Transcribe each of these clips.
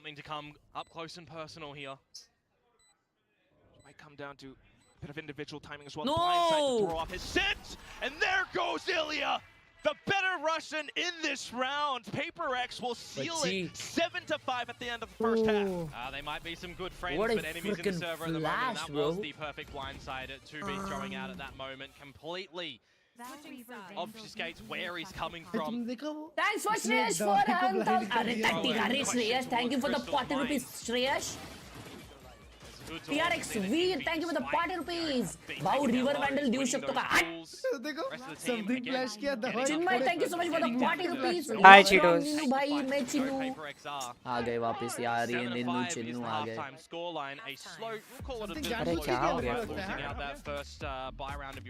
something to come up close and personal here. Might come down to a bit of individual timing as well. No! The blind side to throw off his scent, and there goes Ilya. The better Russian in this round. Paper X will seal it 7-5 at the end of the first half. They might be some good friends, What a but enemies in the server at the moment. And that bro. was the perfect blindside to be throwing out at that moment. Completely obfuscates where he's coming from. Thanks for Shreyash Shreyash, thank you for the 40 rupees, Shreyash. TRX V, thank you for the 40 rupees. Wow, River Vandal देऊ शकतो का? देखो something flash किया दवाई. Chinmay, thank you so much for the 40 rupees. Hi Cheetos. भाई मैं चिन्नू आ गए वापस यार ये निन्नू चिन्नू आ गए. अरे क्या हो गया?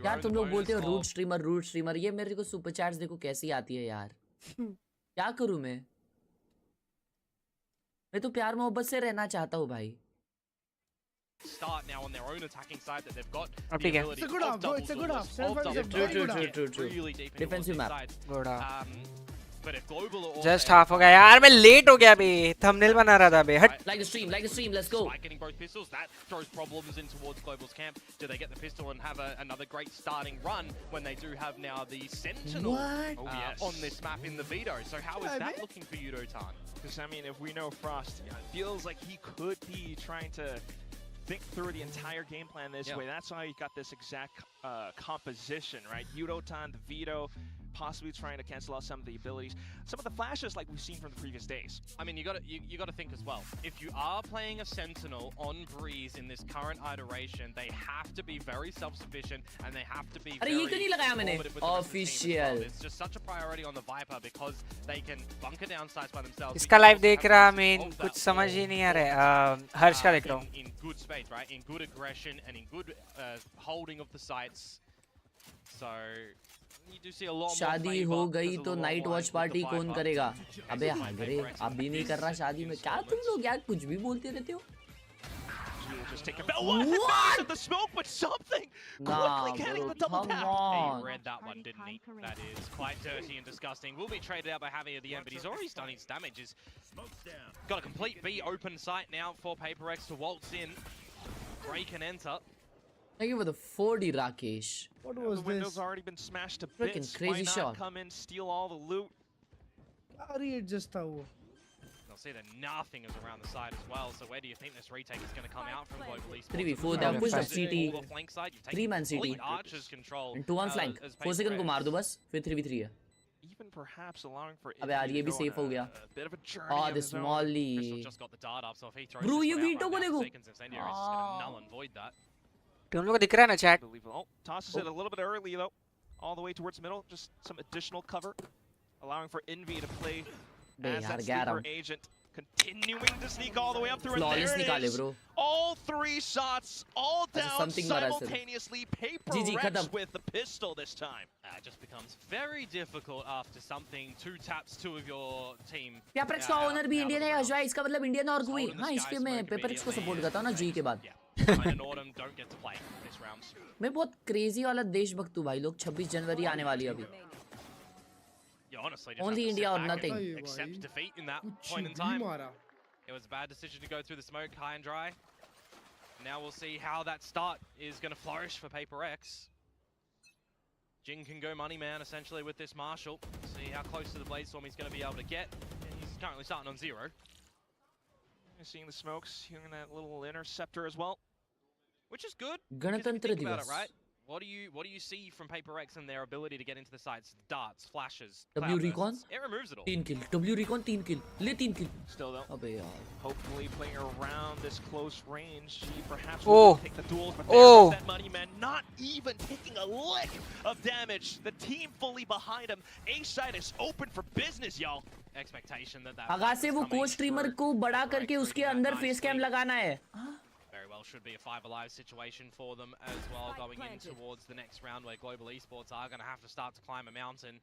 यार तुम लोग बोलते हो रूट स्ट्रीमर ये मेरे को सुपर चैट्स देखो कैसी आती है यार. क्या करूं मैं तो प्यार मोहब्बत से रहना चाहता हूँ भाई. Start now on their own attacking side that they've got. It's a good off, bro. It's a good off. True. Defensive map. Good off. But if global or Just half हो गया यार मैं late हो गया अभी thumbnail बना रहा था अभी हट. Like the stream, let's go. Getting both pistols, that throws problems in towards Global's camp. Do they get the pistol and have another great starting run when they do have now the Sentinel on this map in the veto? So how is that looking for you, Dotan? Because I mean, if we know Frost, it feels like he could be trying to think through the entire game plan this way. That's why he got this exact composition, right? Yudotan, the veto, possibly trying to cancel out some of the abilities, some of the flashes like we've seen from the previous days. I mean, you got to think as well. If you are playing a Sentinel on Breeze in this current iteration, they have to be very self-sufficient and they have to be very formative with official. It's just such a priority on the Viper because they can bunker down sites by themselves. इसका live देख रहा मैं कुछ समझ ही नहीं आ रहा. हर्ष का देख रहा हूँ. In good space, right? In good aggression and in good holding of the sites. So you do see a lot more. शादी हो गई तो नाइट वॉच पार्टी कौन करेगा? अबे हागरे अभी नहीं कर रहा शादी में. क्या तुम लोग यार कुछ भी बोलते रहते हो? Just take a what? The smoke, but something quickly getting the double tap. He read that one, didn't he? That is quite dirty and disgusting. Will be traded out by Javi at the end, but he's already done his damage. He's got a complete B open site now for Paper X to waltz in, break and enter. Thank you for the 40, Rakesh. What was the window's already been smashed to bits. Freaking crazy shot. Come in, steal all the loot. They'll see that nothing is around the side as well. So where do you think this retake is going to come out from Global Esports? 3v4, they have pushed up CT. 3-man CT. Archer's control. And 2-1 flank. 4 second को मार दो बस. फिर 3v3 है. Even perhaps allowing for अबे यार ये भी safe हो गया. Oh, this Molly. Bro, ये veto को देखो. तुम लोग को दिख रहा है ना chat? Tosses it a little bit early though, all the way towards the middle. Just some additional cover, allowing for Envy to play as that sleeper agent, continuing to sneak all the way up through. And there it is. All 3 shots, all down simultaneously. Paper Rex with the pistol this time. It just becomes very difficult after something 2 taps 2 of your team. Paper X का owner भी Indian है अजय. इसका मतलब Indian और कोई. हाँ इसके मैं Paper X को सपोर्ट करता हूँ ना G के बाद. मैं बहुत क्रेजी वाला देशभक्त हूँ भाई लोग. 26 जनवरी आने वाली है अभी. Only India or nothing. Accept defeat in that point in time. It was a bad decision to go through the smoke high and dry. Now we'll see how that start is going to flourish for Paper X. Jing can go money man essentially with this Marshall. See how close to the Bladestorm he's going to be able to get. He's currently starting on 0. You're seeing the smokes, hearing that little interceptor as well, which is good. Ganatantra Divas, right? What do you see from Paper X and their ability to get into the sites? Darts, flashes, W recon. It removes it all. 3 kill. W recon 3 kill. Le 3 kill. Still though. अबे यार. Hopefully playing around this close range, he perhaps will take the duels, but there's that money man not even taking a lick of damage. The team fully behind him. A side is open for business, y'all. Expectation that आगाज से वो coach streamer को बड़ा करके उसके अंदर face cam लगाना है. Very well should be a 5 alive situation for them as well going in towards the next round where Global Esports are going to have to start to climb a mountain.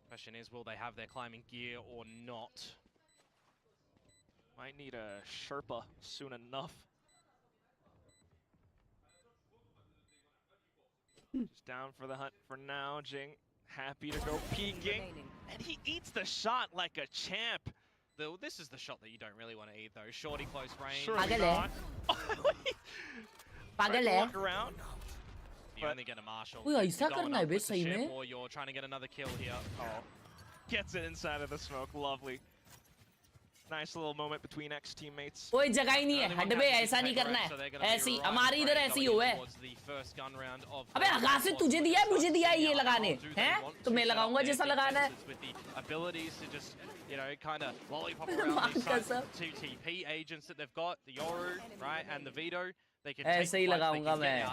Question is, will they have their climbing gear or not? Might need a Sherpa soon enough. Just down for the hunt for now, Jing. Happy to go peeking. And he eats the shot like a champ. This is the shot that you don't really want to eat though. Shorty close range. Pagal hai. Pagal hai. Walk around. You only get a marshal. Oi, aisa karna hai be sahi mein. Or you're trying to get another kill here. Oh, gets it inside of the smoke. Lovely. Nice little moment between ex-teammates. कोई जगह ही नहीं है हट बे ऐसा नहीं करना है ऐसी हमारी इधर ऐसी हुआ है अबे आकाश ने तुझे दिया है मुझे दिया है ये लगाने हैं तो मैं लगाऊंगा जैसा लगाना है ऐसे ही लगाऊंगा मैं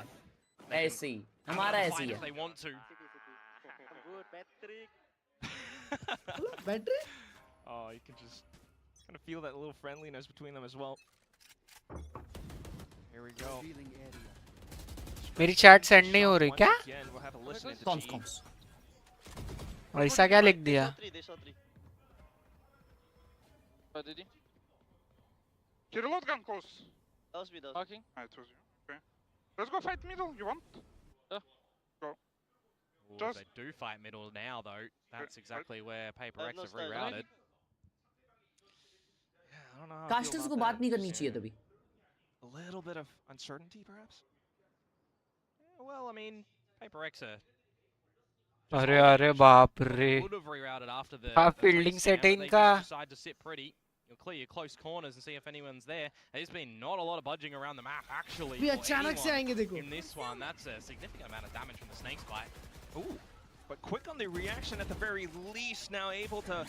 ऐसे ही हमारा ऐसे ही है battery Oh, you can just kind of feel that little friendliness between them as well. Here we go. मेरी चैट सेंड नहीं हो रही क्या? कॉम्स और ऐसा क्या लिख दिया? Reload gun close. Talking. I told you. Okay. Let's go fight middle. You want? Go. Ooh, they do fight middle now, though. That's exactly where Paper X have rerouted. Casters को बात नहीं करनी चाहिए तभी A little bit of uncertainty, perhaps? Yeah, well, I mean, Paper X are... अरे अरे बाप रे would have rerouted after the... fielding set है इनका decide to sit pretty. You'll clear your close corners and see if anyone's there. There's been not a lot of budging around the map, actually. भी अचानक से आएंगे देखो In this one, that's a significant amount of damage from the snake's bite. Ooh, but quick on the reaction at the very least. Now able to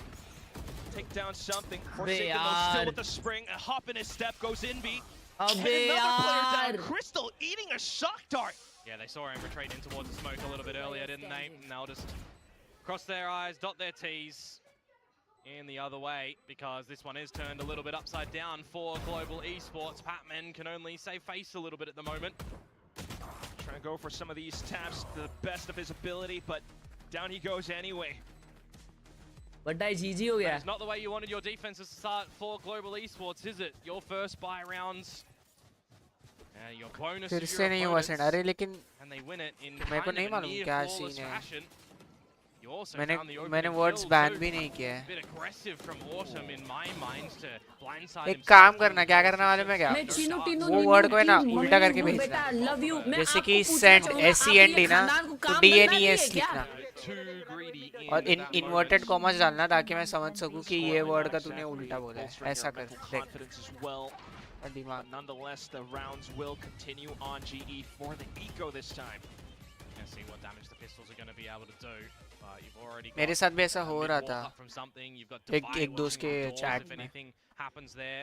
take down something. Forsaken though, still with the spring. A hop in his step goes Invi. And another player down. Crystal eating a shock dart. Yeah, they saw him retreat in towards the smoke a little bit earlier, didn't they? And they'll just cross their eyes, dot their T's in the other way, because this one is turned a little bit upside down for Global Esports. Patman can only save face a little bit at the moment. Trying to go for some of these taps, the best of his ability, but down he goes anyway. But GG हो गया. It's not the way you wanted your defenses to start for Global Esports, is it? Your first buy rounds. Your bonus फिर to से your नहीं हुआ opponents, send अरे लेकिन and they win it in मेरे को kind नहीं of a मालूम near क्या flawless सीन है fashion. You also found the opening मैंने kill वर्ड्स too. बैन भी नहीं किया A bit aggressive from Autumn in my mind to blindside एक himself काम to करना the क्या balls करने वाले he मैं says. क्या मैं चीनू टीनू वो वर्ड को है ना उल्टा करके भेजना बेटा लव यू मैं जैसे आपको कि पूछना सेंड चाहूंगा, SEND ना खानदान को तो काम करना नहीं है DNES क्या? लिखना Too greedy in और that इन्वर्टेड moment. कॉमर्स डालना ताकि मैं समझ सकूं कि ये वर्ड का तूने उल्टा बोला है ऐसा कर देख Confidence as well. दिमाग Nonetheless, the rounds will continue on GE for the eco this time. Gonna see what damage the pistols are going to be able to do. You've already got मेरे साथ भी ऐसा a हो mid रहा walk था up from something. You've got एक Deathadder दोस्त watching के outdoors chat if में anything happens there.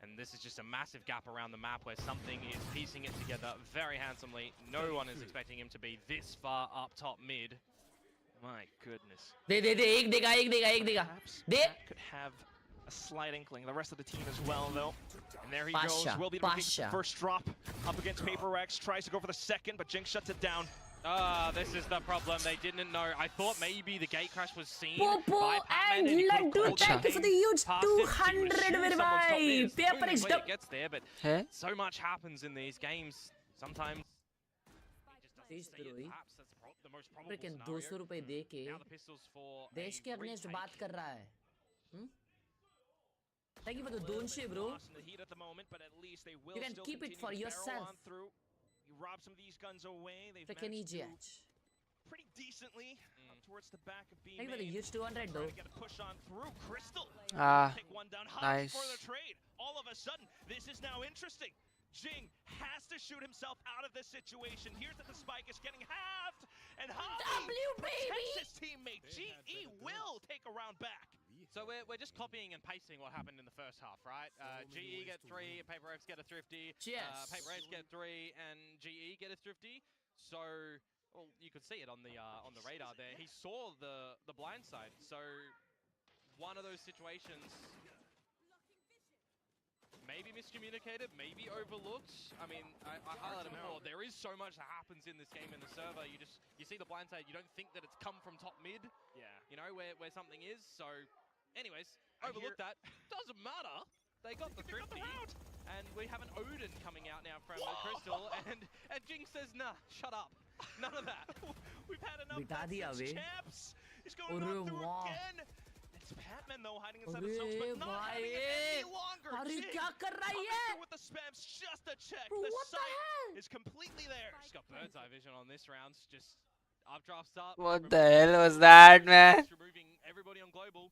And this is just a massive gap around the map where something is piecing it together very handsomely. No one is expecting him to be this far up top mid. My goodness. दे एक देगा Perhaps they that could have a slight inkling. The rest of the team as well, though. And there he goes. Pasha, Will be looking for Pasha. the first drop up against Paper X. Tries to go for the second, but Jinx shuts it down. This is the problem. They didn't know. I thought maybe the gate crash was seen Popo by Patman and he could have Laddu, called thank that you for the in, huge passed it, so you 200 assume मेरे someone's top भाई. mid. Paper Who X knows when it gets there, but है so much happens in these games. Sometimes he just doesn't see it. Perhaps that's the most probable fricking scenario. 200 रुपए दे के Now the pistols for देश के a against retake. बात कर रहा है Thank you for the donation, bro. Lost in the heat at the moment, but at least they will You can still keep it continue for to barrel yourself. on through. You rob some of these guns away. They've Freaking managed to EGH. pretty decently up towards the back of B Thank you for the main. huge 200 Trying though. to get a push on through. Crystal Ah, take one down. Hubs nice. for the trade. All of a sudden, this is now interesting. Jing has to shoot himself out of this situation. Here's that the spike is getting halved, and Hobby protects his teammate. GE will take a round back. So we're just copying and pasting what happened in the first half, right? GE get 3, Paper X get a thrifty, Yes. Paper X get 3, and GE get a thrifty. So, well, you could see it on the radar there. He saw the blind side. So, one of those situations, maybe miscommunicated, maybe overlooked. I mean, I highlighted before, there is so much that happens in this game in the server. You see the blind side, you don't think that it's come from top mid. Yeah. You know, where something is. So, anyways, overlooked that. Doesn't matter. They got the thrifty. And we have an Odin coming out now from Crystal. And Jinx says, nah, shut up. None of that. We've had enough बिठा दिया बे. champs. He's going अरे on through वाह. again. It's It's Patman though hiding inside the smokes, but not having it any longer. अरे क्या कर रहा है ये? With the spams just to check. Bro, The what the sight hell? is completely there. Just got bird's eye vision on this round. Just updrafts up. What the hell was that, man? Removing everybody on global.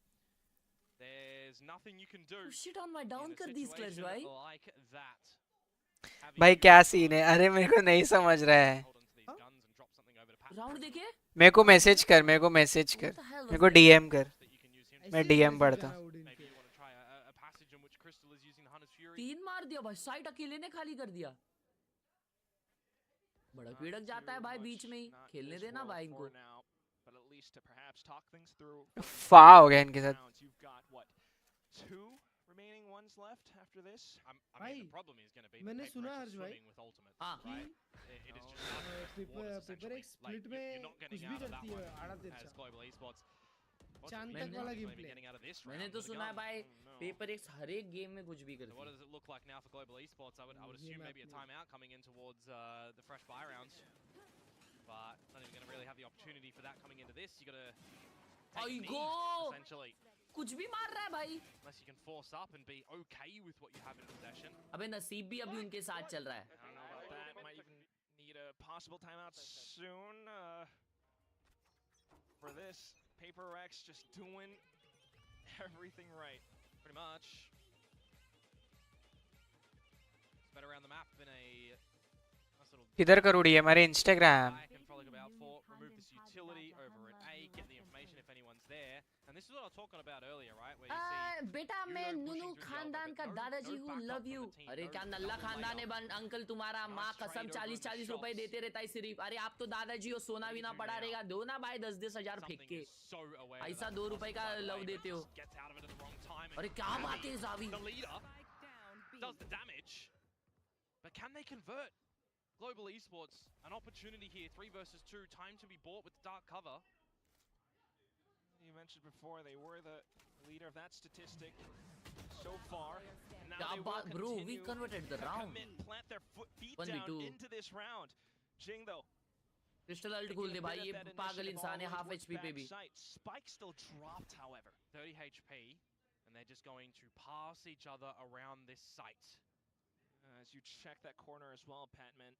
There's nothing you can do. Oh shit on my down कर दी स्क्लैश भाई. Like that. भाई क्या scene है? अरे मेरे को नहीं समझ रहा है. राउंड देखे? मेरे को मैसेज कर, मेरे को मैसेज कर, मेरे को डीएम कर. मैं डीएम पढ़ता. 3 मार दिया भाई, साइट अकेले ने खाली कर दिया. बड़ा पीड़क जाता है भाई बीच में ही. खेलने देना भाई इनको. फा हो गया इनके साथ. भाई मैंने सुना हर्ष भाई पेपर एक स्प्लिट में कुछ भी करती है आड़ा तेरछा. चांद तक वाला गेम प्ले. मैंने तो सुना है भाई पेपर एक्स हर एक गेम में कुछ भी करती है. What does it look like now for global esports? I would assume maybe a timeout coming in towards the fresh buy rounds, but not even going to really have the opportunity for that coming into this. You got to take a knee, essentially. कुछ भी मार रहा है भाई. Unless you can force up and be okay with what you have in possession. अबे नसीब भी अभी उनके साथ चल रहा है. I don't know about that. Might even need a possible timeout soon. For this, Paper Rex just doing everything right, pretty much. Spread around the map in a nice little. किधर करूँ ये हमारे Instagram. Remove this utility over at A. Get the information if anyone's there. And this is what I was talking about earlier, right? Where you see बेटा मैं नुनू खानदान का दादाजी हूँ, लव यू. अरे क्या नल्ला खानदान है बन अंकल तुम्हारा. माँ कसम 40-40 रुपए देते रहता है सिर्फ. अरे आप तो दादाजी हो, सोना भी ना पड़ा रहेगा. दो ना भाई 10-10 हजार फेंक के. ऐसा 2 रुपए का लव देते हो. अरे क्या बात है Xavi. Does the damage, but can they convert? Global esports, an opportunity here. 3 versus 2, time to be bought with the dark cover. You mentioned before they were the leader of that statistic so far. And now they will bro, we converted the round. Plant their feet down into this round. Jing though. Crystal ult खोल दे भाई, ये पागल इंसान है. Half HP पे भी. Spike still dropped, however. 30 HP, and they're just going to pass each other around this site. As you check that corner as well, Patman.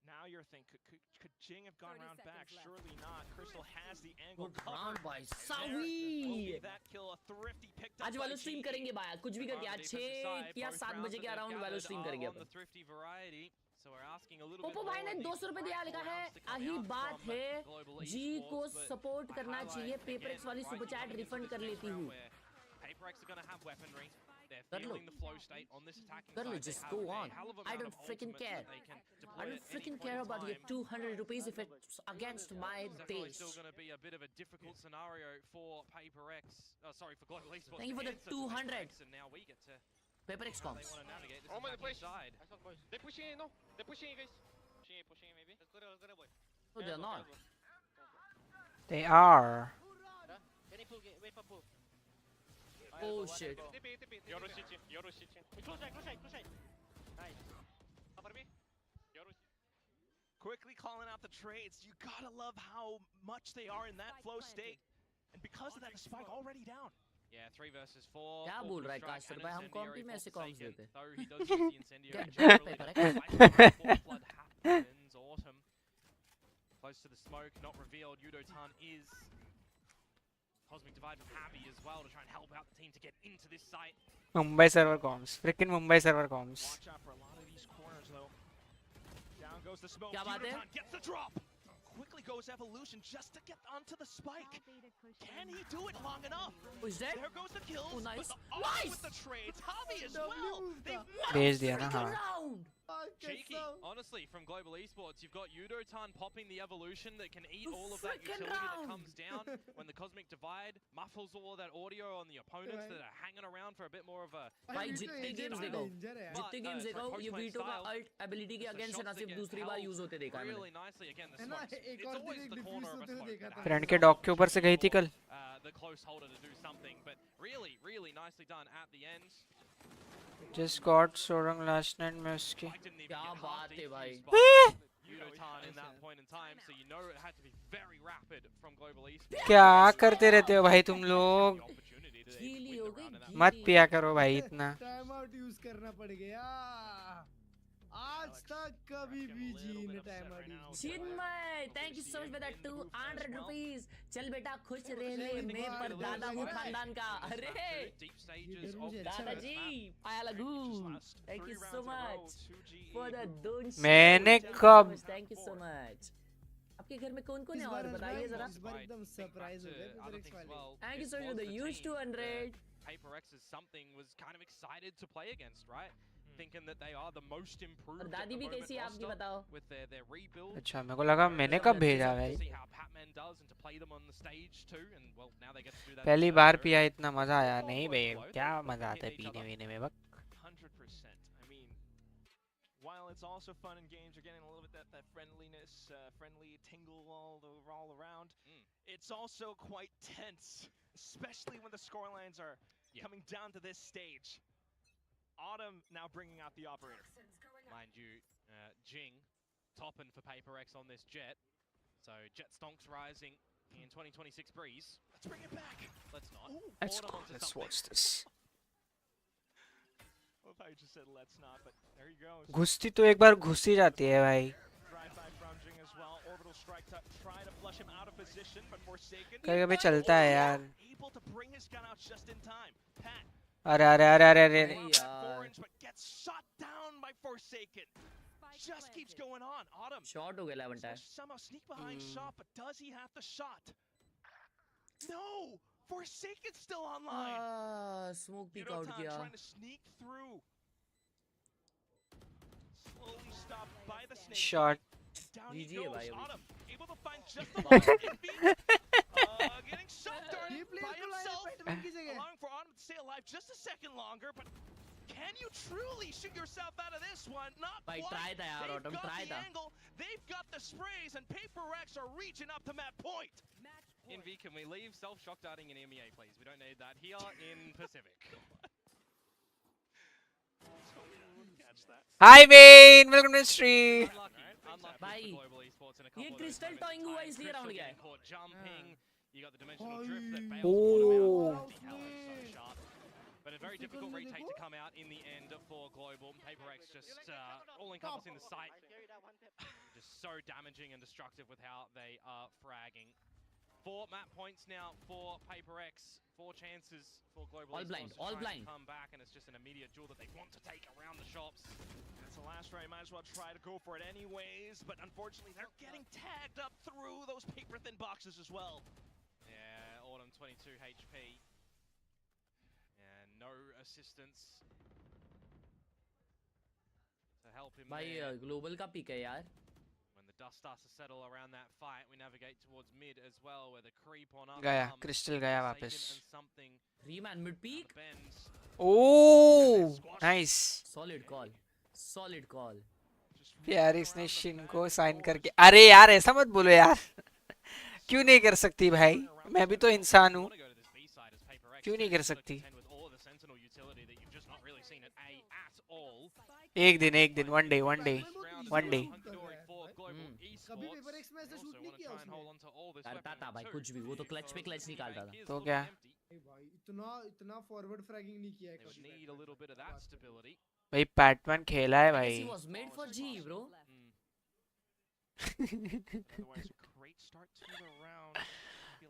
Now you're thinking, could Jing have gone round back? Surely not. Crystal has the angle covered. By Sawi. That kill, a thrifty picked up. आज वालो stream करेंगे भाई. कुछ भी करके आज 6 या 7 बजे के अराउंड वालो स्ट्रीम करेंगे अपन. So we're asking a little bit. Oppo भाई ने 200 रुपए दिया, लिखा है यही बात है जी को सपोर्ट करना चाहिए. पेपर एक्स वाली सुपर चैट रिफंड कर लेती हूँ. Paper X are going to have weaponry. They're feeling the flow state on this attacking side. Just go on. I don't freaking care. I don't freaking care about your 200 rupees if it's against my base. It's still going to be a bit of a difficult scenario for Paper X. Sorry, for Global Esports. Thank you for the 200. And now we get to. Paper X comes. They want to navigate this attacking side. They're pushing A, no? They're pushing A, guys. Pushing A, maybe. Let's go there, boy. No, they're not. They are. Can you pull? Wait for pull. Oh shit. Euro City. Close side. Nice. Upper B. Euro City. Quickly calling out the trades. You gotta love how much they are in that flow state. And because of that, the spike already down. Yeah, 3 versus 4. क्या बोल रहा है caster भाई? हम कॉम्पी में ऐसे corms देते हैं. Though he does use the incendiary. Autumn. Close to the smoke, not revealed. Yudotan is Cosmic Divide from Happy as well to try and help out the team to get into this site. Mumbai server comms. Freaking Mumbai server comms. Watch out for a lot of these corners though. Down goes the smoke. क्या बात है? Gets the drop. Quickly goes Evolution just to get onto the spike. Can he do it long enough? Who's that? There goes the kills. Oh, nice. But nice! With the trades. Javi as well. भेज दिया ना हाँ. Cheeky, honestly, from Global Esports, you've got Yudotan popping the Evolution that can eat all of that utility that comes down when the Cosmic Divide muffles all of that audio on the opponents that are hanging around for a bit more of a... भाई जितने games देखो ये veto का alt ability के against ना सिर्फ दूसरी बार use होते देखा है मैंने. Really nicely, again, the smokes. It's always the corner of a smoke. Friend के डॉग के ऊपर से गई थी कल. The close holder to do something, but really nicely done at the end. Just got Sorang last night में उसकी. क्या बात है भाई. Yudotan in that point in time, so you know it had to be very rapid from Global Esports. क्या करते रहते हो भाई तुम लोग? गीली हो गई मत पिया करो भाई इतना. टाइम आउट यूज करना पड़ गया. आज तक कभी भी जी ने time out use. Chinmay thank you so much for that 200 rupees. चल बेटा खुश रह ले मैं पर दादा हूँ खानदान का. अरे दादाजी पाया लगू. Thank you so much for the donation. मैंने कब थैंक यू सो मच. आपके घर में कौन कौन है और बताइए जरा. इस बार एकदम सरप्राइज हो गए पेपर एक्स वाले. Thank you so much for the use 200. Paper X is something was kind of excited to play against, right? Thinking that they are the most improved. और दादी भी कैसी है आपकी बताओ. With their rebuild. अच्छा मेरे को लगा मैंने कब भेजा भाई. See how Patman does and to play them on the stage too, and well now they get to do that. पहली बार पिया इतना मजा आया नहीं भाई. क्या मजा आता है पीने वीने में बक. 100%. I mean, while it's also fun in games, you're getting a little bit that friendliness, friendly tingle all around. It's also quite tense, especially when the scorelines are coming down to this stage. Autumn now bringing out the operator. Mind you, Jing topping for Paper X on this Jet. So Jet stonks rising in 2026 Breeze. Let's bring it back. Let's not. Let's go. Let's watch this. I love how you just said let's not, but there you go. घुसती तो एक बार घुस ही जाती है भाई. कभी कभी चलता है यार. अरे अरे अरे अरे अरे Just keeps going on. Autumn. Shot हो गया लेवन time. Somehow sneak behind shot, but does he have the shot? No. Forsaken's still online. Smoke peek out किया. Trying to sneak through. Slowly stopped by the snake. Shot. Down he GG है goes. भाई अभी. Autumn able to find just the ball. Getting shot by himself. Allowing for Autumn to stay alive just a second longer, but can you truly shoot yourself out of this one? Not भाई quite. try था यार Autumn try था. They've got the sprays and Paper X are reaching up to map point. Envy, can we leave self-shock darting in EMEA, please? We don't need that here in Pacific. Hi Wayne, welcome to the stream. Unlucky भाई, for global esports in a couple ये of crystal those toying हुआ इसलिए Crystal round गया getting है. caught jumping. You got the dimensional drift that fails Oh. to hell is so sharp. But a very difficult retake to come out in the end for global. Paper X just all encompassing the site. Just so damaging and destructive with how they are fragging. 4 map points now for Paper X. 4 chances for global. All blind, esports to all try and blind. come back, and it's just an immediate duel that they want to take around the shops. That's the last round. You might as well try to go for it anyways. But unfortunately, they're getting tagged up through those paper thin boxes as well. Yeah, Autumn 22 HP. And no assistance to help him भाई there. Global का pick है यार. When the dust starts to settle around that fight, we navigate towards mid as well, where the creep on up. गया crystal गया वापस. Reman mid peak. Oh, nice. Solid call. Solid call. यार इसने Shin को sign करके. अरे यार ऐसा मत बोलो यार. क्यों नहीं कर सकती भाई? मैं भी तो इंसान हूँ. क्यों नहीं कर सकती? एक दिन one day कभी पेपर एक्स में ऐसे शूट नहीं किया उसने. करता था भाई कुछ भी. वो तो क्लच पे क्लच निकालता था. तो क्या भाई इतना फॉरवर्ड फ्रैगिंग नहीं किया है कभी. भाई पैटमैन खेला है भाई. He was made for G bro.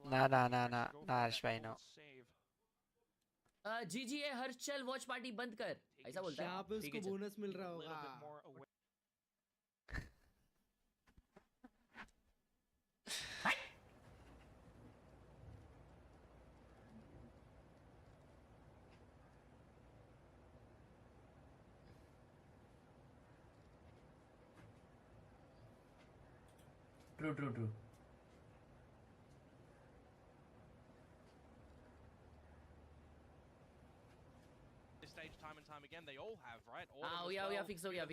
ना हर्ष भाई नो. GG है हर्ष चल वॉच पार्टी बंद कर. ऐसा बोलता है. यहाँ पे उसको बोनस मिल रहा होगा. True. This stage time and time again, they all have, right? Oh yeah, fix हो गया.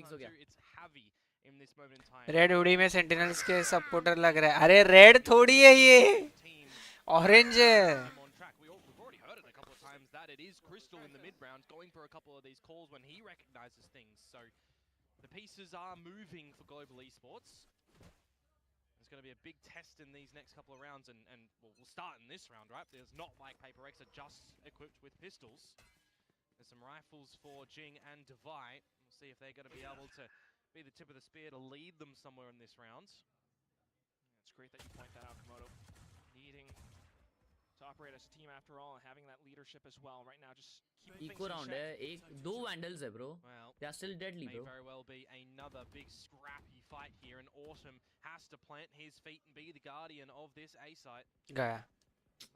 It's heavy in this moment in time. Red उड़ी में सेंटिनल्स के सपोर्टर लग रहा है. अरे रेड थोड़ी है ये. ऑरेंज है. We've already heard it a couple of times that it is Crystal in the mid rounds going for a couple of these calls when he recognizes things. So the pieces are moving for global esports. It's going to be a big test in these next couple of rounds, and we'll start in this round, right? There's not like Paper X are just equipped with pistols. There's some rifles for Jing and Divide. We'll see if they're going to be able to be the tip of the spear to lead them somewhere in this round. It's great that you point that out, Komodo. Needing to operate as a team after all, and having that leadership as well. Right now, just keeping Eco round है, दो vandals है, bro. Well, they are still deadly, bro. May very well be another big scrappy fight here, and Autumn has to plant his feet and be the guardian of this A site. गया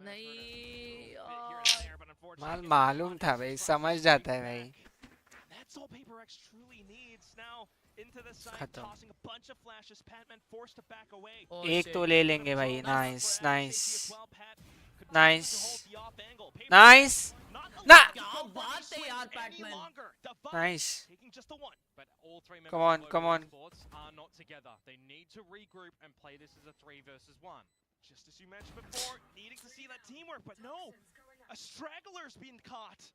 नहीं माल मालूम था भाई समझ जाता है भाई That's all Paper X truly needs now. Into the side, tossing a bunch of flashes. Patman forced to back away. एक तो ले लेंगे भाई नाइस नाइस नाइस नाइस ना क्या बात है यार PadMan nice But all three members come on of come on Sports are not together. They need to regroup and play this as a 3 versus 1. Just as you mentioned before, needing to see that teamwork, but no, a straggler's been caught.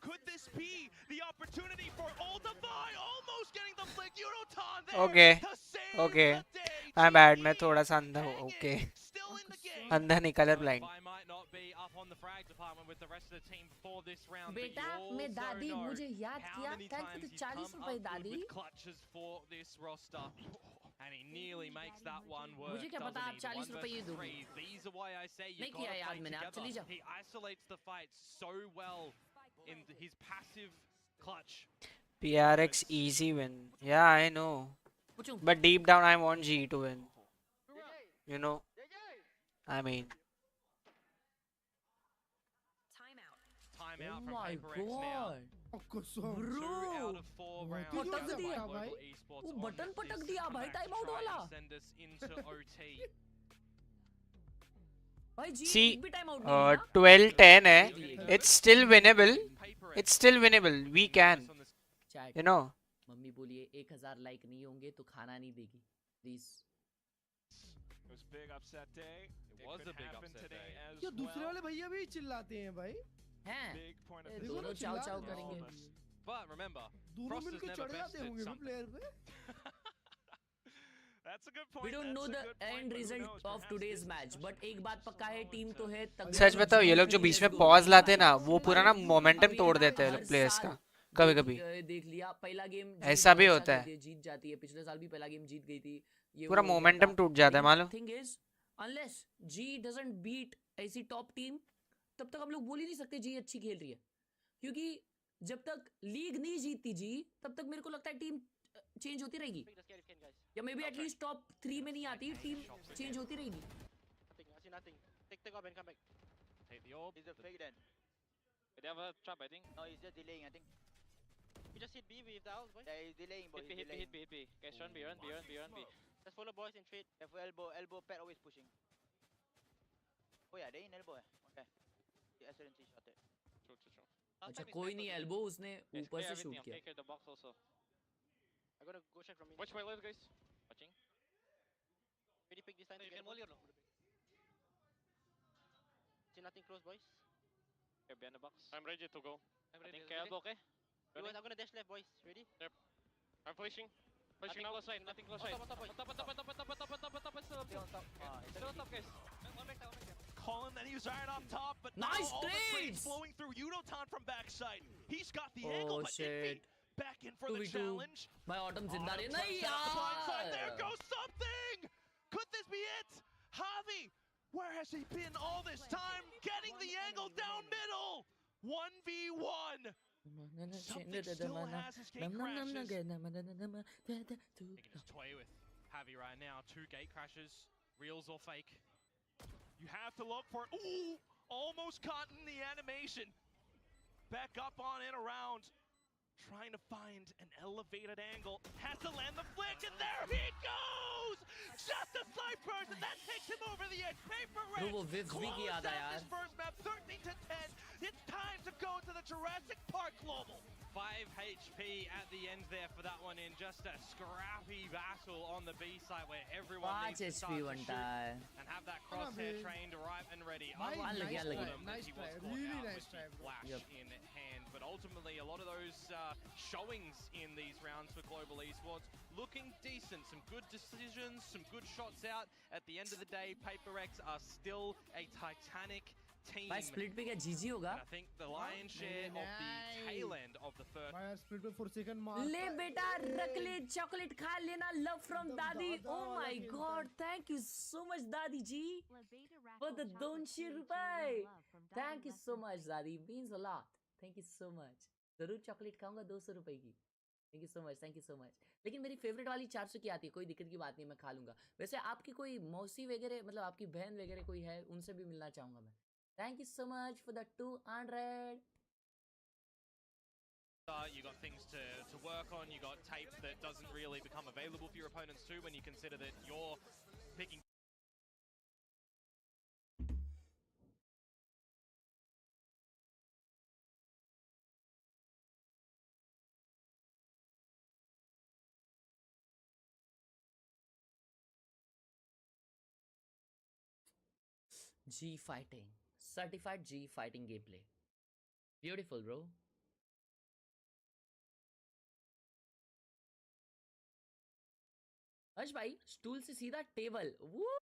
Could this be the opportunity for Oldify almost getting the flick? Unoton there okay to save okay the day. my bad मैं थोड़ा सा अंधा हूँ okay Still in the game. अंधा नहीं color blind I might not be up on the frag department with the rest of the team for this round. बेटा मैं दादी मुझे याद किया थैंक यू 40 रुपए दादी clutches for this roster. And he nearly makes that one work. मुझे क्या पता आप 40 रुपए ये दोगे These are why I say you नहीं किया याद मैंने आप चली जाओ He isolates the fight so well in his passive clutch. PRX easy win yeah I know but deep down I want G to win you know I mean Time out from Paper X now. Bro, 2 out of 4 rounds. पटक दिया भाई वो button पटक दिया भाई time out वाला Send us into OT. भाई जी see एक भी टाइम आउट नहीं 12-10 है it's still winnable it's still winnable we can chat you know mummy बोलिए 1000 लाइक नहीं होंगे तो खाना नहीं देगी please It was a big upset day. It was a big upset day. ये दूसरे वाले भैया भी चिल्लाते हैं भाई हैं Big point of दोनों discussion. चाव चाव करेंगे But remember, दोनों Frost has मिलकर never चढ़ जाते bested होंगे something. प्लेयर पे That's a good point. We don't know That's the a good point, end but who result knows? of Perhaps today's this match is but एक बात पक्का है टीम तो है सच बताओ ये लोग जो बीच में पॉज लाते ना वो पूरा ना मोमेंटम तोड़ देते हैं प्लेयर्स का कभी कभी देख लिया पहला गेम ऐसा भी होता है जीत जाती है पिछले साल भी पहला गेम जीत गई थी ये पूरा मोमेंटम टूट जाता है मालूम थिंग इज अनलेस जी डजंट बीट ऐसी टॉप टीम तब तक हम लोग बोल ही नहीं सकते जी अच्छी खेल रही है क्योंकि जब तक लीग नहीं जीतती जी तब तक मेरे को लगता है टीम चेंज होती रहेगी या मे बी एटलीस्ट टॉप 3 में नहीं आती टीम चेंज होती रहेगी Take the orb. He's a fake then. They have a trap, I think. No, he's just delaying, I think. We just hit B with the owls, boys. Yeah, he's delaying, boy. Hit B, hit B, hit B, hit B. Guys, run B, run B, run B, run B. Let's follow boys in trade. Careful, elbow, pet always pushing. Oh yeah, they in elbow. Okay. The SLNC shot it. True, true, true. अच्छा कोई नहीं elbow उसने ऊपर से shoot किया Take care of the box also. I'm gonna go check from me. Watch my left, guys. Watching. Ready, pick this time. You can molly or no? See nothing close, boys. Okay, behind the box. I'm ready to go. I'm ready. Think elbow, okay? I'm gonna dash left, boys. Ready? Yep. I'm flashing. Flashing now. Nothing close side. On top, on top, on top, on top, on top, on top, on top, on top, still on top. Still on top, guys. One back, one back. Calling that he was right on top, but Nice now all the trades! trades flowing through Unoton from backside. He's got the angle, but shit. Envy back in for the 2v2. challenge. भाई autumn जिंदा रहे नहीं Blindside, there यार goes something! Could this be it? Javi, where has he been all this time? Getting the angle down middle! 1v1! Something still has his gate crashes. He can just toy with Javi right now. 2 gate crashes, reals or fake. You have to look for it. Ooh! Almost caught in the animation. Back up on and around. Trying to find an elevated angle. Has to land the flick, and there he goes! Just a slight burst, and that takes him over the edge. Paper Bro, वो Red Viv भी closed याद out आया this first map, 13 to 10. It's time to go to the Jurassic Park Global. 5 HP at the end there for that one in just a scrappy battle on the B side where everyone needs to start to shoot and have that crosshair trained right and ready. Nice try, really nice try, bro. Flash in hand, but ultimately a lot of those showings in these rounds for Global Esports looking decent. Some good decisions, some good shots out. At the end of the day, PaperX are still a titanic team. भाई split पे क्या जीजी होगा? I think the lion's share of the tail end of the first. भाई split पे 4 second मार. ले बेटा रख ले चॉकलेट खा लेना लव फ्रॉम दादी. Oh my god, thank you so much दादी जी for the 200 रुपए. Thank you so much दादी, means a lot. Thank you so much. जरूर चॉकलेट खाऊंगा 200 रुपए की. Thank you so much, thank you so much. लेकिन मेरी फेवरेट वाली 400 की आती है, कोई दिक्कत की बात नहीं, मैं खा लूंगा. वैसे आपकी कोई मौसी वगैरह मतलब आपकी बहन वगैरह कोई है, उनसे भी मिलना चाहूंगा मैं. Thank you so much for the 200. You got things to work on, you got tape that doesn't really become available for your opponents too when you consider that you're picking G fighting. Certified G fighting gameplay. Beautiful, bro. हर्ष भाई stool से सीधा table. वो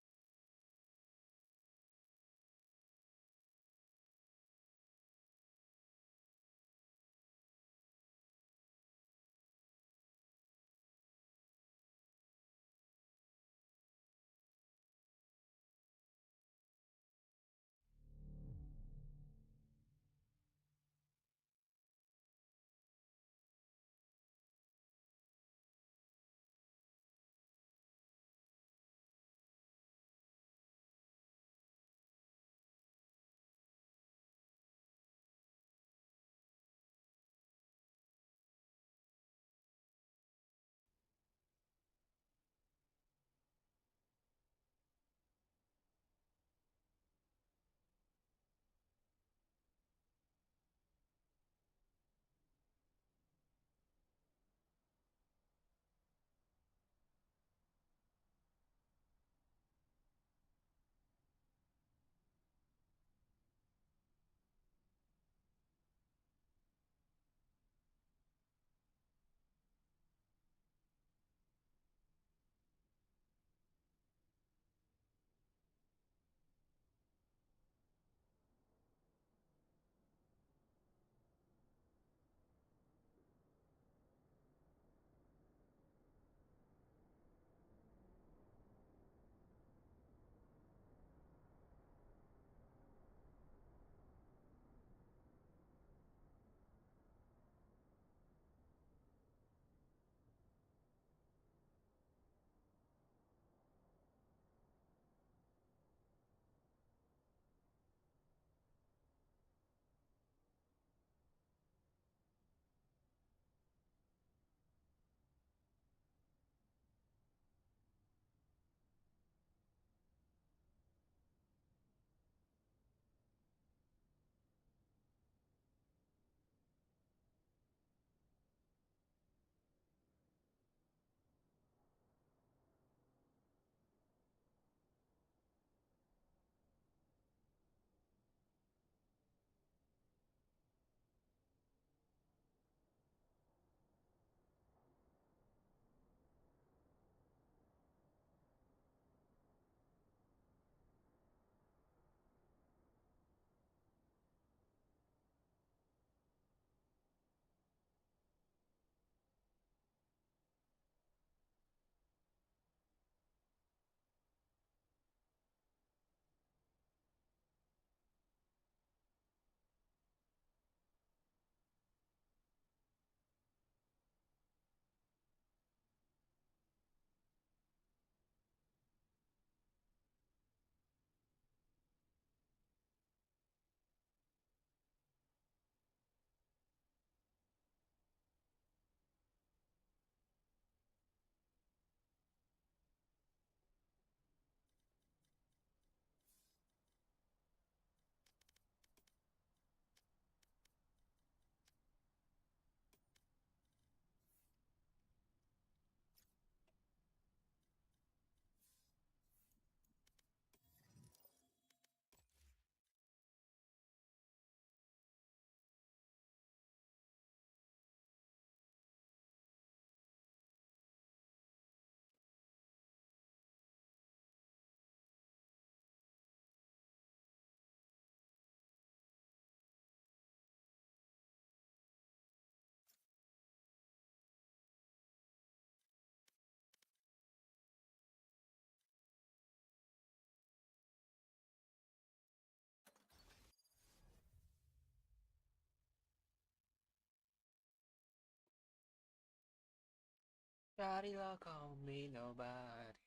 Carilah kau minobari.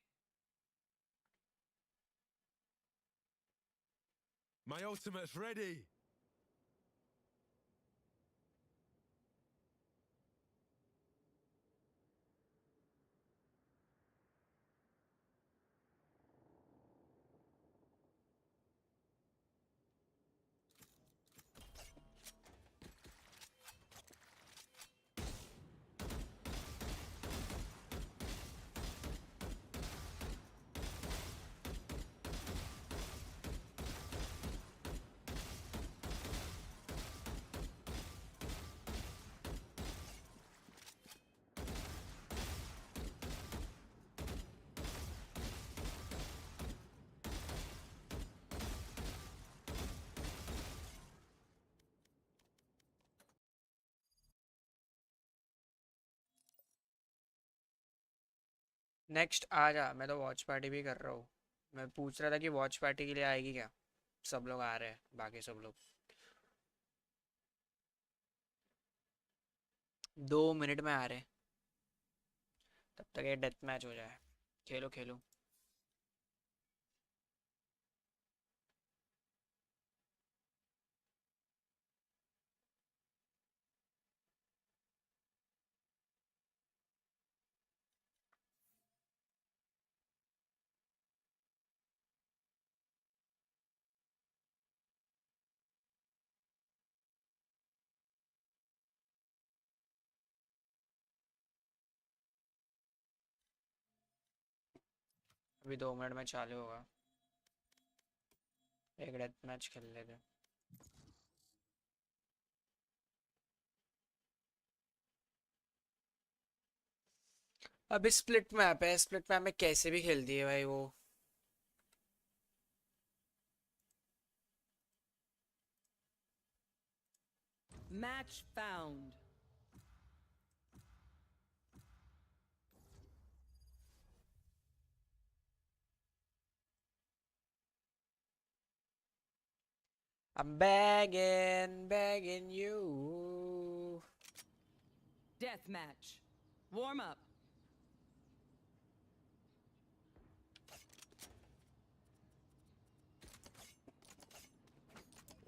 My ultimate's ready. Next आ जा, मैं तो watch party भी कर रहा हूँ। मैं पूछ रहा था कि वॉच पार्टी के लिए आएगी क्या? सब लोग आ रहे हैं, बाकी सब लोग 2 मिनट में आ रहे हैं, तब तक ये डेथ मैच हो जाए। खेलो खेलो। अभी 2 मिनट में चालू होगा। एक डेथ मैच खेल लेते। अभी स्प्लिट मैप है, स्प्लिट मैप में कैसे भी खेलती है भाई वो। Match found. I'm begging you. Death match. Warm up.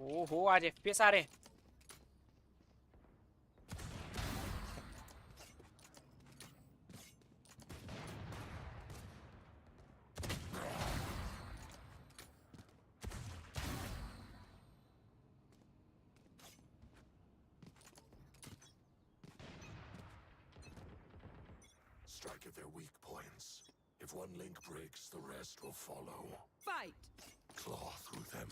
ओहो, आज FPS आ रहे हैं। Strike at their weak points. If one link breaks, the rest will follow. Fight. Claw through them.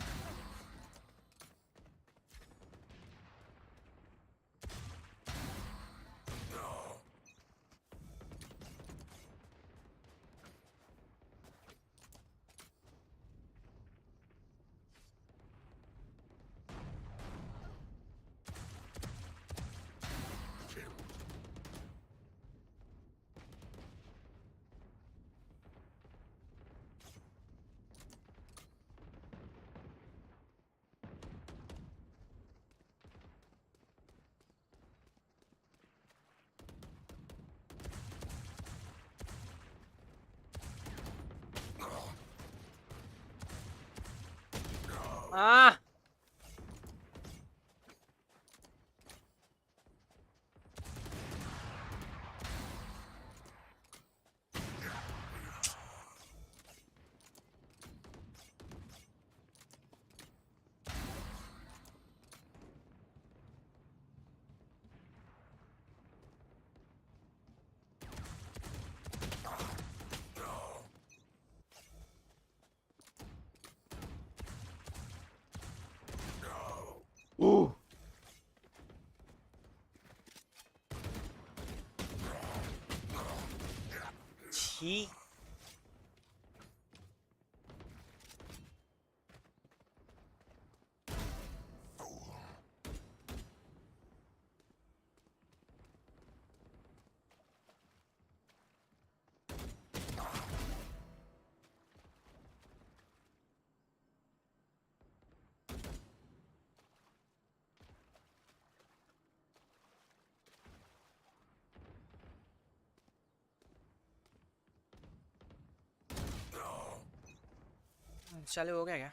Ah! छी। चालू हो गया क्या?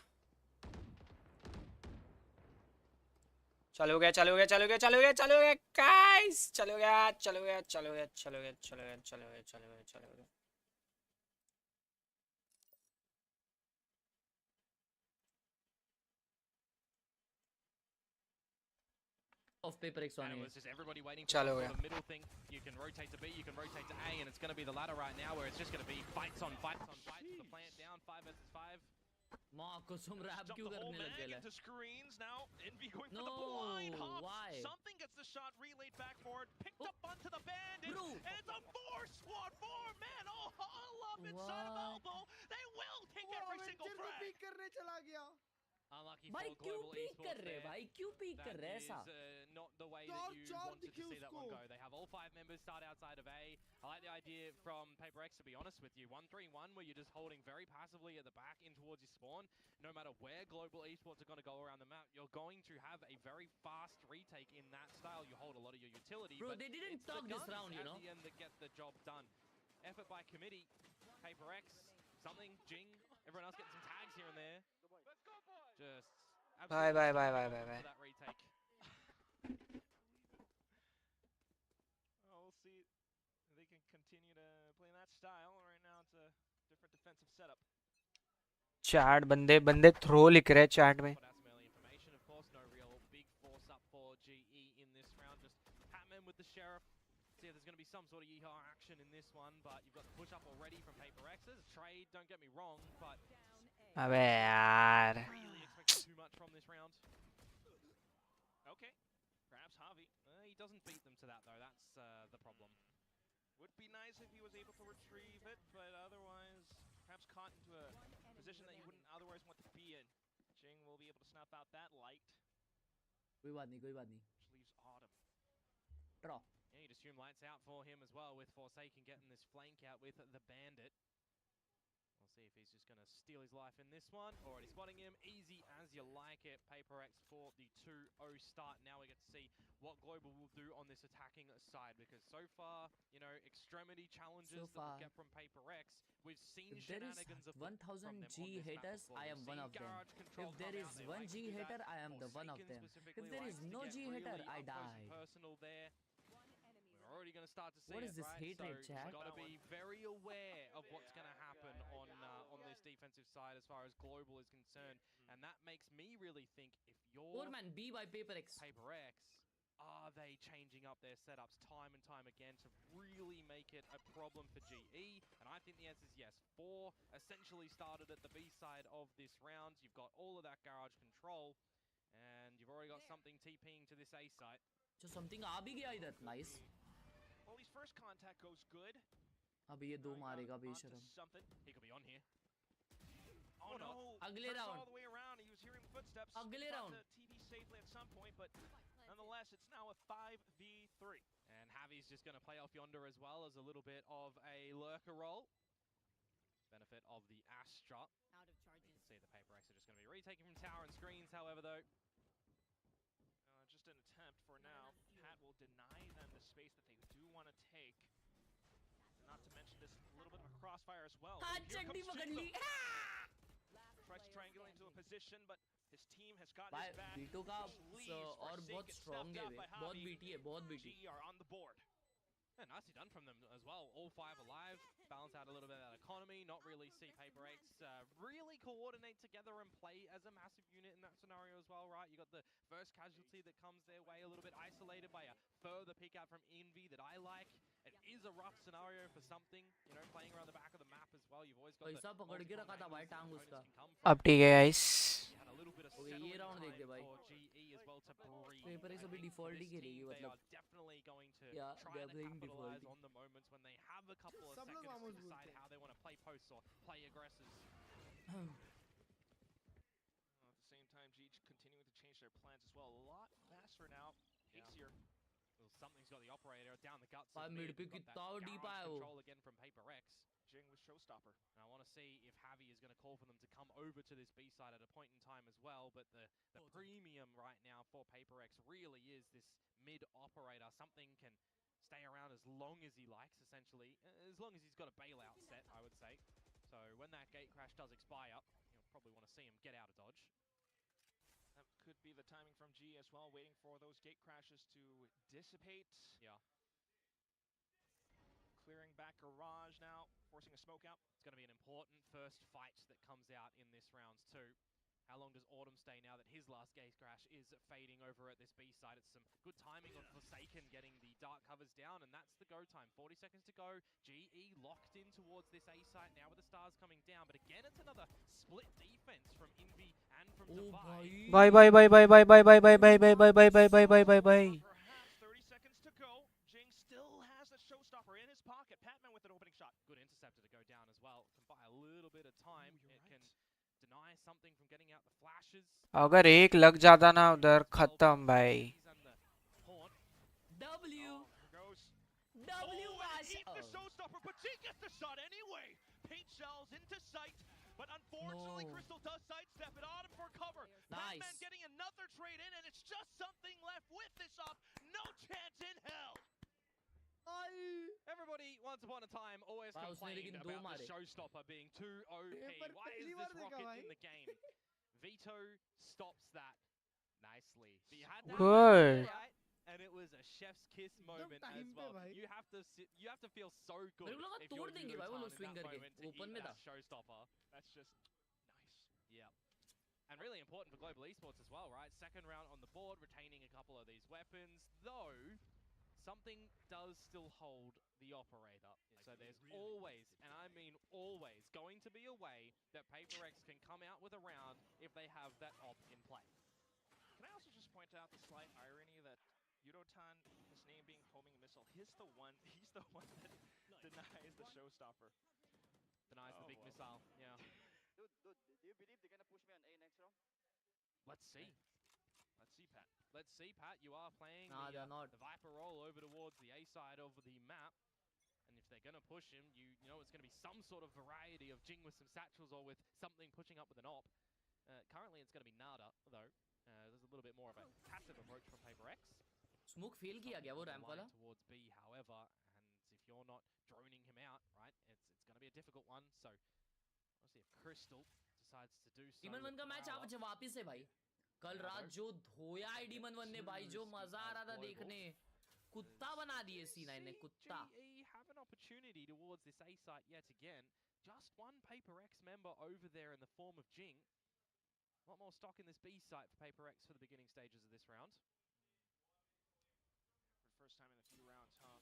चालू हो गया, चालू हो गया, चालू हो गया, चालू हो गया, चालू हो गया गाइस, चालू हो गया, चालू हो गया, चालू हो गया, चालू हो गया, चालू हो गया, चालू हो गया, चालू हो गया, चालू हो गया. Of paper X on And it A. was just everybody waiting for some sort of middle thing. You can rotate to B, you can rotate to A, and it's going to be the ladder right now where it's just going to be fights on fights on fights. The plant down 5 versus 5. माँ कसम rap क्यों करने लग गया? Into screens now. Envy going for No, the blind hops. why? Something gets the shot relayed back forward, picked up onto the bandit, and it's a 4-man all up inside of elbow. They will take every single frag. करने चला गया. Unlucky भाई for क्यों global peak esports कर रहे there. भाई क्यों peak कर रहे ऐसा? Not the way that you wanted to see that one go. They have all 5 members start outside of A. I like the idea from Paper X, to be honest with you. 1-3-1 where you're just holding very passively at the back in towards your spawn. No matter where global esports are going to go around the map, you're going to have a very fast retake in that style. You hold a lot of your utility. Bro, but they didn't it's the talk this guns round, you know. at the end that get the job done. Effort by committee. Paper X, something, Jing, everyone else getting some tags here and there. Just Bye, bye, bye, bye, bye, bye. that retake. Well, we'll see. They can continue to play that style. Right now, it's a different defensive setup. Chat बंदे throw लिख रहे हैं chat में. Put out some early information, of course. No real big force up for GE in this round. Just Hatman with the sheriff. See if there's going to be some sort of yeehaw action in this one, but you've got the push up already from Paper X. There's a trade, don't get me wrong, but अबे यार. really expecting too much from this round. Okay, perhaps Javi. He doesn't beat them to that though. That's the problem. Would be nice if he was able to retrieve it, but otherwise, perhaps caught into a position that you wouldn't otherwise want to be in. Jing will be able to snuff out that light. कोई बात नहीं, कोई बात नहीं. Which leaves Autumn. Draw. Yeah, you'd assume lights out for him as well, with Forsaken getting this flank out with the Bandit. We'll see if he's just going to steal his life in this one. Already spotting him. Easy as you like it. Paper X for the 2-0 start. Now we get to see what Global will do on this attacking side, because so far, you know, extremity challenges that we'll get from Paper X, we've seen shenanigans of 1000 G haters, I am one of them. If there is one G hater, I am the one of them. If there is no G hater, I die. Personal there. We're already going to start to see What is this hate so rate, chat? you've got to be very aware of what's going to happen on this defensive side as far as Global is concerned, and that makes me really think, if you're 4-man B by Paper X. Paper X, are they changing up their setups time and time again to really make it a problem for GE? And I think the answer is yes. 4 essentially started at the B side of this round. You've got all of that garage control, and you've already got something TPing to this A site. So something आ भी गया इधर. Nice. Well, his first contact goes good. अभी ये दो मारेगा बेशरम. He could be on here. Oh no! अगले round. All the way around. He was hearing footsteps. अगले round. TP safely at some point, but nonetheless, it's now a 5v3. And Javi's just going to play off yonder as well as a little bit of a lurker roll. Benefit of the Astra. Out of charges. You can see the Paper X are just going to be retaking from tower and screens, however, though. Just an attempt for now. Pat will deny them the space that they do want to take. And not to mention this little bit of a crossfire as well. Here comes Shhin. Tries to triangulate into a position, but his team has got his back. बीटो का और बहुत strong है वे. बहुत BT है, बहुत BT. GE are on the board. Yeah, nicely done from them as well. All 5 alive. Balance out a little bit of that economy. Not really see Paper X really coordinate together and play as a massive unit in that scenario as well, right? You got the first casualty that comes their way, a little bit isolated by a further pick out from Envy that I like. It is a rough scenario for something, you know, playing around the back of the map as well. You've always got पैसा पकड़ के रखा था भाई टांग उसका. अब ठीक है गाइस. ओके ये राउंड देख दे भाई. Paper X अभी default ही खेलेगी मतलब. Yeah, they are playing default. On the moments when they have a couple of seconds to decide how they want to play posts or play aggressors. At the same time, GE continuing to change their plans as well. A lot faster now. Hastier. Well, something's got the operator down the guts. Mid पे कितना deep आया वो. Control again from Paper X. Jing with Showstopper. And I want to see if Javi is going to call for them to come over to this B side at a point in time as well. But the premium right now for Paper X really is this mid operator. Something can stay around as long as he likes, essentially. As long as he's got a bailout set, I would say. So when that gate crash does expire, probably want to see him get out of dodge. That could be the timing from G as well, waiting for those gate crashes to dissipate. Yeah. Clearing back garage now, forcing a smoke out. It's going to be an important first fight that comes out in this round too. How long does Autumn stay now that his last gate crash is fading over at this B side? It's some good timing of Forsaken getting the dark covers down, and that's the go time. 40 seconds to go. GE locked in towards this A site now with the stars coming down, but again it's another split defense from Envy and from Divide. Bye bye bye bye bye bye bye bye bye bye bye bye bye bye bye bye bye. Perhaps 30 seconds to go. Jing still has a showstopper in his pocket. Patman with an opening shot. Good interceptor to go down as well. Can buy a little bit of time. It can deny something from getting out the flashes. अगर एक लग जाता ना उधर खत्म भाई. W. Goes. W. Keep the showstopper, but Jing gets the shot anyway. Paint shells into sight, but unfortunately Crystal does sidestep it on him for cover. Nice. Patman getting another trade in, and it's just something left with this op. No chance in hell. Everybody, once upon a time, always complained about the showstopper being too OP. Why is this rocket in the game? Vito stops that nicely. But you had that Good. right, and it was a chef's kiss moment as well. You have to feel so good if you're in that moment to eat that showstopper. That's just nice. Yeah. And really important for global esports as well, right? Second round on the board, retaining a couple of these weapons, though something does still hold the operator. So there's always, and I mean always, going to be a way that PaperX can come out with a round if they have that op in play. Can I also just point out the slight irony that Yudotan, his name being homing missile, he's the one that denies the showstopper. Denies the big missile, yeah. Dude, do you believe they're gonna push me on A next round? Let's see. Let's see, Pat. Let's see, Pat. You are playing they're not. the Viper roll over towards the A side of the map. And if they're going to push him, you know it's going to be some sort of variety of Jing with some satchels or with something pushing up with an op. Currently, it's going to be nada, though. There's a little bit more of a passive approach from PaperX. Smoke fail किया गया वो ramp वाला. Towards B, however, and if you're not droning him out, right, it's going to be a difficult one. So, we'll see if Crystal decides to do so. Demon 1 का match आज वापस है भाई. कल रात जो धोया है Demon 1 ने भाई, जो मजा आ रहा था देखने, कुत्ता बना दिए C9 ने, कुत्ता. GE have an opportunity towards this A site yet again. Just one PaperX member over there in the form of Jing. A lot more stock in this B site for PaperX for the beginning stages of this round. For the first time in a few rounds, huh?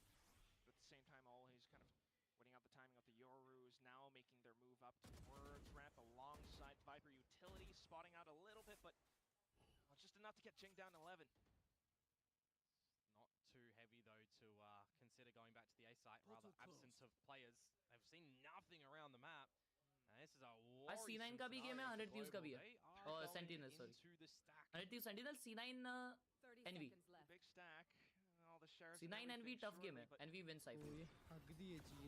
But at the same time, he's kind of waiting out the timing of the Yorus, now making their move up towards ramp alongside Viper Utility, spotting out a little bit, but just enough to get Jing down 11. Not too heavy, though, to consider going back to the A site. Rather absent of players. They've seen nothing around the map. This is a आज C9 का भी game है, 100 Thieves का भी है. और Sentinel, sorry. 100 Thieves Sentinel, C9 Envy. Big stack. All the shares. C9 Envy tough game है. Envy wins cypher.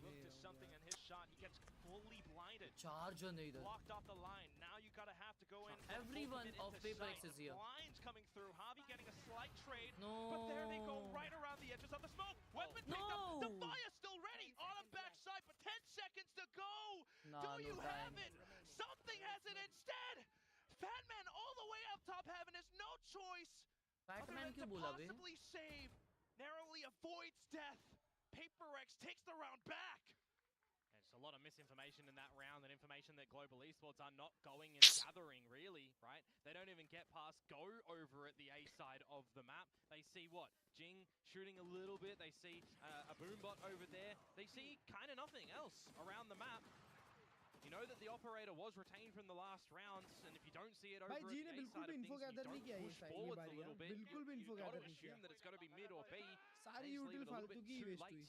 Look to something and his shot, he gets fully blinded. Charge on either. Blocked off the line. Now you gotta have to go in. Everyone of PaperX is here. Blinds coming through. Javi getting a slight trade. No. But there they go, right around the edges of the smoke. Weapon picked up. The fire's still ready. On a backside, but 10 seconds to go. Do you have it? Something has it instead. Fatman all the way up top having his no choice. Fatman to possibly save. Narrowly avoids death. PaperX takes the round back. There's a lot of misinformation in that round, and information that global esports are not going and gathering, really, right? They don't even get past go over at the A side of the map. They see what? Jing shooting a little bit. They see a boombot over there. They see kind of nothing else around the map. You know that the operator was retained from the last rounds, and if you don't see it over at the A side of things, you don't push forwards a little bit. You've got to assume that it's going to be mid or B. सारी util फालतू की waste हुई.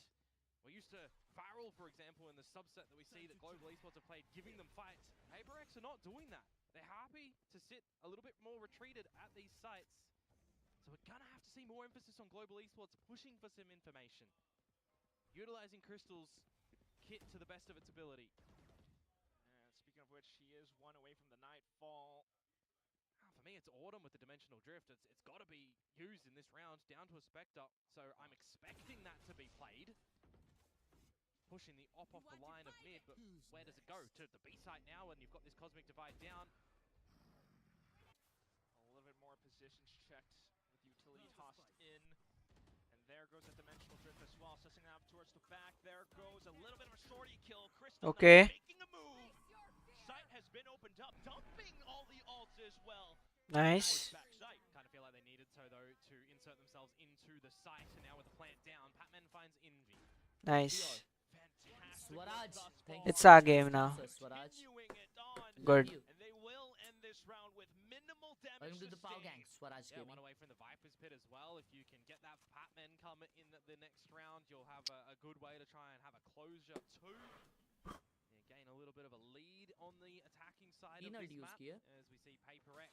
We're used to Farrell, for example, in the subset that we see that global esports have played, giving them fights. PaperX are not doing that. They're happy to sit a little bit more retreated at these sites. So we're going to have to see more emphasis on global esports pushing for some information. Utilizing Crystal's kit to the best of its ability. Speaking of which, he is one away from the Nightfall. For me, it's Autumn with the Dimensional Drift. It's got to be used in this round, down to a Spectre. So I'm expecting that to be played. pushing the op off the line of mid, but where does it go? To the B site now, and you've got this Cosmic Divide down. A little bit more positions checked with utility tossed in. And there goes a dimensional drift as well, sussing out towards the back. There goes a little bit of a shorty kill. Crystal Okay. making a move. Site has been opened up, dumping all the ults as well. Nice. Kind of feel like they needed to, though, to insert themselves into the site, and now with the plant down, Patman finds Envy. Nice. Swaraj, thank It's our game now. Swaraj. Good. And they will end this round with minimal damage. Welcome to the Power Gang, Swaraj Yeah, gaming. one away from the Viper's Pit as well. If you can get that Patman come in the next round, you'll have a good way to try and have a closure too. Yeah, gain a little bit of a lead on the attacking side of this map, as we see Paper X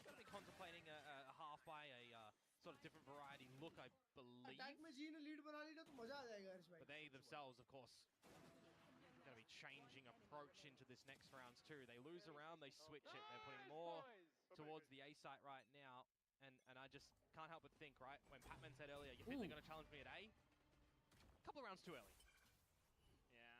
going to be contemplating a half by a sort of different variety look, I believe. Attack में जी ने lead बना ली ना तो मजा आ जाएगा हर्ष भाई. But they themselves, of course, going to be changing approach into this next round too. They lose a round, they switch it. They're putting more towards the A site right now, and I just can't help but think, right, when Patman said earlier, you think they're going to challenge me at A? A couple of rounds too early. Yeah,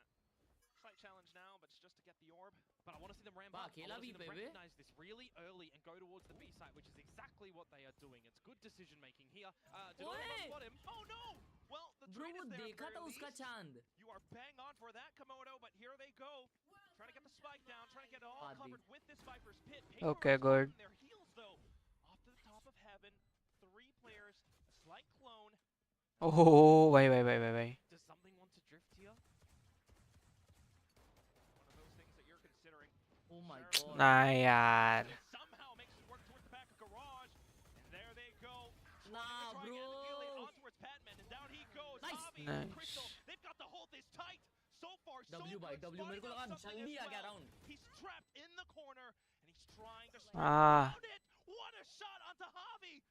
slight challenge now, but it's just to get the orb. But I want to see them ramp up. I want to see them recognize this really early and go towards the B site, which is exactly what they are doing. It's good decision making here. Do not spot him. Oh no! Well, the Bro, trade is वो there. देखा था उसका चांद. You are bang on for that, Komodo, but here they go. Trying to get the spike down, trying to get it all covered with this Viper's Pit. Okay, good. Their heels, though, off to the top of heaven. 3 players, a slight clone. Oh, why? Does something want to drift here? One of those things that you're considering. Oh my god. Nah, yaar. Somehow makes it work towards the back of garage. And there they go. Nah, bro. On towards Patman, and down he goes. Nice. Javi, Crystal, they've got to hold this tight. So far, so W by W. मेरे को लगा जल्दी आ गया round. He's trapped in the corner, and he's trying to around it. What a shot onto Javi.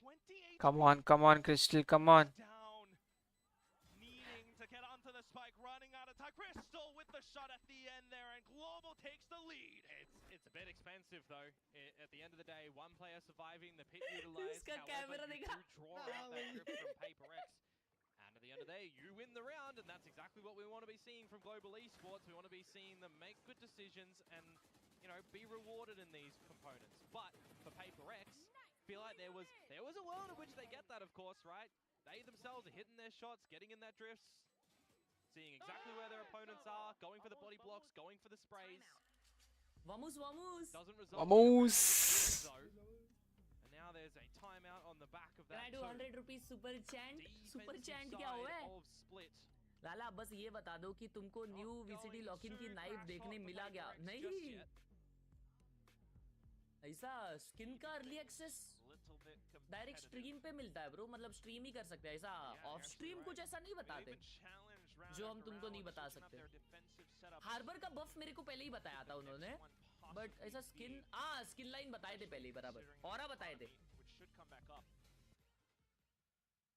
28. Come on, Crystal, come on. Down, needing to get onto the spike, running out of time. Crystal with the shot at the end there, and Global takes the lead. It's a bit expensive though. At the end of the day, one player surviving, the pit utilized. However, you do draw out that drift from Paper X. And at the end of the day, you win the round, and that's exactly what we want to be seeing from Global Esports. We want to be seeing them make good decisions and, you know, be rewarded in these components. But for Paper X, feel like there was a world in which they get that, of course, right? They themselves are hitting their shots, getting in that drifts, seeing exactly where their opponents are, going for the body blocks, going for the sprays. Vamos. Doesn't result in and now there's a timeout on the back of that. Can I do 100 rupees super chant? Super chant क्या हुआ है? लाला बस ये बता दो कि तुमको new VCT lock-in की नाइफ देखने मिला क्या? नहीं। ऐसा स्किन का अर्ली एक्सेस डायरेक्ट स्ट्रीम पे मिलता है ब्रो, मतलब स्ट्रीम ही कर सकते हैं ऐसा, ऑफ स्ट्रीम कुछ ऐसा नहीं बताते जो हम तुमको नहीं बता सकते। हार्बर का बफ मेरे को पहले ही बताया था उन्होंने, बट ऐसा स्किन लाइन बताए थे पहले ही बराबर, ऑरा बताए थे,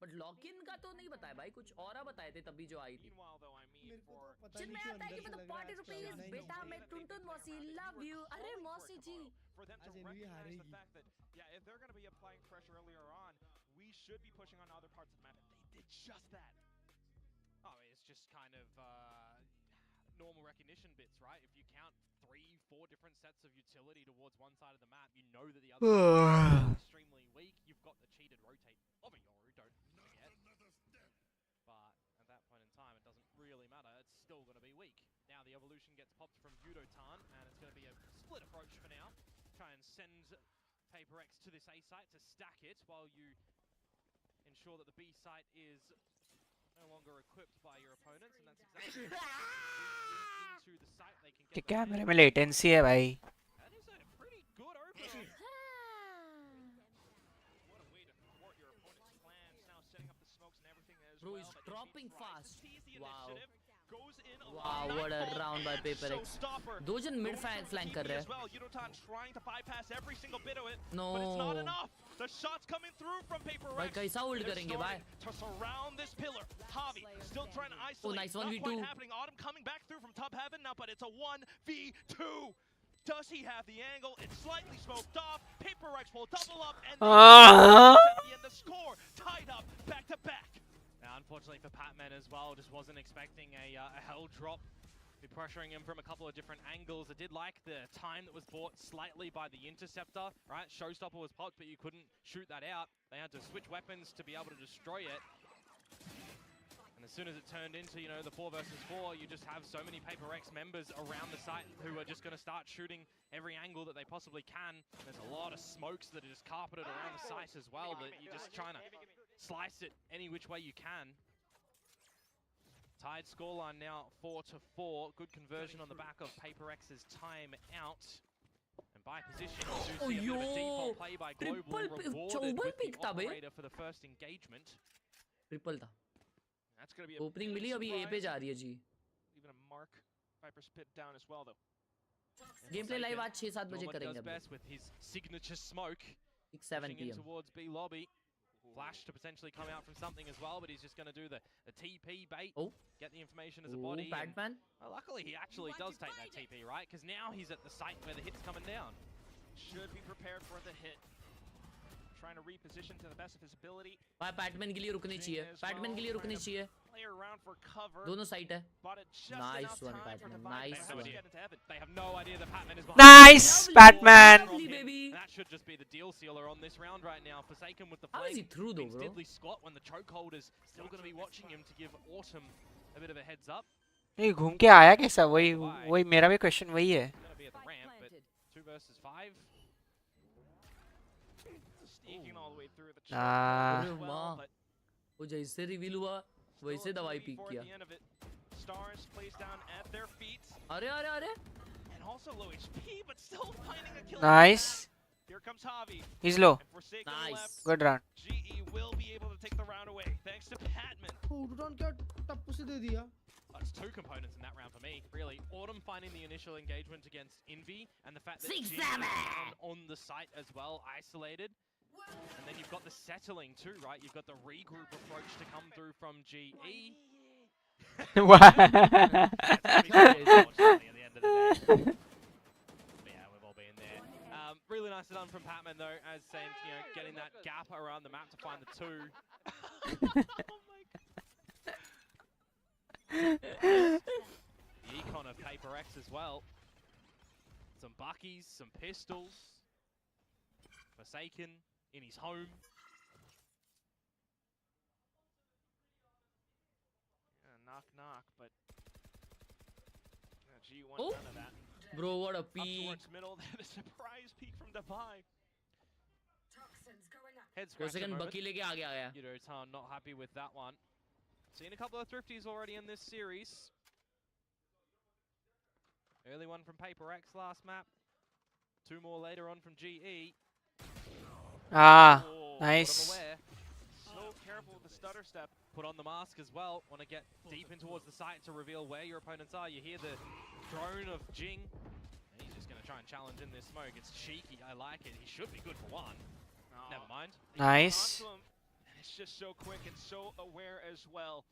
बट लॉक इन का तो नहीं बताया भाई, कुछ ऑरा बताए थे तभी जो आई थी। जिनमें आता है कि मतलब 40 रुपीस बेटा मैं टुनटुन मौसी लव यू। अरे मौसी जी For them to recognize the fact that, yeah, if they're going to be applying pressure earlier on, we should be pushing on other parts of the map. They did just that. Oh, it's just kind of normal recognition bits, right? If you count 3-4 different sets of utility towards one side of the map, you know that the other side is extremely weak. You've got the cheated rotate of a Yoru, don't forget. But at that point in time, it doesn't really matter. It's still going to be weak. Now the evolution gets popped from Yudotan, and it's going to be a split approach for now. Try and send Paper X to this A site to stack it while you ensure that the B site is no longer equipped by your opponents, and that's exactly into the site they can get. कैमरे में latency है भाई। That is a pretty good opener. What a way to thwart your opponent's plans. Now setting up the smokes and everything as bro, well. he's dropping fast. Wow. Goes in Wow, what a round by Paper X. दो जन mid flank कर रहे हैं। Well, Yudotan trying to bypass every single bit of it, no, but it's not enough. The shots coming through from Paper X. भाई कैसा hold करेंगे भाई? To surround this pillar. Javi still trying to isolate. Oh, nice 1v2. Not quite happening. Autumn coming back through from top heaven now, but it's a 1v2. Does he have the angle? It's slightly smoked off. Paper X will double up and at the end the score tied up back to back. Now Yeah, unfortunately for Patman as well, just wasn't expecting a hell drop. Be pressuring him from a couple of different angles. I did like the time that was bought slightly by the interceptor, right? Showstopper was popped, but you couldn't shoot that out. They had to switch weapons to be able to destroy it. And as soon as it turned into, you know, the 4 versus 4, you just have so many Paper X members around the site who are just going to start shooting every angle that they possibly can. There's a lot of smokes that are just carpeted around the site as well, that you're just trying to slice it any which way you can. Tied scoreline now 4-4. Good conversion on the back of Paper X's time out. And by position, you do see a bit of a default play by Global, rewarded with the operator for the first engagement. Triple था That's going to be a opening मिली अभी A पे जा रही है जी even a mark. Viper spit down as well though. Game play live आज 6-7 बजे Norman करेंगे does best with his signature smoke. 6-7 Pushing in PM towards B lobby. Flash to potentially come out from something as well, but he's just going to do the TP bait. Oh. Get the information as a body. Batman Well, luckily he actually does take that TP, right? Because now he's at the site where the hit's coming down. Should be prepared for the hit. Trying to reposition to the best of his ability. भाई Batman के लिए रुकनी चाहिए Batman के लिए रुकनी चाहिए Play around for cover. दोनों side है Bought it just Nice enough one, time for Batman. Divide Nice to one. get into heaven. They have no idea that Patman is behind. Nice, Batman. Lovely, baby. And that should just be the deal sealer on this round right now. Forsaken with the How is he flame. through though, Beats bro? Diddley Scott when the chokehold is still going to be watching him to give Autumn a bit of a heads up. ये घूम के आया कैसा वही मेरा भी question वही है Going to be at the ramp, but 2 versus 5. Sneaking all the way through the Ah. as well, but वो जैसे रिवील हुआ वैसे दवाई पी before किया the end of it, Stars plays down at their feet अरे अरे अरे and also low HP, but still finding a kill. Nice. Here comes Javi. He's low. And Forsaken Nice. left. Good round. GE will be able to take the round away thanks to Patman. उड़ान क्या टप्पू से दे दिया That's 2 components in that round for me, really. Autumn finding the initial engagement against Envy, and the fact that Jing is down on the site as well, isolated. And then you've got the settling too, right? You've got the regroup approach to come through from GE. What? At the end of the day. But yeah, we've all been there. Really nicely done from Patman though, as saying, you know, getting that gap around the map to find the 2. The econ of Paper X as well. Some buckies, some pistols. Forsaken in his home. Yeah, knock knock, but GE won Oh. none of that. bro what a Up peek towards middle, the surprise peek from Divide. Head 2 scratch second बकी लेके आगे आ गया Yudo-tan not happy with that one. Seen a couple of thrifties already in this series. Early one from Paper X last map. 2 more later on from GE. Ah, Oh, nice. bottom aware. So careful with the stutter step. Put on the mask as well. Want to get deep in towards the site to reveal where your opponents are. You hear the drone of Jing. And he's just going to try and challenge in this smoke. It's cheeky. I like it. He should be good for 1. Never mind. Nice. Onto him, and it's just so quick and so aware as well.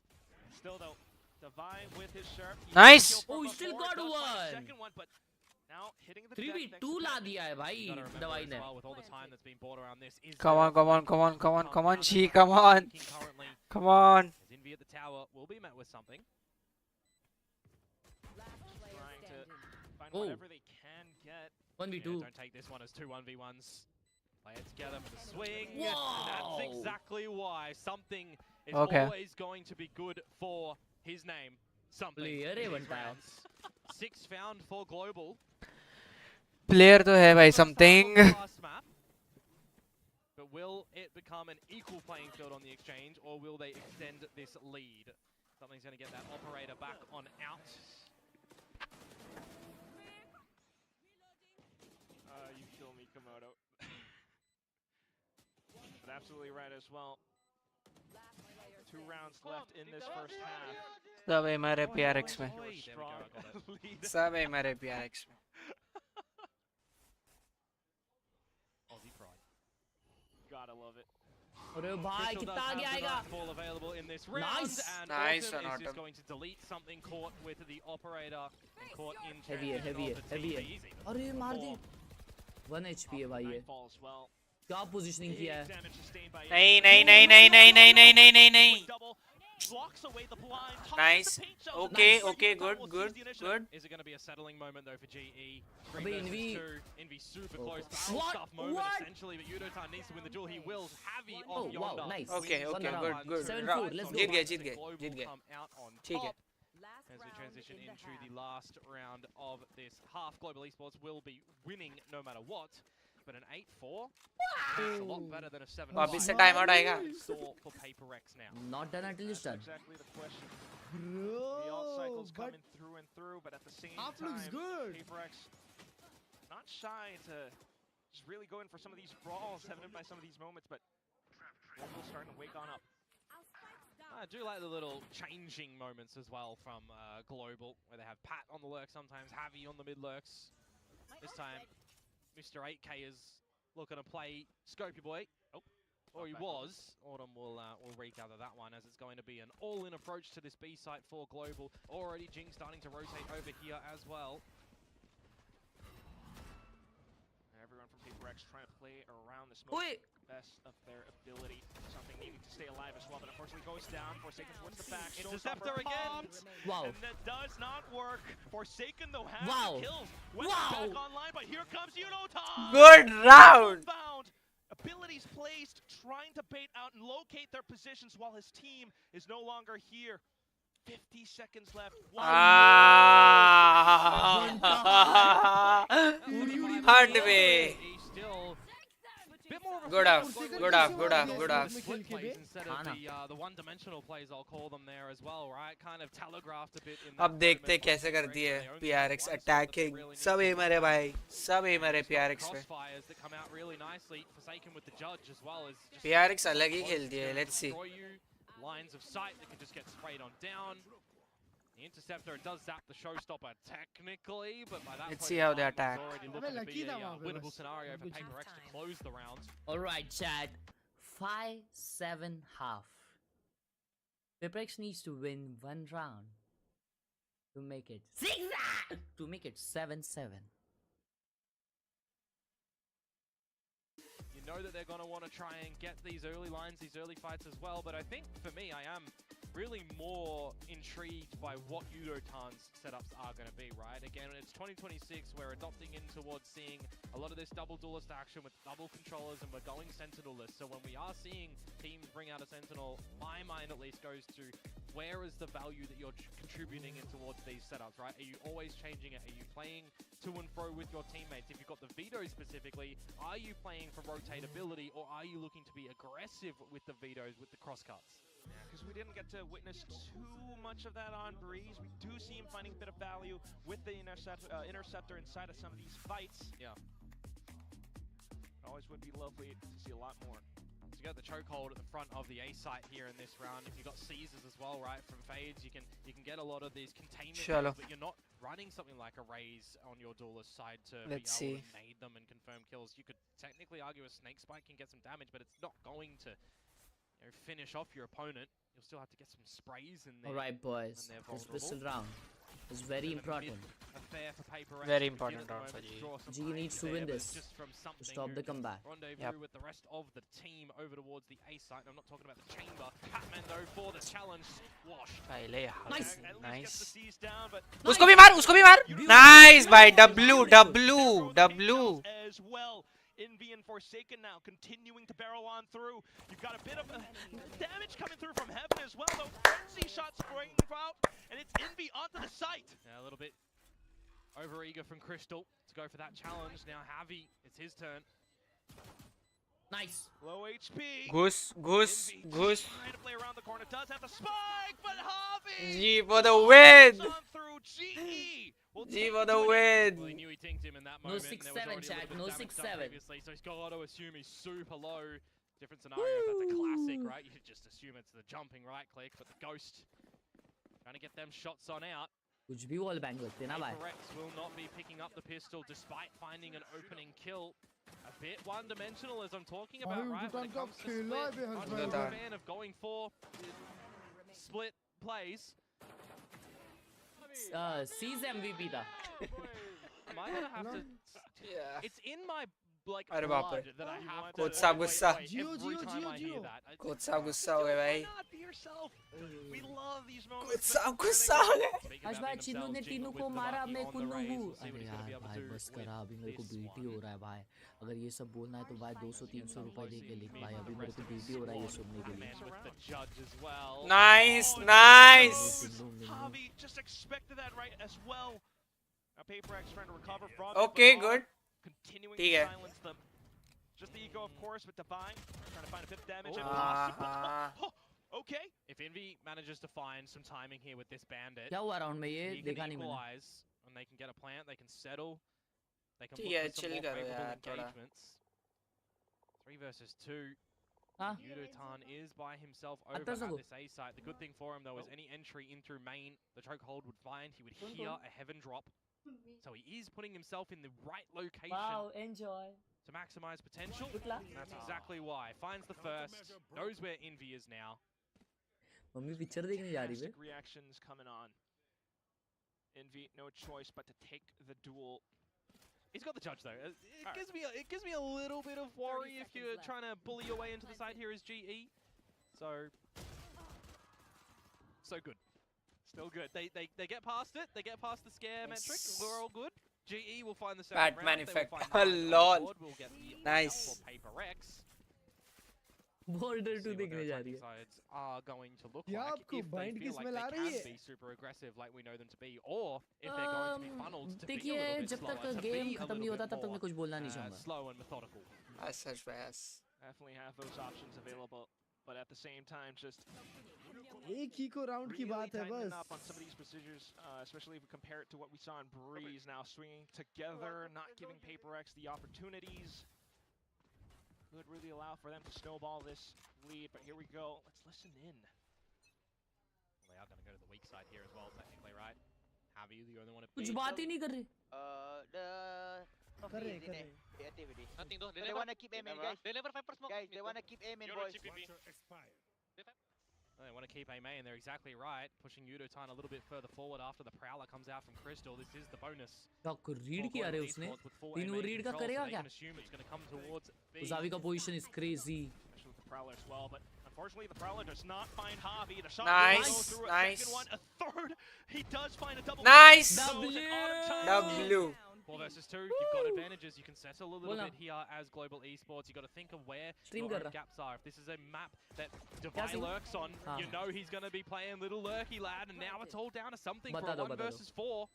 Still though, Divine with his sharp. Nice. Oh, he still got one. Second one, but now hitting the 3v2 ला दिया है भाई You gotta remember दवाई as ने well, with all the time that's been bought around this, is Come there on, come on, come on, come on, come on, out G, there come on, thinking currently, come on. as Envy at the tower will be met with something. trying to find Oh. whatever they can get. 1v2 Yeah, don't take this one as 2 1v1s. Play it together for the swing. Whoa. That's exactly why something is Okay. always going to be good for his name. Something. Player in है these one time. rounds. 6 found for Global. Player तो है भाई First time something. on the last map. But will it become an equal playing field on the exchange, or will they extend this lead? Something's going to get that operator back on out. You kill me, Komodo. But absolutely right as well. 2 rounds left in this first half. सब है हमारे PRX में. Oi, there we go, I got it. Lead. सब है हमारे PRX में. Aussie pride. Gotta love it. अरे भाई Crystal कितना does आगे have the आएगा nightfall available in this round, Nice. and Nice Autumn one, is Autumn. just going to delete something caught with the operator and caught in Heavy है, transition heavy of है, the heavy है. TPs even. अरे मार दी 1 HP है भाई ये Nightfall as well. क्या positioning किया है Big damage sustained by नहीं नहीं नहीं नहीं नहीं नहीं नहीं नहीं नहीं नहीं. double. blocks away the blind. Nice. Okay, okay, good. Is it going to be a settling moment though for GE? Envy super Oh. close. Barrel stuff moment essentially, but Yudotan needs to win the duel. He wills. Heavy Oh, off wow, Yonder. nice. Okay, okay, good. 7-4, let's go. जीत गए. Come out on ठीक है. top. As we transition into the last round of this half, Global Esports will be winning no matter what. But an 8-4 is a lot better than a 7-5. वापस से time out आएगा. For Paper X now. Not done until it's done. Exactly the question. The alt cycle's Bro, coming through and through, but at the same half time, looks good. Paper X not shy to just really go in for some of these brawls, evident by some of these moments, but Global's starting to wake on up. I do like the little changing moments as well from Global, where they have Pat on the lurk sometimes, Javi on the mid lurks. This time, Mr. 8K is looking to play Scopey Boy. Oh, or he was. Autumn will regather that one, as it's going to be an all-in approach to this B site for Global. Already Jing starting to rotate over here as well. Everyone from Paper X trying to play around the smoke best of their ability. Something needing to stay alive as well, but unfortunately goes down. Forsaken towards the back. Interceptor again. Wow. And that does not work. Forsaken though has the kills. Went back online, but here comes Yudotan. Good round. Found abilities placed, trying to bait out and locate their positions while his team is no longer here. 50 seconds left. Hard way. Good off. Instead of the one-dimensional plays, I'll call them there as well, right? Kind of telegraphed a bit in that अब देखते कैसे करती है PRX attacking. सब एमर है भाई. सब एमर है PRX पे. Crossfires that come out really nicely. Forsaken with the judge as well as PRX अलग ही खेलती है. Let's see. Lines of sight that can just get sprayed on down. The interceptor does zap the showstopper technically, but by that Let's see how they attack. Already looking to be a winnable scenario for Paper X to close the round. Alright, Chad. 5-7 half. Paper X needs to win one round to make it 7-7. You know that they're going to want to try and get these early lines, these early fights as well, but I think for me, I am really more intrigued by what Yudotan's setups are going to be, right? Again, it's 2026, we're adopting in towards seeing a lot of this double duelist action with double controllers, and we're going sentinel-less. So when we are seeing teams bring out a sentinel, my mind at least goes to where is the value that you're contributing in towards these setups, right? Are you always changing it? Are you playing to and fro with your teammates? If you've got the veto specifically, are you playing for rotatability, or are you looking to be aggressive with the vetoes, with the crosscuts? Yeah, because we didn't get to witness too much of that on Breeze. We do see him finding a bit of value with the interceptor inside of some of these fights. Yeah. It always would be lovely to see a lot more. So you got the chokehold at the front of the A site here in this round. If you got Caesars as well, right, from Fades, you can get a lot of these containment, but you're not running something like a Raze on your duelist side to be able to nade them and confirm kills. You could technically argue a Snake Spike can get some damage, but it's not going to finish off your opponent. You'll still have to get some sprays in there. Alright, boys. This whistle round is very important. Very important round for GE. GE needs to win this to stop the comeback. Rendezvous with the rest of the team over towards the A site. I'm not talking about the chamber. Patman though for the challenge squashed. Nice. उसको भी मार. Nice by W. As well. Envy and Forsaken now continuing to barrel on through. You've got a bit of damage coming through from heaven as well, though. Frenzy shot spraying out, and it's Envy onto the site. Yeah, a little bit over-eager from Crystal to go for that challenge. Now Javi, it's his turn. Nice. Low HP. Goose. Trying to play around the corner. Does have the spike, but Javi. G for the win. On through GE. G for the win. Well, he knew he tinked him in that moment. No 6-7, Chad. No 6-7. So he's got to assume he's super low. Different scenario. That's a classic, right? You just assume it's the jumping right click, but the Ghost trying to get them shots on out. कुछ भी wall bang करते ना भाई. Rex will not be picking up the pistol despite finding an opening kill. A bit one-dimensional as I'm talking about, right? When it comes to split, I'm not a fan of going for split plays. C's MVP था. Am I gonna have to? It's in my like अरे बाप रे। blood that I have coach to साहब गुस्सा। every time I hear that. Coach साहब गुस्सा हो गए भाई। Not be yourself. We love these coach moments. साहब गुस्सा हो गए। आज भाई चिन्नू ने तीनों को मारा, मैं कुन्नू हूँ। अरे यार भाई बस करा, अभी मेरे को बीटी हो रहा है भाई। अगर ये सब बोलना है तो भाई 200-300 रुपए दे के लिख भाई, अभी मेरे को बीटी हो रहा है ये सुनने के लिए। Nice, nice. Javi just expected that right as well. Now PaperX trying to recover from Okay, it, but good. continuing ठीक to है। silence them. Just the ego, of course, with Divine trying to find a bit of damage. Okay. If Envy manages to find some timing here with this bandit, क्या हुआ round में ये he can देखा नहीं मैंने। equalize and they can get a plant, they can settle, they can ठीक look है, for some chill more करो favorable यार थोड़ा। engagements. 3 versus 2. हाँ। Yudotan is by himself over Attar at सको। this A site. The good thing for him though is any entry in through main, the chokehold would find, he would hear a heaven drop. So he is putting himself in the right location Wow, enjoy. to maximize potential. Good luck. And that's exactly why. Finds the first, knows where Envy is now. Mummy picture देखने जा रही है। Fantastic reactions coming on. Envy, no choice but to take the duel. He's got the judge though. It gives me a little bit of worry if you're trying to bully your way into the side here as GE. So good. Still good. They get past it. They get past the scare metric. We're all good. GE will find the second round. Batman They will effect. find Oh, nine on lol. the board. We'll get the Nice. for PaperX. Border See 2 what देखने their जा attacking रही है। sides are going to look क्या like आपको if they bind की feel like smell they आ रही can है? be super aggressive like we know them to be, or if they're going to be funneled to be a देखिए little bit जब slower, तक to game be a खत्म नहीं little होता bit तब तक मैं more कुछ बोलना नहीं चाहूँगा। slow and methodical. As such, yes. Definitely have those options available, but at the same time, just एक ही को राउंड की really बात है tightening बस। up on some of these procedures, especially if we compare it to what we saw in Breeze. Now swinging together, not giving PaperX the opportunities. Could really allow for them to snowball this lead, but here we go. Let's listen in. They are going to go to the weak side here as well, technically, right? Javi, the only one to कुछ beat. बात ही नहीं कर रहे। कर रहे। The activity. Nothing though. They wanna keep aiming, guys. Deliver 5 per smoke. Guys, they wanna keep aiming, boys. They want to keep aim A, and they're exactly right. Pushing Yudotan a little bit further forward after the Prowler comes out from Crystal. This is the bonus. डॉक रीड किया रे उसने। तीन वो read का करेगा क्या? उजावी का position is crazy. Especially with the Prowler as well, but unfortunately the Prowler does not find Javi. The shot Nice, will go through a nice. second one, a third. He does find a double. Nice. W. 4 versus 2, you've got advantages. You can settle a little bit here as Global Esports. You've got to think of where your own gaps are. If this is a map that Divine lurks on, you know he's going to be playing little lurky lad, and now it's all down to something for a 1 versus 4.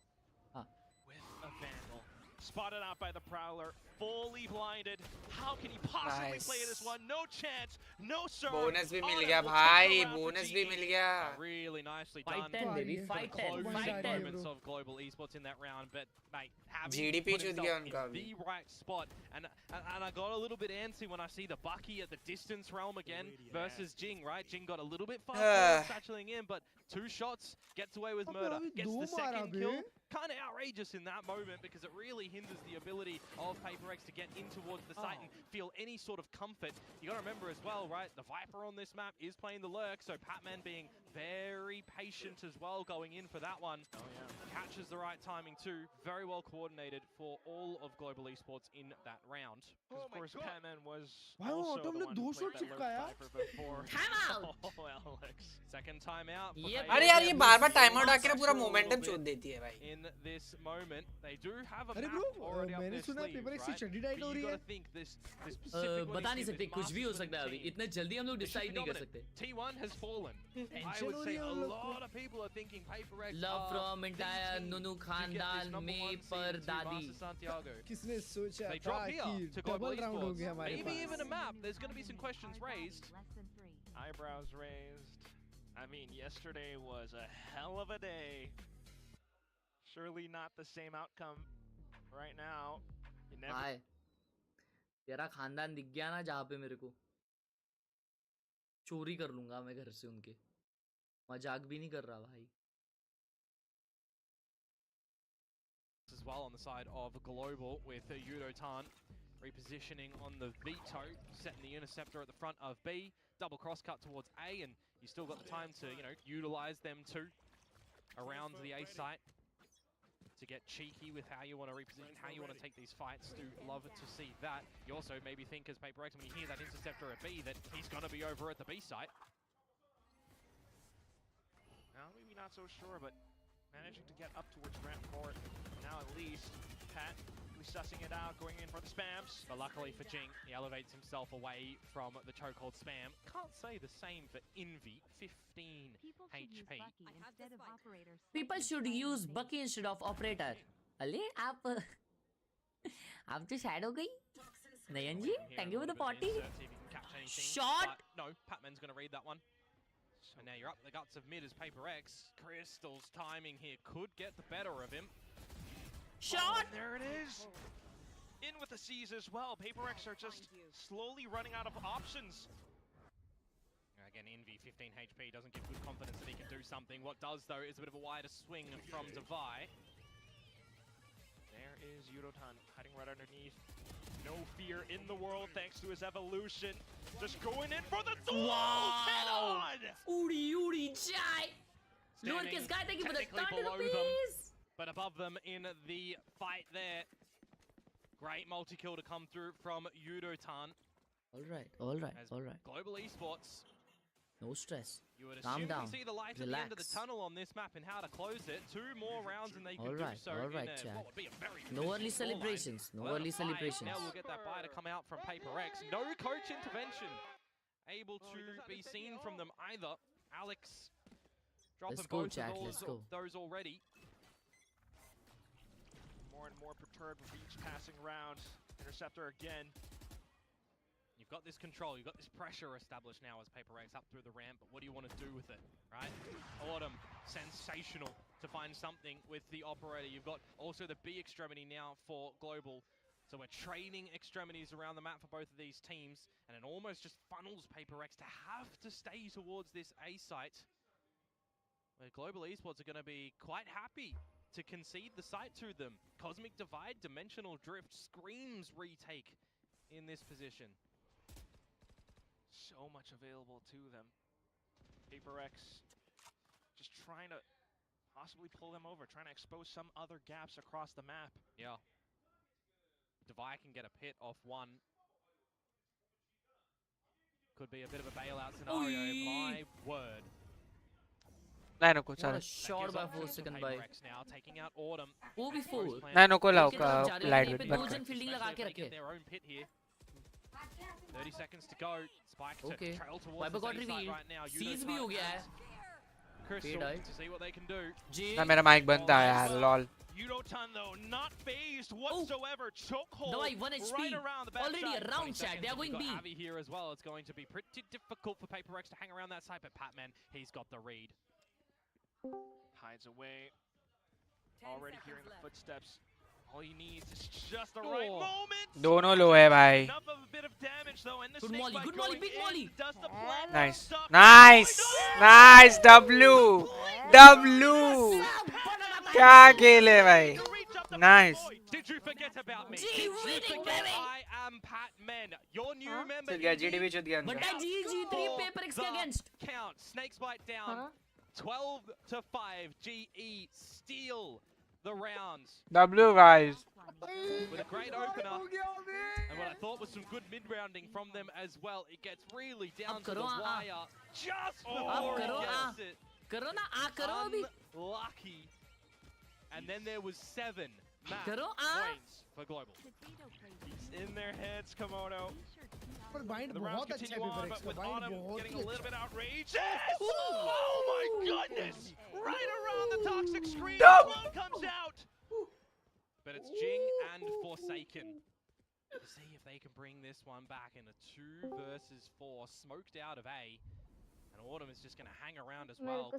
With a Vandal. Spotted out by the Prowler, fully blinded. How can he possibly play this one? No chance, no sir. Bonus भी मिल गया भाई, bonus भी मिल गया। Really nicely Fight done. 10 baby, fight 10, Closing fight 10. moments of Global Esports in that round, but mate, having GDP put चूत himself गया in उनका भी। the right spot, and I got a little bit antsy when I see the Bucky at the distance realm again versus Jing, right? Jing got a little bit far forward, satcheling in, but 2 shots, gets away with murder, gets the second kill. Kind of outrageous in that moment because it really hinders the ability of PaperX to get in towards the site and feel any sort of comfort. You got to remember as well, right? The Viper on this map is playing the lurk, so Patman being very patient as well going in for that one. Catches the right timing too. Very well coordinated for all of Global Esports in that round. Of course, Patman was भाई वो also auto the ने one 2 who shot played that चिपकाया। lurk Viper before. Time out. Oh, Alex. Second timeout. for Yep. अरे यार ये PaperX. बार-बार time out आके ना पूरा A little मोमेंटम bit चोद देती है भाई। In this moment, they do have a अरे map ब्रो already up मैंने their सुना sleeves, PaperX की right? चड्डी टाइट हो But रही you है। gotta think this specific one बता is नहीं in सकते, this कुछ भी हो master सकता है अभी। team. इतने जल्दी हम लोग It should डिसाइड be नहीं कर dominant. सकते। T1 has fallen. I would say a lot of people are thinking PaperX Love are from the entire team नुनू to get this खानदान number में 1 seed पर to दादी। Master Santiago. किसने सोचा They था drop here कि to Global डबल राउंड हो Esports. गया हमारे Maybe even a pass. map. There's going to be some questions raised. Eyebrows raised. I mean, yesterday was a hell of a day. Surely not the same outcome right now. You never हाय तेरा खानदान दिख गया ना जहाँ पे मेरे को चोरी कर लूंगा मैं घर से उनके मजाक भी नहीं कर रहा भाई As well on the side of Global with Yudotan repositioning on the veto, setting the interceptor at the front of B, double cross cut towards A, and you still got the time to, you know, utilize them too around the A site to get cheeky with how you want to reposition, how you want to take these fights. Do love to see that. You also maybe think as Paper X, when you hear that interceptor at B, that he's going to be over at the B site. Now, maybe not so sure, but managing to get up towards ramp 4. Now at least, Pat sussing it out, going in for the spams. But luckily for Jing, he elevates himself away from the chokehold spam. Can't say the same for Envy, 15 HP. People should use Bucky instead of operator. अले आप तो shadow गई? नयन जी, thank you for the party. Shot. No, Patman's going to read that one. And now you're up the guts of mid as Paper X. Crystal's timing here could get the better of him. Shot! Oh, there it is! In with the C's as well. Paper X are just slowly running out of options. Again, Envy, 15 HP, doesn't give good confidence that he can do something. What does, though, is a bit of a wider swing from Devi. There is Yudotan hiding right underneath. No fear in the world thanks to his evolution. Just going in for the duel! Wow! Head-on! Uri, chai! Lowercase guy, thank you for the 30 rupees! But above them in the fight there. Great multi-kill to come through from Yudotan. Alright. Global Esports. No stress. You would Calm assume down. you see the light at the end of the tunnel on this map and how to close it. 2 more rounds and they can do so in what would be a very no early celebrations. No early celebrations. Now we'll get that buy to come out from Paper X. No coach intervention able to be seen from them either. Alex dropping both of those already. More and more perturbed with each passing round. Interceptor again. You've got this control, you've got this pressure established now as Paper X up through the ramp, but what do you want to do with it, right? Autumn, sensational to find something with the operator. You've got also the B extremity now for Global. So we're trading extremities around the map for both of these teams, and it almost just funnels Paper X to have to stay towards this A site, where Global Esports are going to be quite happy to concede the site to them. Cosmic Divide, Dimensional Drift screams retake in this position. So much available to them. Paper X just trying to possibly pull them over, trying to expose some other gaps across the map. Yeah. Devi can get a pit off one. Could be a bit of a bailout scenario, my word. What a shot by 4 second by. Now taking out Autumn. वो भी 4. Nano को लाओ का light weight दो जन fielding लगा के रखे. Their own pit here. 30 seconds to go. Spike to Okay. trail towards Viper got the side revealed. right now. Seize भी हो गया है. Crystal to see what they can do. ना मेरा माइक बंद था यार lol. Yudotan though not phased whatsoever. Chokehold Devi 1 HP. right around the back. Already a round chat. They are going B. Avi here as well. It's going to be pretty difficult for Paper X to hang around that side, but Patman, he's got the read. Hides away. Already hearing the footsteps. All he needs is just the right moment. दोनों लो है भाई. Enough of a bit of damage though, and the Good snake molly, bite good molly, going big in. molly. Does the plan Nice, stuck? nice, nice. W. क्या खेले भाई. Nice. Did you forget about me? G, Did you winning, forget baby. I am Patman, your new member. चल गया GDB चल गया But उनका. that G3 Paper X के against. Count. Snake's bite down. 12-5. GE steal the rounds. W guys. With a great opener. And what I thought was some good mid-rounding from them as well. It gets really down to the wire. Just before he gets it. करो ना आ करो अभी. Unlucky. And then there was 7 match करो points for Global. It's in their heads, Komodo. पर bind The rounds बहुत अच्छा continue है on, Paper X but with का. बाइंड Autumn बहुत getting ही a little अच्छा. bit outrageous. Oh my goodness! Right around the toxic screen, No. one comes out. But it's Jing and Forsaken to see if they can bring this one back in a 2 versus 4. Smoked out of A. And Autumn is just going to hang around as well.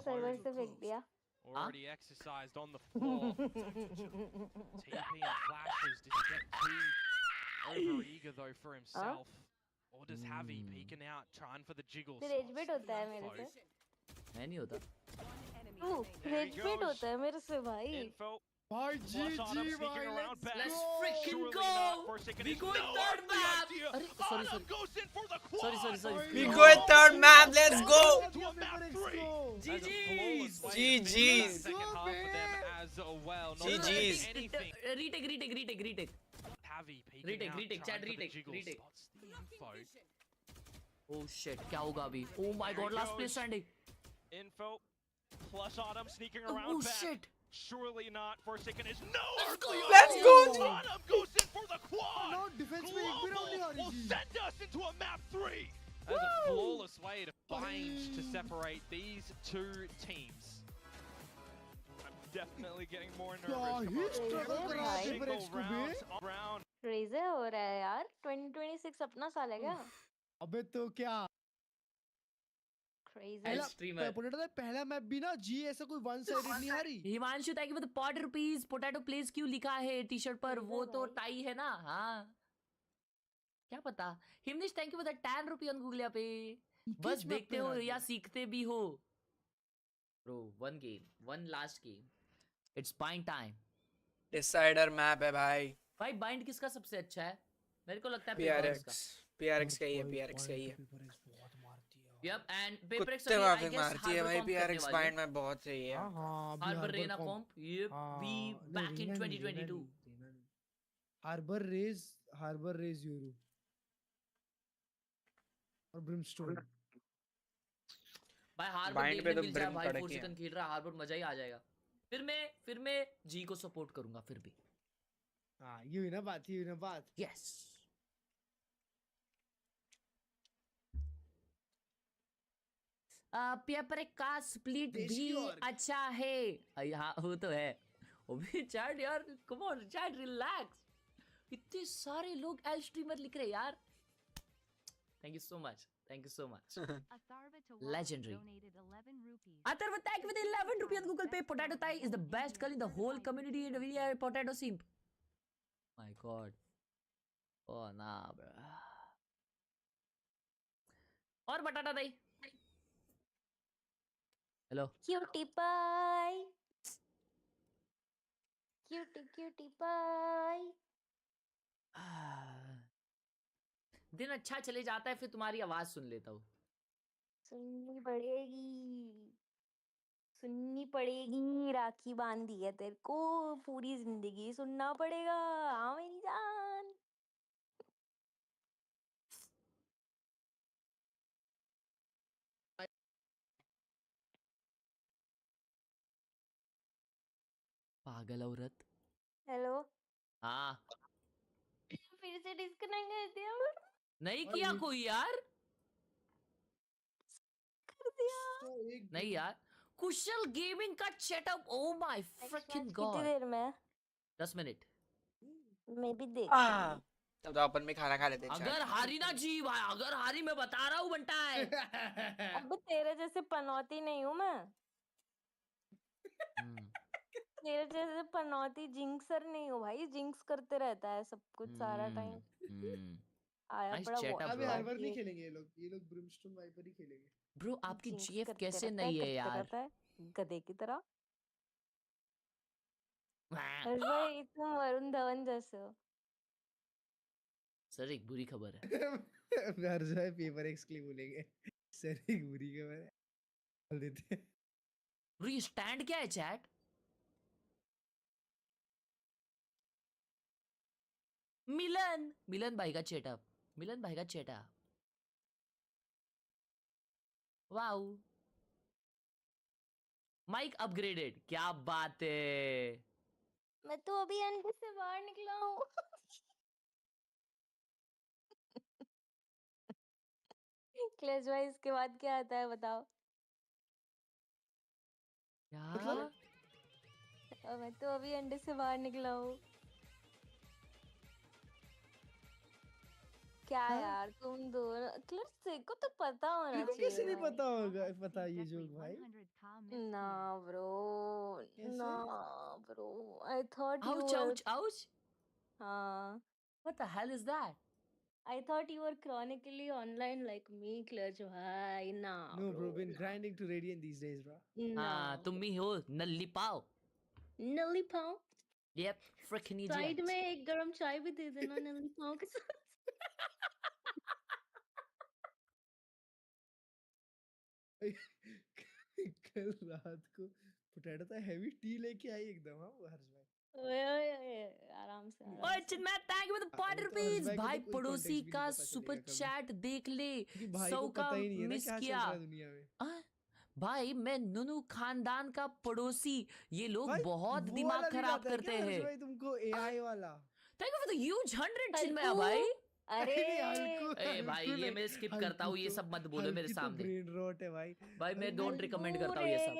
Already exercised on the floor. TP and flashes. Does he get too over eager though for himself? Or does Javi peeking out, trying for the jiggle? Raise bet होता है मेरे से. मैं नहीं होता. Raise bet होता है मेरे से भाई. Info. भाई Plus GG Autumn sneaking भाई. around back. Let's freaking Surely go. not Forsaken We is go no third the map. idea. अरे, sorry, Autumn sorry. goes in for the quad. Sorry. We go third map. Let's go. To a map 3. GG's. GG's. Second half for them as well. well. Not GG's. anything. Retake. Heavy peeking Retake, out, retake, trying chat, for the retake, jiggle. retake. Spots the info. Oh shit, क्या होगा अभी? Oh my god, last place standing. Info. Plus Autumn sneaking around Oh back. shit. Surely not. Forsaken is nowhere. Let's go. Autumn goes in for the quad. No defense में एक भी round नहीं हारी Will ji. send us into a map 3. That was a flawless way to find to separate these two teams. I'm definitely getting more क्या nervous. He about struggle every कर रहा है single HyperX को बे. round. Razer हो रहा है यार 2026 अपना साल है क्या? अबे तो क्या? Crazy. Pehla- streamer. पोटैटो पहला मैप भी ना जी ऐसा कोई वन साइडेड नहीं हारी. Himanshu thank you for the pot rupees. Potato place क्यों लिखा है टी शर्ट पर? वो तो टाई है ना. हाँ क्या पता. Himnish thank you for the 10 rupee on Google Pay. बस map देखते पे हो हरा या दिया. सीखते भी हो. Bro one game, one last game. It's bind time. Decider map है भाई. भाई बाइंड किसका सबसे अच्छा है? मेरे को लगता है PRX का ही है. PRX का ही है. बहुत मारती है. Yep, and PaperX कुत्ते माफिक मारती है भाई. PRX बाइंड में बहुत सही है. हाँ Harbor Reina comp. Yep, we back in 2022. Harbor Raze Yoru और Brimstone. भाई हार्बर Bind पे देखने तो मिल जाए Brim भाई. कड़क ही 4 है. सेकंड खेल रहा है हार्बर, मजा ही आ जाएगा. फिर मैं जी को सपोर्ट करूंगा फिर भी. हाँ ये हुई ना बात. यस. पेपर का स्प्लिट देश भी की org. अच्छा है. हाँ वो तो है. अभी चैट यार, कम ऑन चैट रिलैक्स. इतने सारे लोग एल स्ट्रीमर लिख रहे यार. Thank you so much. Legendary. Atharva, thank you for the 11 rupees on Google Pay. Potato Thai is the best girl in the whole community in Nvidia Potato Simp. My god. Oh nah bro. और बटाटा दही. Hello. Cutie pie. Cutie pie. दिन अच्छा चले जाता है फिर तुम्हारी आवाज सुन लेता हूँ. सुननी पड़ेगी. राखी बांध दी है तेरे को. पूरी जिंदगी सुनना पड़ेगा. हाँ मेरी जान. पागल औरत. हेलो. हाँ. फिर से डिस्कनेक्ट कर दिया. नहीं किया कोई यार. कर दिया. नहीं यार. कुशल गेमिंग का setup. Oh my fricking God. कितनी देर में? 10 मिनट. मैं भी देख. तब तो अपन में खाना खा लेते हैं. अगर हारी ना जी भाई, अगर हारी मैं बता रहा हूँ बनता है. अब तेरे जैसे पनौती नहीं हूँ मैं. तेरे जैसे पनौती जिंक्सर नहीं हूँ भाई. जिंक्स करते रहता है सब कुछ सारा टाइम. आया Nice बड़ा setup, अबे bro. हार्बर नहीं खेलेंगे ये लोग ब्रिमस्टोन वाइपर ही खेलेंगे. ब्रो आपकी जिंक्स जीएफ करते कैसे रहता नहीं है करते यार? रहता है, गधे की तरह. हर्ष भाई तुम वरुण धवन जैसे हो. सर एक बुरी खबर है. हर्ष भाई पेपर एक्स के लिए बोलेंगे. सर एक बुरी खबर है. बोल देते हैं. ब्रो ये स्टैंड क्या है चैट? मिलन भाई का सेटअप. मिलन भाई का सेटअप. वाओ. Mic upgraded. क्या बात है. मैं तो अभी अंडे से बाहर निकला हूँ. क्लच भाई इसके बाद क्या आता है बताओ. क्या? मैं तो अभी अंडे से बाहर निकला हूँ. क्या यार तुम दोनों. क्लच से को तो पता होना तेरे को चाहिए. कैसे नहीं भाई. पता होगा. पता ये जोक भाई. ना ब्रो. कैसे? ना bro. I thought you Ouch, were. ouch, ouch. हाँ. What the hell is that? I thought you were chronically online like me, Clutch bhai. Nah, No bro, bro. been grinding to Radiant these days, bro. हाँ Nah. तुम भी हो नल्ली पाओ. नली पाव. Yep, freaking side idiot. में एक गरम चाय भी दे देना नली पाव के साथ. कल रात को पोटैटो तो हैवी टी लेके आई एकदम। हाँ वो हर्ष भाई ओए आराम से ओए आराम से। चिन्मय थैंक यू फॉर द वो 40 तो हर्ष रुपीस भाई को भाई तो कोई पड़ोसी कॉन्टेक्स्ट भी का नहीं पता सुपर चलेगा कभी, चैट देख ले क्योंकि भाई 100 को का पता ही नहीं है ना मिस क्या चल किया रहा है दुनिया में। भाई मैं नुनू खानदान का पड़ोसी ये लोग भाई बहुत वो दिमाग वाला रील खराब आता है क्या करते हर्ष हैं भाई तुमको एआई वाला? Thank you for the huge 100 चिन्मय हल्कू भाई अरे नहीं हल्कू ए भाई हल्कू ये नहीं, मैं स्किप करता हल्कू हूँ ये तो सब मत बोलो मेरे हल्की तो सामने ब्रेन रॉट है भाई। भाई मैं अरे डोंट नहीं, रिकमेंड हल्कू करता हूँ रे ये सब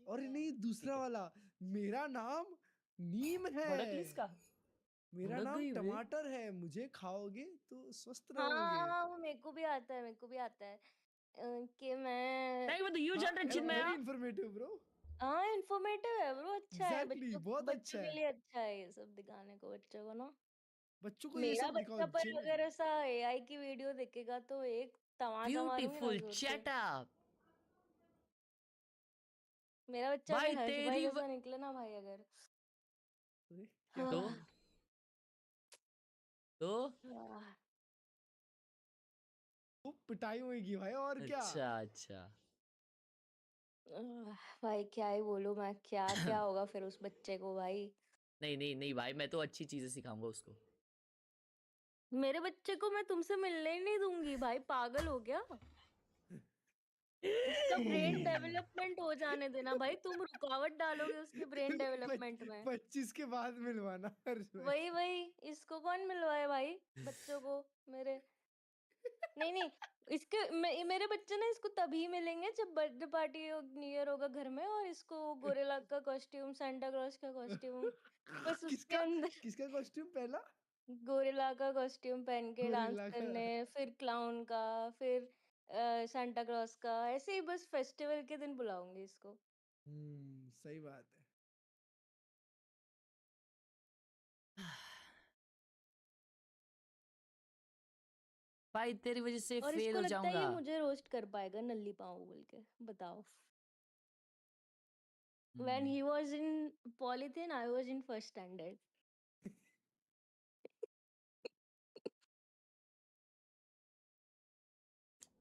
और नहीं दूसरा वाला, मेरा नाम नीम है, भड़क इसका मेरा भड़क नाम गई वे टमाटर है, मुझे खाओगे तो स्वस्थ रहोगे। हाँ वो मेरे को भी आता है, मेरे को भी आता है कि मैं thank you for the huge हाँ 100 यार चिन्मय वेरी इन्फॉर्मेटिव ब्रो। हाँ इन्फॉर्मेटिव है ब्रो, अच्छा है एग्जैक्टली बहुत बच्चों अच्छा के है, लिए अच्छा है ये सब दिखाने को बच्चों को ना। बच्चों को ये मेरा सब दिखाओ बच्चा पर जिन। अगर ऐसा एआई की वीडियो देखेगा तो एक तमाचा मारूंगी ना ब्यूटीफुल जोर से। चैट अप मेरा बच्चा भाई अगर हर्ष भाई तेरी जैसा निकले ना भाई अगर क्या तो हाँ, तो हाँ, वो पिटाई होगी भाई और क्या। अच्छा भाई क्या ही बोलूं मैं, क्या क्या होगा फिर उस बच्चे को भाई। नहीं नहीं नहीं भाई मैं तो अच्छी चीजें सिखाऊंगा उसको मेरे बच्चे को मैं तुमसे मिलने ही नहीं दूंगी भाई, पागल हो गया। उसका ब्रेन डेवलपमेंट हो जाने देना भाई, तुम रुकावट डालोगे उसके ब्रेन डेवलपमेंट में। 25 के बाद मिलवाना हर्ष भाई। वही वही, इसको कौन मिलवाए भाई बच्चों को मेरे। नहीं नहीं, मेरे बच्चे ना इसको तभी मिलेंगे जब बर्थडे पार्टी न्यू ईयर होगा घर में, और इसको गोरिल्ला का कॉस्ट्यूम, सांता क्लॉज का कॉस्ट्यूम, बस उसके किसका अंदर किसका कॉस्ट्यूम पहला? गोरिल्ला का कॉस्ट्यूम पहन के डांस गोरिल्ला का। करने, फिर क्लाउन का, फिर सांता क्लॉज का, ऐसे ही बस फेस्टिवल के दिन बुलाऊंगी इसको। सही बात है। भाई तेरी वजह से और फेल इसको हो लगता है ये जाऊंगा मुझे रोस्ट कर पाएगा नल्ली पाऊं बोल के, बताओ। When hmm he was in polythene, I was in first standard.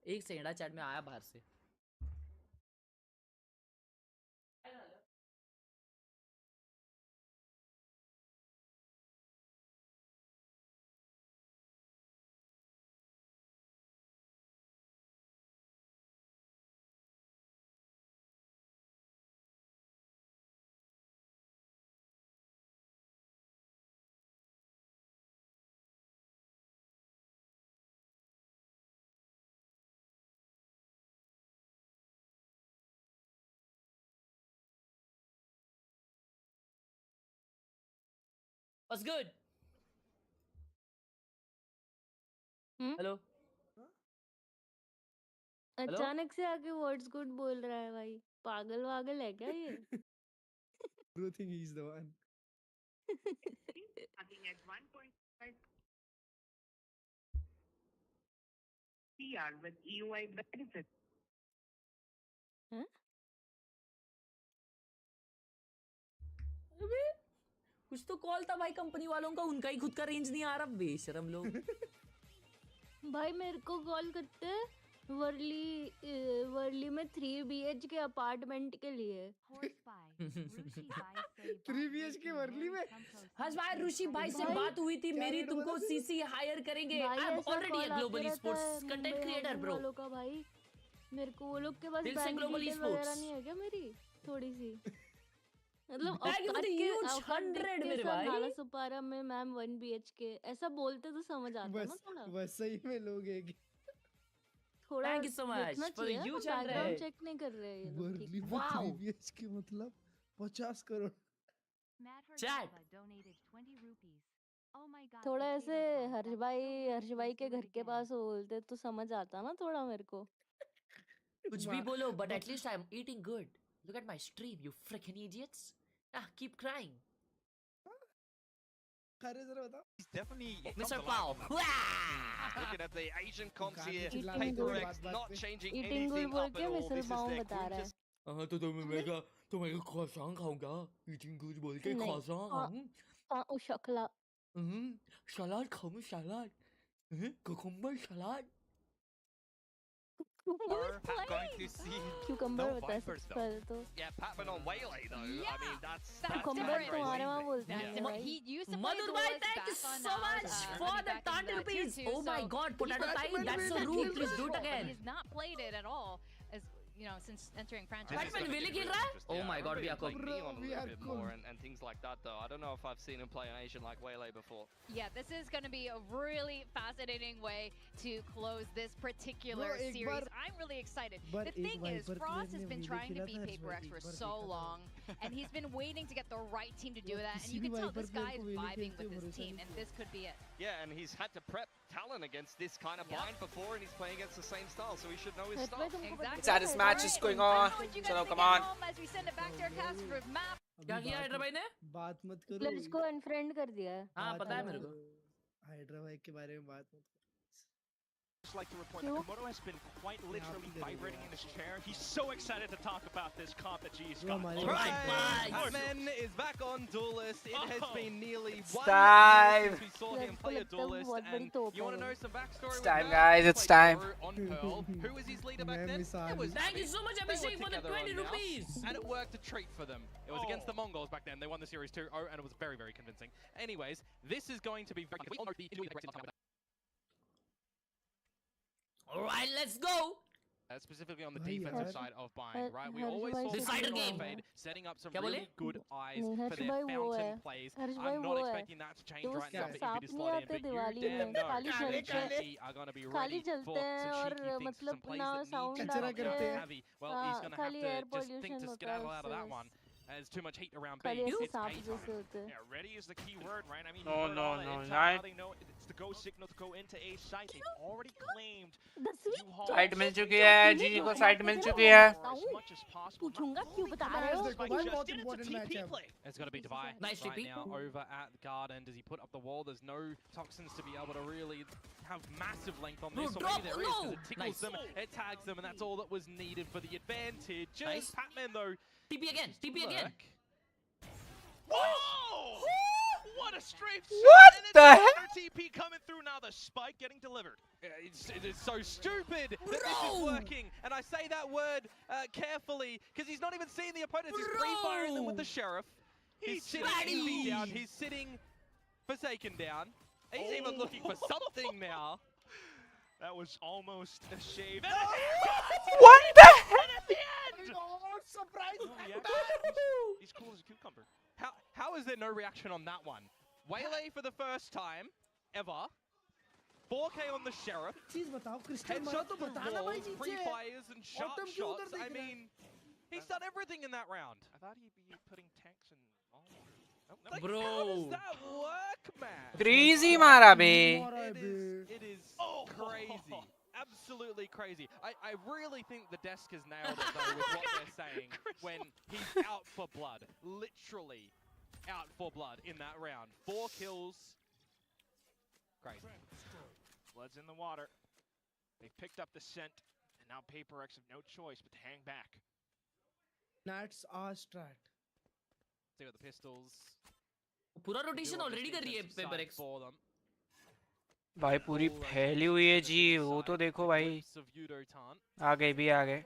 एक सेकंड चैट में आया बाहर से What's good? हम्म? हेलो हेलो अचानक से आके व्हाट्स गुड बोल रहा है भाई, पागल वागल है क्या ये? Bro think he's the one. हैं? अबे कुछ तो कॉल था भाई कंपनी वालों का उनका ही खुद का रेंज नहीं आ रहा बेशरम लोग भाई मेरे को कॉल करते हैं वर्ली में 3 BH के अपार्टमेंट के लिए। 3 BHK वर्ली में। हर्ष भाई ऋषि भाई से भाई, बात हुई थी क्या मेरी रेट तुमको बोला तूने? सीसी हायर करेंगे भाई आई एम ऐसा ऑलरेडी कॉल अ आते ग्लोबल रहता स्पोर्ट्स है content Mumbai creator housing bro वालों का भाई। मेरे को वो लोग के पास दिल से बैंक ग्लोबल डिटेल स्पोर्ट्स वगैरह नहीं है क्या मेरी, थोड़ी सी मतलब thank you for the huge औकात देख 100 के मेरे सर भाई नाला सुपारा में मैम 1 BHK ऐसा बोलते तो समझ आता ना बस थोड़ा। बस सही में लोग एक थोड़ा थैंक यू सो मच देखना फॉर द चाहिए ना, ह्यूज बैकग्राउंड 100 चेक नहीं कर रहे हैं ये लोग ठीक वर्ली से। में 3 वाओ BHK मतलब 50 करोड़। चैट थोड़ा ऐसे हर्ष भाई के घर के पास बोलते तो समझ आता ना थोड़ा मेरे को। कुछ भी माँ बोलो बट माँ at least I am eating good look at my stream you freaking idiots keep crying खरे जरा बताओ। He's definitely Mr. come to Pao life on that. Looking at the Asian comps here, चिल्ला Eating रहे थे good. Paper X बात not पे। changing eating good anything बोल up के at all. मिसल This is पाऊं their बता रहा है। quickest हाँ तो मैं croissant खाऊंगा ईटिंग गुड बोल के नहीं croissant हाँ खाऊं हाँ ओ शक्ला। सलाद खाऊं सलाद कुकुम्बर सलाद Pat going to see Cucumber no होता है Vipers though. पर तो Yeah, Pat went on Waylay though. I mean, that's cucumber crazy. तुम्हारे वहाँ बोलते हैं Well, right? he used to play Madhur duelist bhai, thank you back on, so much for running the back in 20 tier rupees. 2, Oh my so god, potato he's pie, that's so rude. Please do it again. He's not played it at all, as you know, since entering franchise. Batman Willy खेल रहा है? Oh my god, we are cooked. Bro, on a we little are bit cooked. more and things like that though. I don't know if I've seen him play an Asian like Waylay before. Yeah, this is going to be a really fascinating way to close this particular Bro, एक series. Bar- I'm really excited. but The एक thing is, Viper Frost player has ने been Willy trying to खेला beat था, Paper इस X bar for एक so बार देखा था। long, and he's been waiting to get the right team to do वो that. And किसी you भी can tell Viper this player guy को is Willy vibing खेलते with his भरोसा team, नहीं and this could be it. Yeah, and he's had to prep Talon against this kind of bind before, and he's playing against the same style, so he should know his Head by stuff. तुमको Exactly. पता है Saddest match is going I on. don't know what you guys Chalo, think come at on. home as we send it back to our cast for map. क्या किया hydra भाई ने? बात मत करो प्लेयर्स को अनफ्रेंड कर दिया है हाँ बात पता है मत मेरे को. करो। हाइड्रा भाई के बारे में बात मत करो। Just like to report that Komodo has been quite literally vibrating in his chair. He's so excited to talk about this comp that G's got. Patman is back on Duelist. It has been nearly 1 time. year since we saw him play a Duelist. And you want to know some backstory? It's with time, Mel? guys, He it's played time. Peru on Pearl. Who was his leader back मैं then? मिसाल It was Thank you Abby. so much, They were Abhishek, for the together 20 on Mouse, rupees. and it worked a treat for them. It was against the Mongols back then. They won the series 2-0, and it was very, very convincing. Anyways, this is going to be very... Alright, let's go. Specifically on the Bhai defensive yaar. side of Bind, right? We Harsh always bhai saw se Decider Bind game. Fade setting up some क्या really बोले? good eyes नहीं, for Harsh their भाई वो fountain है। plays. हर्ष भाई I'm वो not है। expecting that to change तो right now सांप for Evie to नहीं slot in, आते but you दिवाली damn में, know खाली that जलते हैं। GE are going to be खाली ready जलते for हैं some और cheeky things, मतलब some plays ना that need sound to कचरा come करते from हैं। Heavy. Well, he's going to have खाली to air just think pollution to होता है skedaddle out of that उससे। one. There's too much heat around B. खाली ऐसे It's सांप A जैसे time. होते हैं। Yeah, ready is the key word, right? I mean, No, you heard no, all that no, intel, right. how they know it's the go signal to go into A site. They've already claimed 10वीं U-Haul site मिल चौथी चुकी है, चौथी जी को में site जो मिल बात चुकी है है. ना, as much as possible. पूछूंगा क्यों बता रहे हो? देखो भाई बहुत important match है अब। It's going to be Devi Nice right TP. now over at the garden. Does he put up the wall? There's no toxins to be able to really have massive length on this. No, Or drop, maybe there is, 'cause no. it tickles Nice. them, it tags them, and that's all that was needed for the advantage. Just Nice. Patman though. TP again, TP again. Lurk. Whoa! What a strafe! What And it's the another heck? TP coming through now. The spike getting delivered. It is so stupid that this is Bro! working. And I say that word carefully because he's not even seeing the opponents. He's pre-firing them with the Sheriff. He's sitting Envy down. He's sitting Forsaken down. He's even looking for something now. That was almost a shave. What the heck? And at the end! Oh, surprise! He's cool as a cucumber. How is there no reaction on that one? Waylay for the first time ever. 4K on the Sheriff. चीज बताओ crystal मारा Headshots तो through बताना भाई walls, नीचे। pre-fires and sharp Bottom क्यों उधर shots. दिख I रहा है? mean, he's done everything in that round. I thought he'd be putting tanks and all. Nope, nope. Like, Bro. how does that work, man? Crazy मारा बे. It is crazy. Absolutely crazy. I really think the desk has nailed it though with what they're saying when he's out for blood. Literally out for blood in that round. 4 kills. Crazy. Blood's in the water. They've picked up the scent, and now Paper X have no choice but to hang back. Nats are strat. See what the pistols. पूरा do rotation on already this कर रही है defensive paper side x. for them. भाई पूरी फैली हुई है जी, वो तो देखो भाई. Glimpse of Yudotan. आ गए भी आ गए.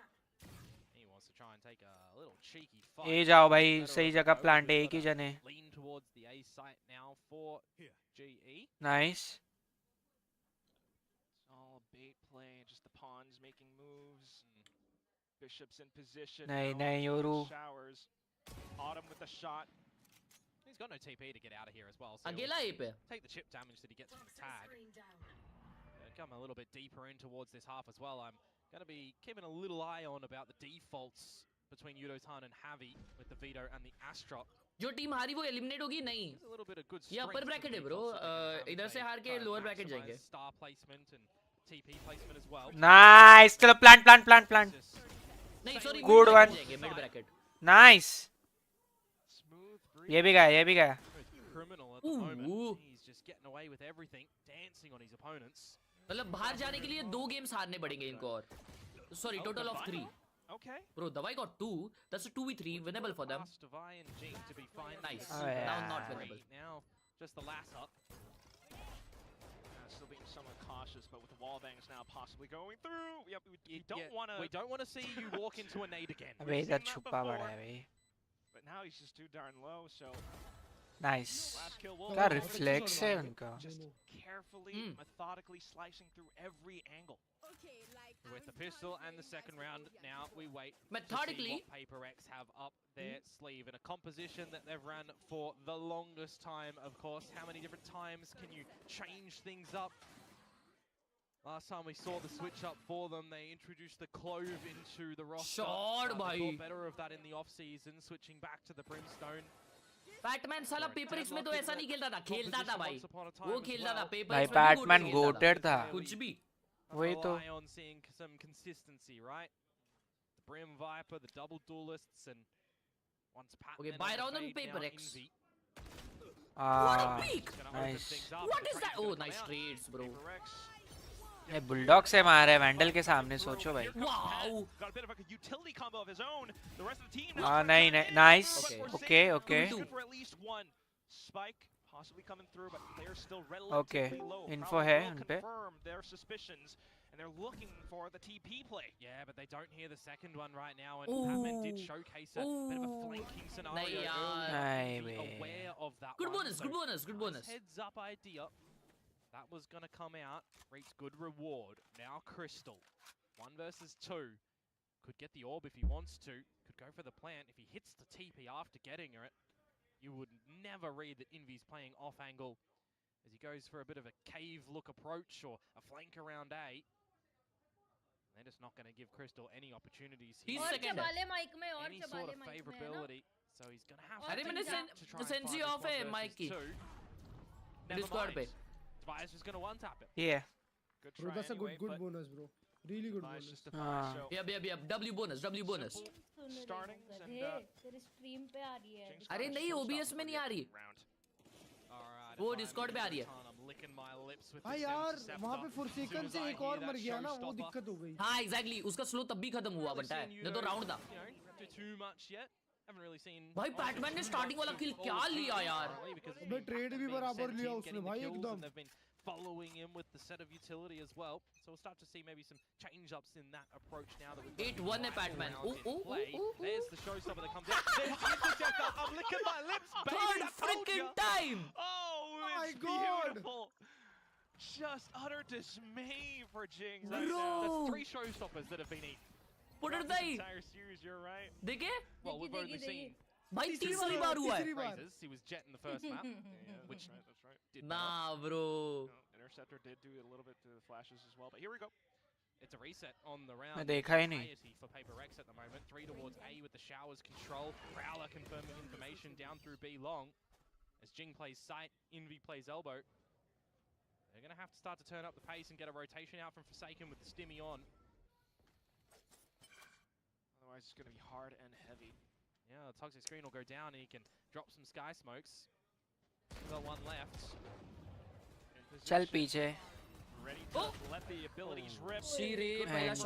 He wants to try and take a little cheeky fight. ए जाओ भाई, Better सही off जगह over प्लांट है with एक ही better. जने. Lean towards the A site now for GE. Nice. It's all bait play, just the pawns making moves. Bishop's in position. नहीं now, नहीं Yoru. Showers. Autumn with the shot. He's got no TP to get out of here as well. So अकेला he'll ये पे. take the chip damage that he gets from the tag. Come a little bit deeper in towards this half as well. I'm going to be keeping a little eye on about the defaults between Yudotan and Javi with the Vito and the Astra. जो team हारी वो eliminate होगी नहीं. There's a little bit of good ये upper strength to the bracket है bro. defaults that they can इधर have. से They हार के try and lower bracket maximize जाएंगे. Star placement and TP placement as well. Nice. चलो plant plant plant plant. Just नहीं sorry Good one. Mid bracket. Nice. Smooth ये भी गया, ये भी गया. criminal at the Ooh. moment. He's just getting away with everything, dancing on his opponents. मतलब बाहर जाने के लिए 2 गेम्स हारने पड़ेंगे इनको और. Sorry, total of 3. Okay. Bro, Davai got 2. That's a 2v3 winnable for them. Asked Devi and G to be fine. Nice. Oh, Now yeah. not winnable. Now just the last up. Still being somewhat cautious, but with the wall bangs now possibly going through. Yep, we don't want to. We don't want to see you walk into a nade again. अबे इधर छुपा पड़ा है भाई. But now he's just too darn low, so. Nice. Last kill will क्या reflex है उनका. Just carefully, methodically slicing through every angle. With the pistol and the second round, now we wait methodically to see what Paper X have up their sleeve in a composition that they've run for the longest time. Of course, how many different times can you change things up? Last time we saw the switch up for them, they introduced the Clove into the roster. Shot, they thought better of that in the off season, switching back to the Brimstone. Batman साला paper x में तो ऐसा नहीं खेलता था, खेलता था भाई, वो खेलता था पेपर भाई एक्स में बैटमैन गोटेड था, कुछ भी. वही तो. On seeing some consistency, right? The Brim Viper, the double duelists, and once Pat. Okay, buy round on paper X. What a peek! Nice. What is that? Oh, nice trades, bro. ये bulldog से मारा है vandal के सामने, सोचो भाई. Wow. Got a bit of a utility combo of his own. The rest of the team. नहीं नहीं, nice. Okay. For at least one spike possibly coming through, but they're still relatively low. Info है उन पे. Confirm their suspicions, and they're looking for the TP play. Yeah, but they don't hear the second one right now, and Patman did showcase a bit of a flanking scenario earlier. Be aware of that. Good bonus. Heads up idea. That was going to come out, reach good reward. Now Crystal, 1 versus 2. Could get the orb if he wants to. Could go for the plant. If he hits the TP after getting it, you would never read that Envy's playing off angle as he goes for a bit of a cave look approach or a flank around A. They're just not going to give Crystal any opportunities here. Any sort of favorability. So he's going to have to try and find this 1 versus 2. Never mind. Tobias is going to one-tap it. Yeah. Good bro, try that's anyway, a good bonus, bro. Really good bonus. Yeah. W bonus. Starting and तेरे stream पे आ रही है. अरे नहीं, OBS में नहीं आ रही. वो Discord पे आ रही है. हाँ यार, वहाँ पे Forsaken से एक और मर गया ना, वो दिक्कत हो गई. हाँ exactly, उसका slow तब भी खत्म हुआ बनता है, नहीं तो round था. भाई बैटमैन ने स्टार्टिंग वाला किल क्या लिया यार. अबे ट्रेड भी बराबर लिया उसने भाई एकदम. Following him with the set of utility as well, so we'll start to see maybe some change-ups in that approach now that we've 8-1 है Batman. There's the showstopper that comes out. There's the interceptor. I'm licking my lips, baby. Third freaking time. Oh my God. Beautiful. Just utter dismay for Jinx. That's 3 showstoppers that have been eaten. Put it there. Entire series, you're right. देखे? Well, we've only seen. भाई तीसरी बार हुआ है. He was jet in the first map, which that's right. Nah, bro. Interceptor did do a little bit to the flashes as well, but here we go. It's a reset on the round. मैं देखा ही नहीं. For Paper X at the moment, 3 towards A with the showers control. Prowler confirming information down through B long. As Jing plays sight, Envy plays elbow. They're going to have to start to turn up the pace and get a rotation out from Forsaken with the stimmy on. Otherwise, it's going to be hard and heavy. Yeah, the toxic screen will go down and he can drop some sky smokes. Got 1 left. चल पीछे. Ready to let the abilities rip. And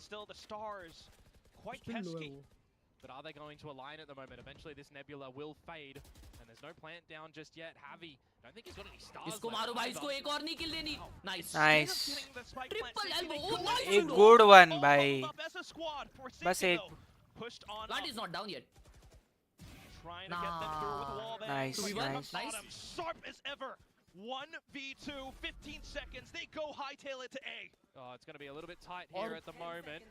still the stars quite pesky. But are they going to align at the moment? Eventually this Nebula will fade. And there's no plant down just yet. Javi, I don't think he's got any stars. इसको मारो भाई, इसको एक और नहीं kill देनी. Nice. Triple elbow. Oh, nice. A good one भाई. बस एक. That is not down yet. Trying to get them through with wall Nice. Sharp as ever. 1v2, 15 seconds. They go hightail it to A. Oh, it's going to be a little bit tight here at the moment.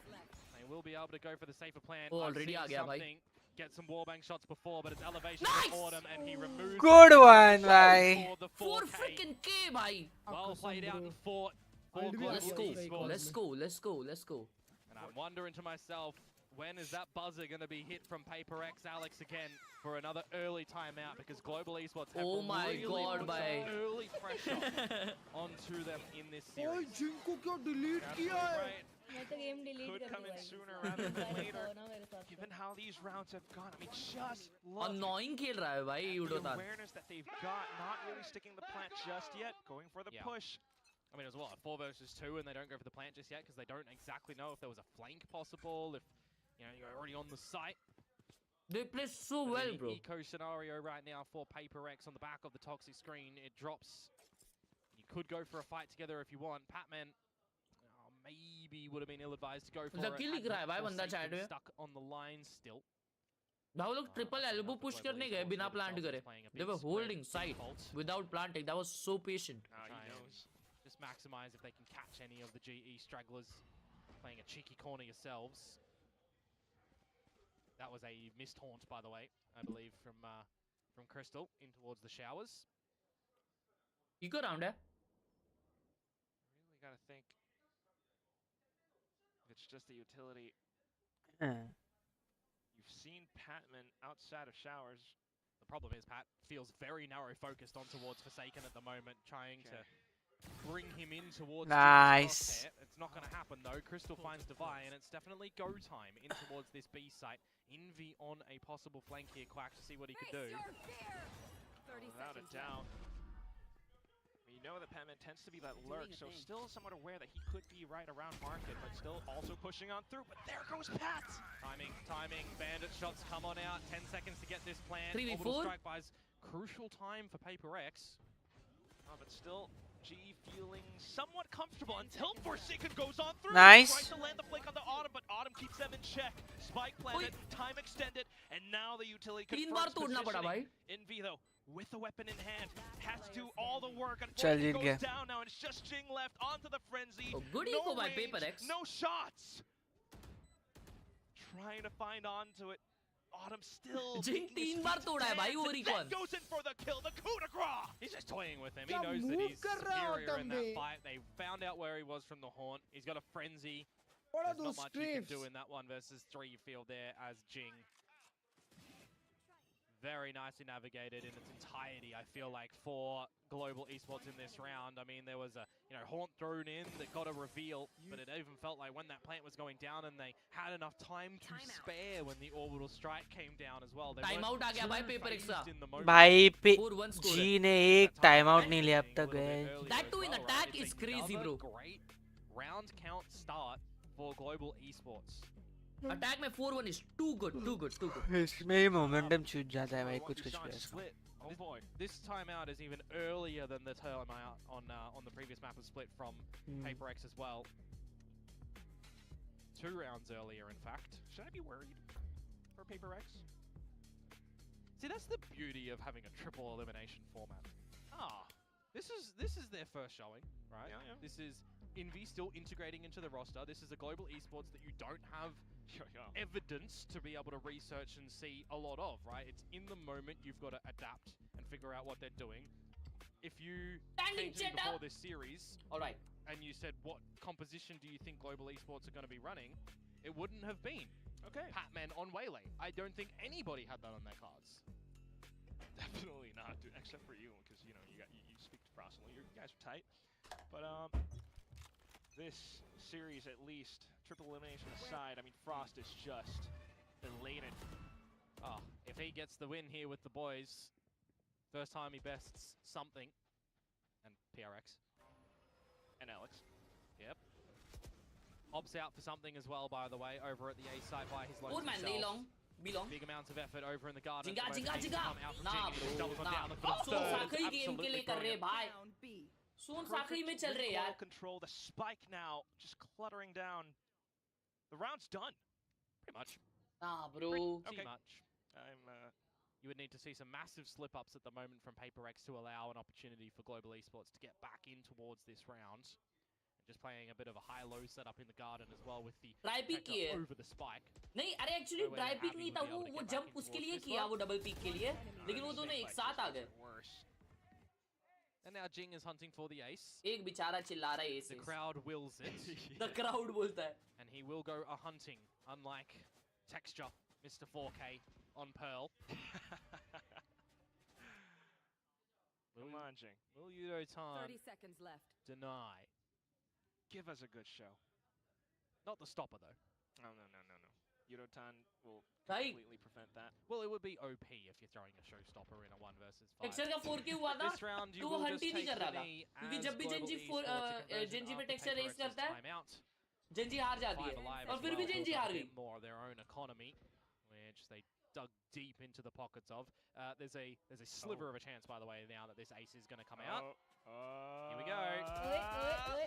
They will be able to go for the safer plan. Oh, already आ गया भाई. Get some wallbang shots before, but it's elevation for them, and he removes. Good one, भाई. 4 freaking K, भाई. Well played out and fought. Let's go. And I'm wondering to myself, when is that buzzer going to be hit from Paper X Alex again for another early timeout? Because Global Esports have really put some early pressure onto them in this series. जिनको क्यों delete किया है? मैं तो game delete Could come in sooner rather than later. Given how these rounds have gone, I mean, just look. Annoying खेल रहा है भाई the awareness that they've got, not really sticking the plant just yet, going for the push. I mean, it was what, 4 versus 2, and they don't go for the plant just yet because they don't exactly know if there was a flank possible, if you're already on the site. They play so well, bro. Eco scenario right now for Paper X on the back of the toxic screen. It drops. You could go for a fight together if you want. Patman maybe would have been ill-advised to go for lucky लिख रहा है भाई बंदा chat में. stuck on the line still. भाई वो लोग triple elbow push करने गए बिना प्लांट करे. They were holding side without planting. That was so patient. Just maximize if they can catch any of the GE stragglers playing a cheeky corner yourselves. That was a missed haunt, by the way, I believe, from Crystal in towards the showers. Eco round, eh? Really gotta think. If it's just the utility. You've seen Patman outside of showers. The problem is Pat feels very narrow focused on towards Forsaken at the moment, trying to bring him in towards nice. It's not going to happen though. Crystal finds Devi, and it's definitely go time in towards this B site. Envy on a possible flank here, Quack, to see what he could do. Without a doubt. You know that Patman tends to be that lurk, so still somewhat aware that he could be right around market, but still also pushing on through. But there goes Pat! Timing. Bandit shots come on out. 10 seconds to get this plan. 3v4. Orbital strike buys crucial time for Paper X. Oh, but still, G feeling somewhat comfortable until Forsaken goes on through. Nice. Tries to land the flank on the Autumn, but Autumn keeps them in check. Spike planted, time extended, and now the utility confirms positioning. Envy though, with the weapon in hand, has to do all the work. Unfortunately, goes down now, and it's just Jing left onto the frenzy. Good eco by Paper X. No shots. Trying to find onto it. Autumn still. Jing 3 बार तोड़ा है भाई वो recon. Goes in for the kill. The coup de grace. He's just toying with him. He knows that he's superior in that fight. They found out where he was from the haunt. He's got a frenzy. There's not much he can do in that 1v3 field there as Jing. Very nicely navigated in its entirety, I feel like, for global esports in this round. I mean, there was a haunt thrown in that got a reveal, but it even felt like when that plant was going down and they had enough time to spare when the orbital strike came down as well. Time out आ गया भाई Paper X का. भाई जी ने एक time out नहीं लिया अब तक. That too in attack is crazy, bro. Great round count start for global esports. Attack में 4-1 is too good. इसमें ही momentum छूट जाता है भाई कुछ players का. Oh boy. This timeout is even earlier than the timeout on the previous map was split from Paper X as well. 2 rounds earlier, in fact. Should I be worried for Paper X? See, that's the beauty of having a triple elimination format. This is their first showing, right? Yeah. This is Envy still integrating into the roster. This is a global esports that you don't have evidence to be able to research and see a lot of, right? It's in the moment. You've got to adapt and figure out what they're doing. If you came to me before this series, alright, and you said, what composition do you think global esports are going to be running? It wouldn't have been Patman on Waylay. I don't think anybody had that on their cards. Definitely not, dude, except for you, because you speak to Frost. You guys are tight, but this series at least, triple elimination aside, I mean Frost is just elated. If he gets the win here with the boys, first time he bests something, and PRX and Alex. Yep. Opts out for something as well, by the way, over at the A site by his lone Belong. Big amounts of effort over in the garden. Jinga. Nah, bro. साखरी game के लिए कर रहे भाई. सोन साखरी में चल रहे यार. Control the spike now, just cluttering down. The round's done. Pretty much. Nah, bro. Pretty much. You would need to see some massive slip-ups at the moment from Paper X to allow an opportunity for global esports to get back in towards this round. Just playing a bit of a high-low setup in the garden as well with the over the spike. नहीं, अरे actually dry pick नहीं था वो jump उसके लिए किया वो double pick के लिए, लेकिन वो दोनों एक साथ आ गए. And now Jing is hunting for the ace. एक बेचारा चिल्ला रहा है ace. The crowd wills it. The crowd बोलता है. And he will go a hunting, unlike Texture, Mr. 4K on Pearl. Come on, Jing. Will Yudotan 30 seconds left. Deny? Give us a good show. Not the stopper though. No. Yudotan will completely prevent that. Well, it would be OP if you're throwing a showstopper in a 1 versus 5. Texture का 4K हुआ था, This round you तो वो will hunt just ही नहीं take कर रहा the था, knee क्योंकि as जब भी global Genji पे texture raise करता है, Genji हार जाती है, और फिर भी Genji हार गई. More of their own economy, which they dug deep into the pockets of. There's a sliver of a chance, by the way, now that this ace is going to come out. Here we go.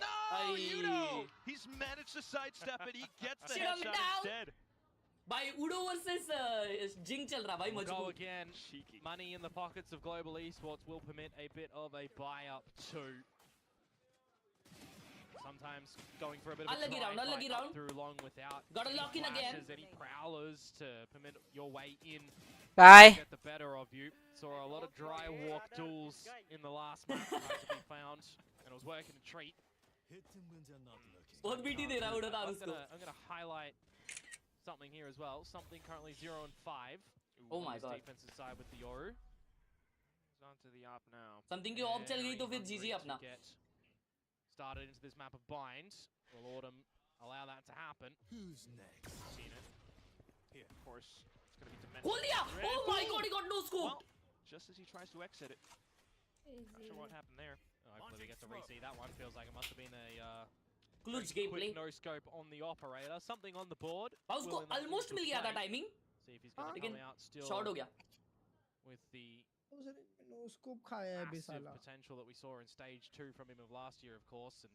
No, Udo! He's managed to sidestep it. He gets the headshot instead. By Udo versus Jing chal raha bhai We'll go again. Cheeky. Money in the pockets of Global Esports will permit a bit of a buy up too. Sometimes going for a bit of a try up through long without got a lock in again. Any prowlers to permit your way in. Bye. Get the better of you. Saw a lot of dry walk duels in the last match to be found, and it was working a treat. बहुत BT दे रहा उड़ा था उसको. I'm gonna highlight something here as well. Something currently 0 and 5. Oh my god. Defensive side with the Yoru. He's onto the op now. Something की of चल गई तो फिर GG अपना. Started into this map of bind. Will Autumn allow that to happen? Who's next? Seen it. Here, of course. It's gonna be dimension. खोल दिया. Oh my god, he got no scope. Well, just as he tries to exit it. Not sure what happened there. Hopefully we get to re-see that one. Feels like it must have been a Clutch gameplay. No scope on the operator. Something on the board. उसको almost मिल गया था timing. See if he's going to come out still. Shot हो गया. With the no scope खाया है massive potential that we saw in stage 2 from him of last year, of course, and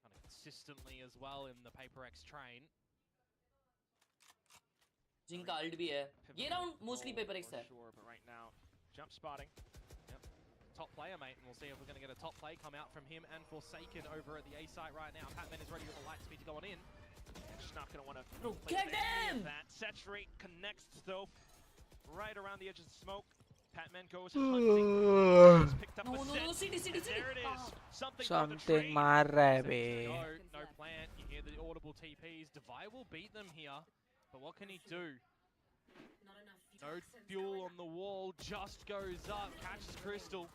kind of consistently as well in the Paper X train. Jing का ult भी है. ये round mostly Paper X है. Sure, but right now, jump spotting. Top player, mate, and we'll see if we're going to get a top play come out from him and Forsaken over at the A site right now. Patman is ready with the light speed to go on in. Just not going to want to get him! That saturate connects though, right around the edge of the smoke. Patman goes hunting. He's picked up a set. There it is. Something maar raha hai be. No plant. You hear the audible TPs. Divide will beat them here, but what can he do? No fuel on the wall, just goes up, catches Crystal.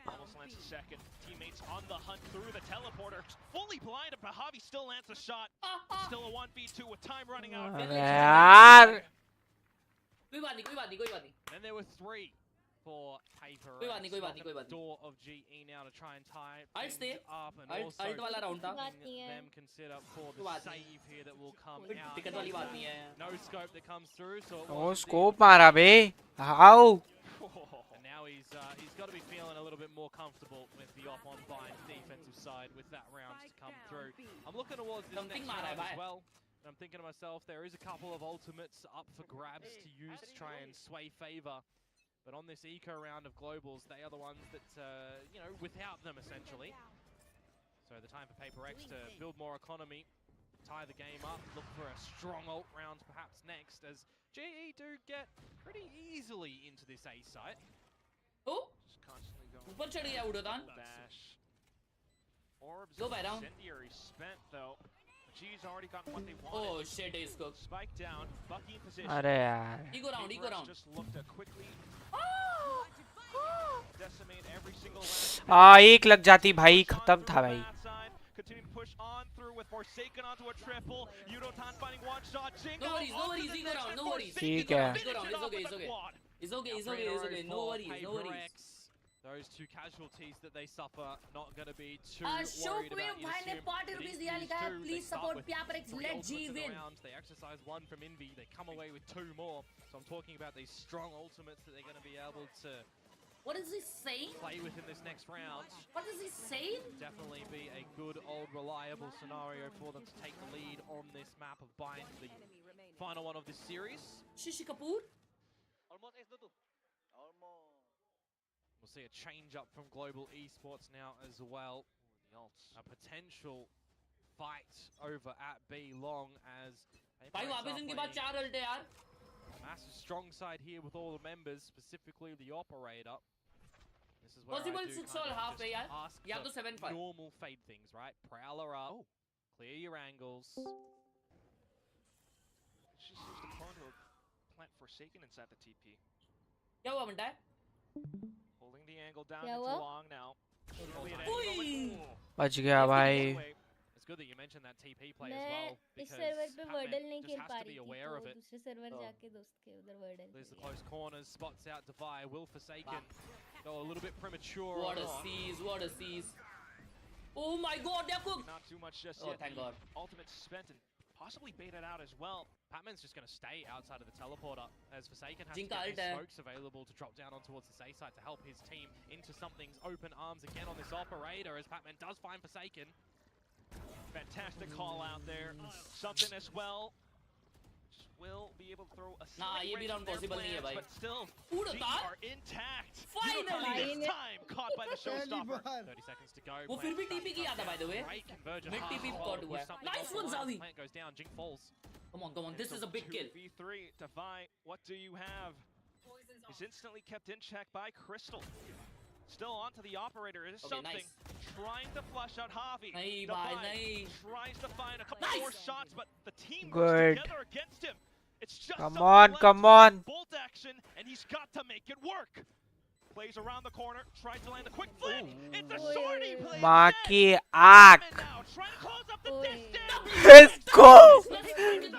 Almost lands a second. Teammates on the hunt through the teleporter. Fully blinded, but Javi still lands a shot. Still a 1v2 with time running out. यार. कोई बात नहीं. Then there were 3 for Paper. कोई बात नहीं. Door of GE now to try and tie things up and also ult वाला round था. them consider for the save here that will come out. दिक्कत वाली बात नहीं है. No scope that comes through, so No scope मारा बे. How? And now he's got to be feeling a little bit more comfortable with the op on bind defensive side with that round to come through. I'm looking towards this next round as well. And I'm thinking to myself, there is a couple of ultimates up for grabs to use to try and sway favor. But on this eco round of globals, they are the ones that, you know, without them essentially. So the time for Paper X to build more economy, tie the game up, look for a strong ult round perhaps next, as GE do get pretty easily into this A site. Oh! Just constantly going. ऊपर चढ़ गया उड़ान. Dash. Orbs Go by down. incendiary spent though. G's already gotten what they wanted. Oh shit, ace cook. Spike down, Bucky in position. अरे यार. Eco round. Just looked to quickly decimate every single एक लग जाती भाई, खत्म था भाई. Continue to push on through with Forsaken onto a triple. Yudotan finding one shot. No worries, Eco round, no worries. ठीक है. It's okay. No worries. Those 2 casualties that they suffer, not going to be too worried about. भाई ने 40 rupees दिया लिखा है. Please support Paper X. Let G win. They exercise 1 from Envy. They come away with 2 more. So I'm talking about these strong ultimates that they're going to be able to. What is he saying? Play with in this next round. What is he saying? Definitely be a good old reliable scenario for them to take the lead on this map of Bind, the final one of this series. Shishi Kapoor. Almost S2. Almost. We'll see a change up from Global Esports now as well. A potential fight over at B long as भाई वापस इनके बाद 4 ult है यार. Massive strong side here with all the members, specifically the operator. This is where Possible I do 6 all half है यार. ask या तो 7-5. normal fade things, right? Prowler up, clear your angles. It's just used a clone to plant Forsaken inside the TP. क्या हुआ बंटा है? Holding the angle down into long now. बच गया भाई. It's good that you mentioned that TP play as well. इस server पे वर्डल नहीं खेल पा रही थी, aware of तो it. दूसरे सर्वर जाके दोस्त के उधर वर्डल. There's the close corners, spots out Divide, will Forsaken go a little bit premature. What a seize. Oh my god, they're cooked. Not too much just yet. Oh, thank God. Ultimate spent and possibly bait it out as well. Patman's just going to stay outside of the teleporter as Forsaken has Jink to get ult his hai. smokes available to drop down on towards the safe side to help his team into something's open arms again on this operator as Patman does find Forsaken. Fantastic call out there. Something as well. Will be able to throw a Nah, ये भी round possible नहीं है भाई. but still, Udo G तार. are intact. Finally. This time caught by the showstopper. 30 seconds to go. वो फिर भी TP किया था by the way. Great conversion. Mid TP caught हुआ है. Nice one Zavi. Plant goes down, Jink falls. Come on, this is a big kill. 2v3, Defy, what do you have? He's instantly kept in check by Crystal. Still onto the operator, is Okay, something. nice. Trying to flush out Javi. नहीं Defy भाई नहीं. tries to find a couple Nice. more shots, but the team Good. works together against him. It's just Come something on, left. come on. Bolt action, and he's got to make it work. Plays around the corner, tries to land a quick flip. It's a sortie play. माँ again. की आँख. And now trying to close up the distance. Let's go.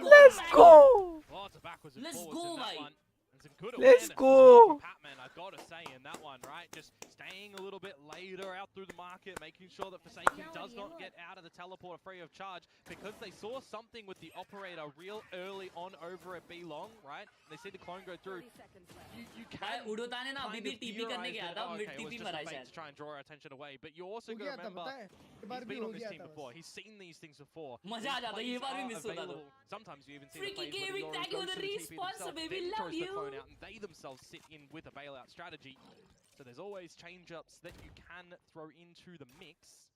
Let's go. Lots of backwards and Let's forwards go, in that mate. one. And some good Let's awareness go. from Patman, I've got to say, in that one, right? Just staying a little bit later out through the market, making sure that Forsaken does not get out of the teleporter free of charge because they saw something with the operator real early on over at B long, right? And they see the clone go through. You can Udo ताने ना अभी भी TP करने गया था. Mid it was TP just मरा a fake शायद. to try and draw our attention away, but you also हो got गया to था remember पता है एक बार he's भी been हो on this गया team था before. बस. He's seen these things before. मजा आ जाता है, ये Plays बार भी are miss होता था. available. Sometimes you even see the Freaky plays where the gaming, Yoru thank you goes for to the the TP response, themselves, baby, then love throws the clone you. out, and they themselves sit in with a bailout strategy. So there's always change-ups that you can throw into the mix.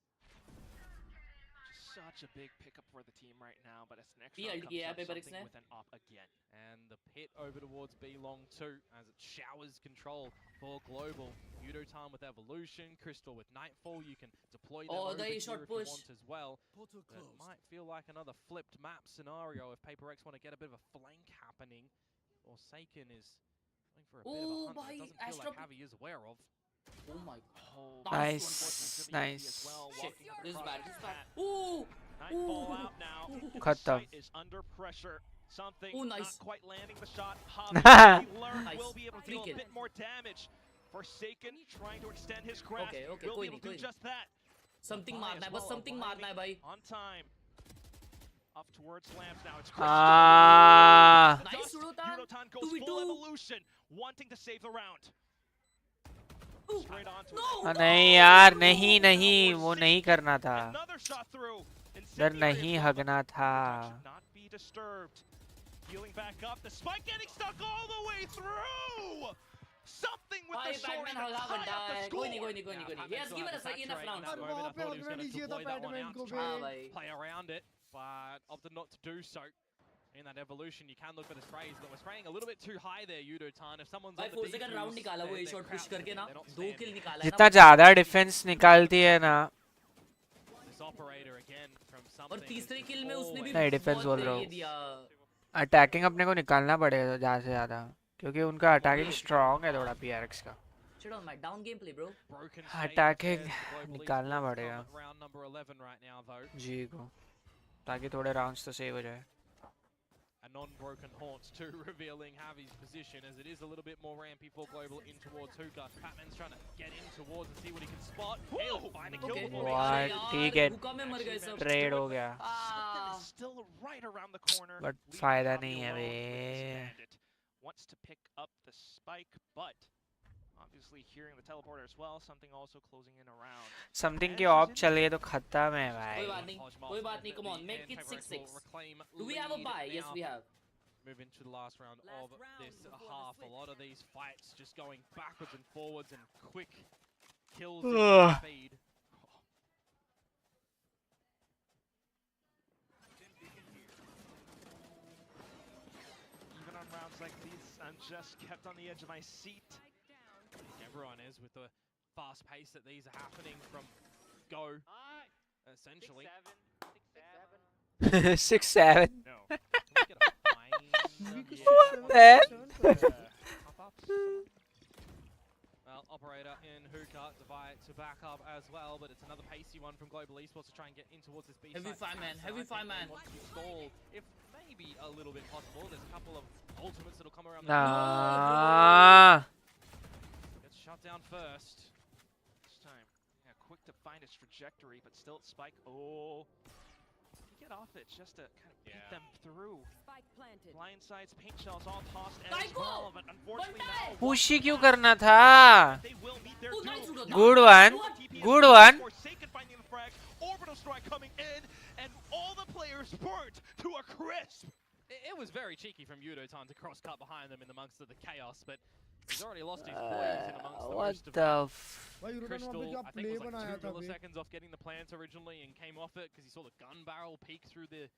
Such a big pickup for the team right now, but it's next He round ult comes किया up है Paper X something ने. with an op again. And the pit over towards B long 2 as it showers control for Global. Udotan with Evolution, Crystal with Nightfall. You can deploy them over the here short if you push. want as well. It might feel like another flipped map scenario if Paper X want to get a bit of a flank happening. Or Forsaken is going for a bit of a hunt that bhai, it doesn't feel Astro like Javi is aware of. Oh my god. Nice, nice. Shit, this is bad. This is bad. Ooh. Nightfall out now. खत्म. Sight is under pressure. Something Ooh, nice. not quite landing the shot. Javi, we learned, Nice. will be able to Free deal a kill. bit more damage. Forsaken trying to extend his grasp. Okay, will कोई be able नहीं, to कोई do नहीं. just that. Something Defy मारना as है, बस well, something मारना है भाई. on time. Up towards Slams now. It's Ah. Crystal. Nice, Udotan. Udotan goes 2v2. full evolution, wanting to save the round. Straight onto No. it. नहीं यार नहीं नहीं वो नहीं करना था. Another shot through. इधर नहीं हगना था. Should not be disturbed. Healing back up. The spike getting stuck all the way through. Something with भाई the sword Batman to हगा tie बनता up the है. score. कोई नहीं कोई नहीं कोई नहीं कोई नहीं. He has given us enough rounds. यार वहाँ पे हगना नहीं चाहिए था बैटमैन को हाँ बे. भाई. Play around it, but opted not to do so. In that evolution, you can look for the sprays, but we're spraying a little bit too high there, Udotan. If someone's भाई on the 4 second round निकाला वो they're ए shot push crouching, करके ना they're not 2 standing. किल निकाला है जितना ज्यादा defence निकालती है ना. This operator again from और something तीसरे is किल में उसने भी नहीं, defense बोल बहुत रहा हूँ. ये दिया. अटैकिंग अपने को निकालना पड़ेगा ज्यादा से ज्यादा क्योंकि उनका अटैकिंग स्ट्रांग है थोड़ा PRX का. Shit on my down gameplay bro. broken Attacking stages as globally निकालना scores पड़ेगा. come at round number 11 right now though. जी को ताकि थोड़े राउंड्स तो सेव हो जाए. A non-broken Haunts too, revealing Javi's position as it is a little bit more rampy for Global in towards Hookah. Patman's trying to get in towards and see what he can spot. He'll find a kill Okay. before What? ठीक है. हुक्का में मर गए सब. Trade हो गया. Something is still right around the corner. But leaving फायदा Javi नहीं है alone बे. with this bandit. Wants to pick up the spike, but obviously hearing the teleporter as well, something also closing in around. Something की of चल गई तो खत्म है कोई भाई. बात नहीं. कोई बात नहीं. Come on, make it 6-6. Do we have a buy? Yes, we have. Move into the last round of this half. A lot of these fights just going backwards and forwards and quick kills in speed. Even on rounds like these, I'm just kept on the edge of my seat. Everyone is with the fast pace that these are happening from go, essentially. 6-7. No. What the hell? Well, operator in Hookah to back up as well, but it's another pacey one from Global Esports to try and get in towards this B side. Heavy fireman, heavy fireman. Want to stall, if maybe a little bit possible. There's a couple of ultimates that'll come around. Nah. Gets shut down first. This time, yeah, quick to find its trajectory, but still spike. Oh. get off it just to kind of beat them through. Blind sides, paint shells all tossed as well, but unfortunately now push ही क्यों करना था? they will meet their doom. Good one. Good one. Forsaken finding the frag, orbital strike coming in, and all the players burnt to a crisp. It was very cheeky from Yudotan to cross-cut behind them in amongst the chaos, but he's already lost his boys in amongst the rest of them. Crystal, I think, was like 2 milliseconds off getting the plant originally and came off it because he saw the gun barrel peek through the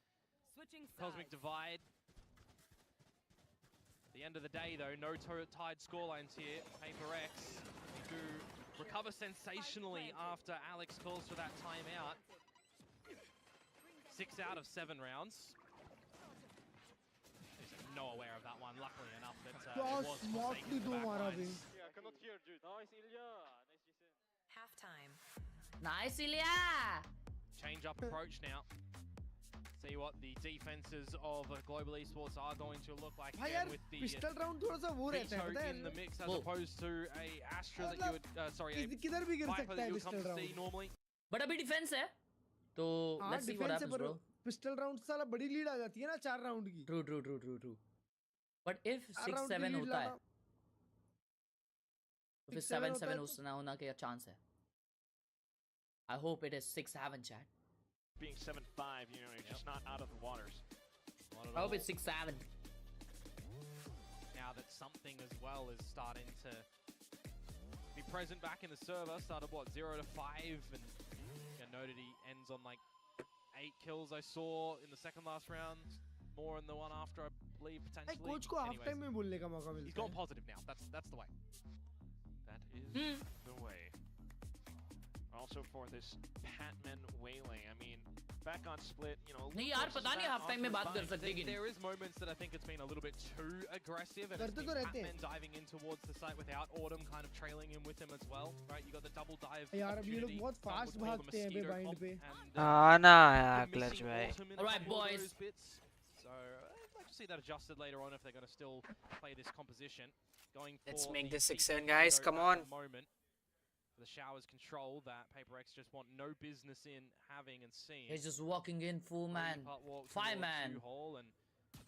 Cosmic Divide. At the end of the day, though, no tied scorelines here. Paper X to recover sensationally after Alex calls for that timeout. 6 out of 7 rounds. No aware of that one, luckily enough that it was forsaken in the back lines. Yeah, I cannot hear, dude. Nice, Ilya. Nice, Jason. Halftime. Nice, Ilya. Change up approach now. See what the defenses of Global Esports are going to look like again with the pistol round थोड़ा सा वो रहता है in the mix as opposed to a Astra that you would sorry a किधर भी गिर Viper सकता that है you would come pistol to see round normally. But अभी defense है, तो let's see what happens, bro. Pistol round साला बड़ी लीड आ जाती है ना 4 राउंड की. True. But if 6-7 होता है, तो फिर 7-7 होना क्या chance है? I hope it is 6-7, chat. Being 7-5, you know, you're just not out of the waters. I hope it's 6-7. Now that something as well is starting to be present back in the server, started what 0-5, and noted he ends on like 8 kills I saw in the second last round, more in the one after I believe potentially. Coach को half time में बोलने का मौका मिलता है. He's gone positive now. That's the way. That is the way. Also for this Patman wailing, I mean, back on split, you know. नहीं यार पता नहीं हाफ टाइम में बात कर सकते कि नहीं. There is moments that I think it's been a little bit too aggressive, and it's been Patman diving in towards the site without Autumn kind of trailing in with him as well, right? You got the double dive. यार अब ये लोग बहुत fast भागते हैं बे bind पे. ना यार क्लच भाई. All right, boys. So I'd like to see that adjusted later on if they're going to still play this composition. Going for Let's make this 6-7, guys. Come on. Moment. The showers control that Paper X just want no business in having and seeing. He's just walking in full man, 5-man. And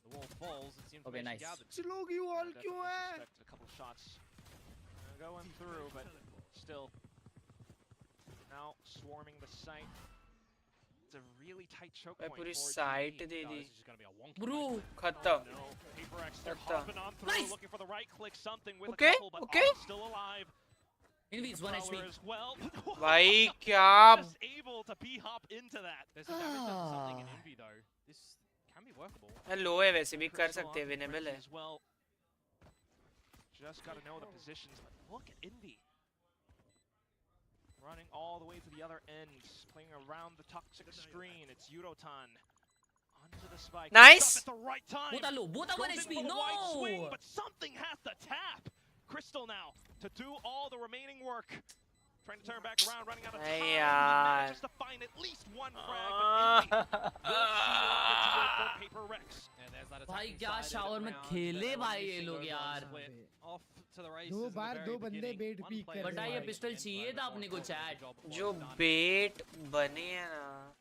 the wall falls. It's okay, nice. लोग you all क्यों हैं? A couple shots going through, but still now swarming the site. It's a really tight choke point. पूरी site दे दी. Bro, खत्म. Paper X, they're hopping on through, looking for the right click, something with a Okay, couple, but okay. still alive. Envy's 1 HP. As well. भाई क्या? Just able to hop into that. There's some damage done to something in Envy though. This can be workable. लो है वैसे भी कर सकते हैं, winnable है. Well, just got to know the positions. Look at Envy. Running all the way to the other end, playing around the toxic screen. It's Yudotan. Onto the spike. Nice. At the right time. Bota 1 HP. No. Swing, but something has to tap. Crystal now to do all the remaining work. Trying to turn back around, running out of time. Just to find at least one frag. But for Paper Rex. भाई क्या shower में खेले भाई ये लोग यार. दो बार दो बंदे बेट पीक कर. बट ये पिस्टल चाहिए था अपने को चैट. जो बेट बने हैं ना.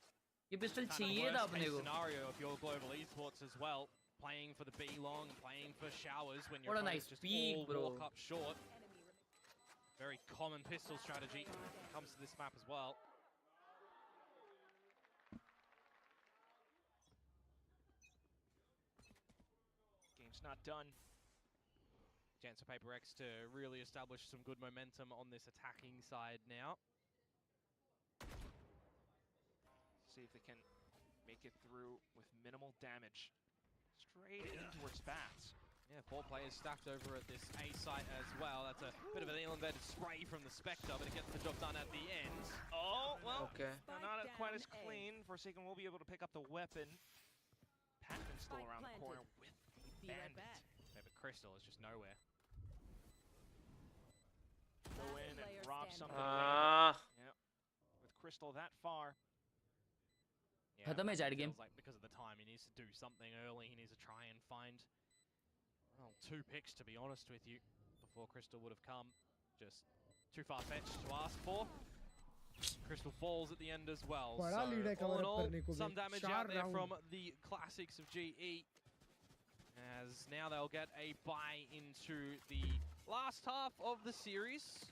ये पिस्टल चाहिए था अपने को. Scenario of your Global Esports as well. Playing for the B long, playing for showers when you're nice just peek, all bro. walk up short. Very common pistol strategy comes to this map as well. Game's not done. Chance for Paper X to really establish some good momentum on this attacking side now. See if they can make it through with minimal damage. Straight in towards Bats. Yeah, 4 players stacked over at this A site as well. That's a bit of an elongated spray from the Spectre, but it gets the job done at the end. Oh, well, okay. Not quite as clean. Forsaken will be able to pick up the weapon. Patman's still around the corner with the bandit. Yeah, but Crystal is just nowhere. Go in and rob something away. Yep. With Crystal that far. Yeah, खत्म है chat game. Like because of the time, he needs to do something early. He needs to try and find 2 picks, to be honest with you, before Crystal would have come. Just too far-fetched to ask for. Crystal falls at the end as well. बड़ा lead है So all cover in up all, करने को भी. some damage 4 out there round. from the classics of GE. As now they'll get a bye into the last half of the series.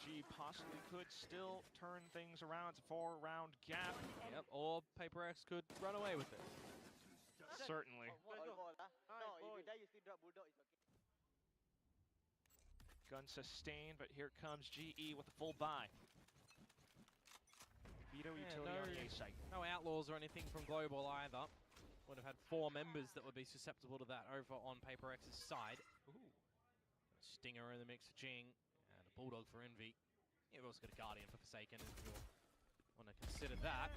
G possibly could still turn things around. It's a 4-round gap. Yep, or Paper X could run away with it. Certainly. Gun sustained, but here comes GE with the full buy. Veto utility on the A site. No outlaws or anything from Global either. Would have had 4 members that would be susceptible to that over on Paper X's side. Ooh. Stinger in the mix for Jing, and a Bulldog for Envy. You've also got a Guardian for Forsaken if you want to consider that.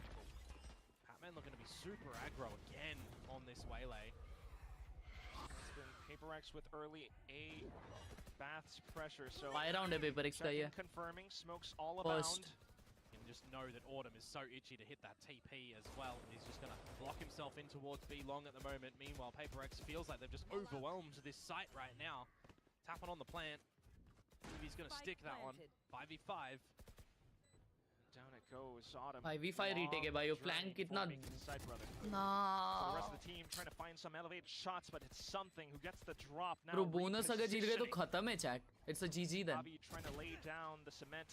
Patman looking to be super aggro again on this waylay. It's been Paper X with early A Bath's pressure, so Buy round है Paper X का ये. confirming, smokes all First. abound. You can just know that Autumn is so itchy to hit that TP as well. He's just going to lock himself in towards B long at the moment. Meanwhile, Paper X feels like they've just overwhelmed this site right now. Tapping on the plant. He's going to stick that one. 5v5. Down it goes. Autumn. 5v5 retake है भाई. वो flank कितना. The rest No. of the team trying to find some elevated shots, but it's something who gets the drop now. Bro, bonus अगर जीत गए तो खत्म है chat. It's a GG then. Bobby trying to lay down the cement.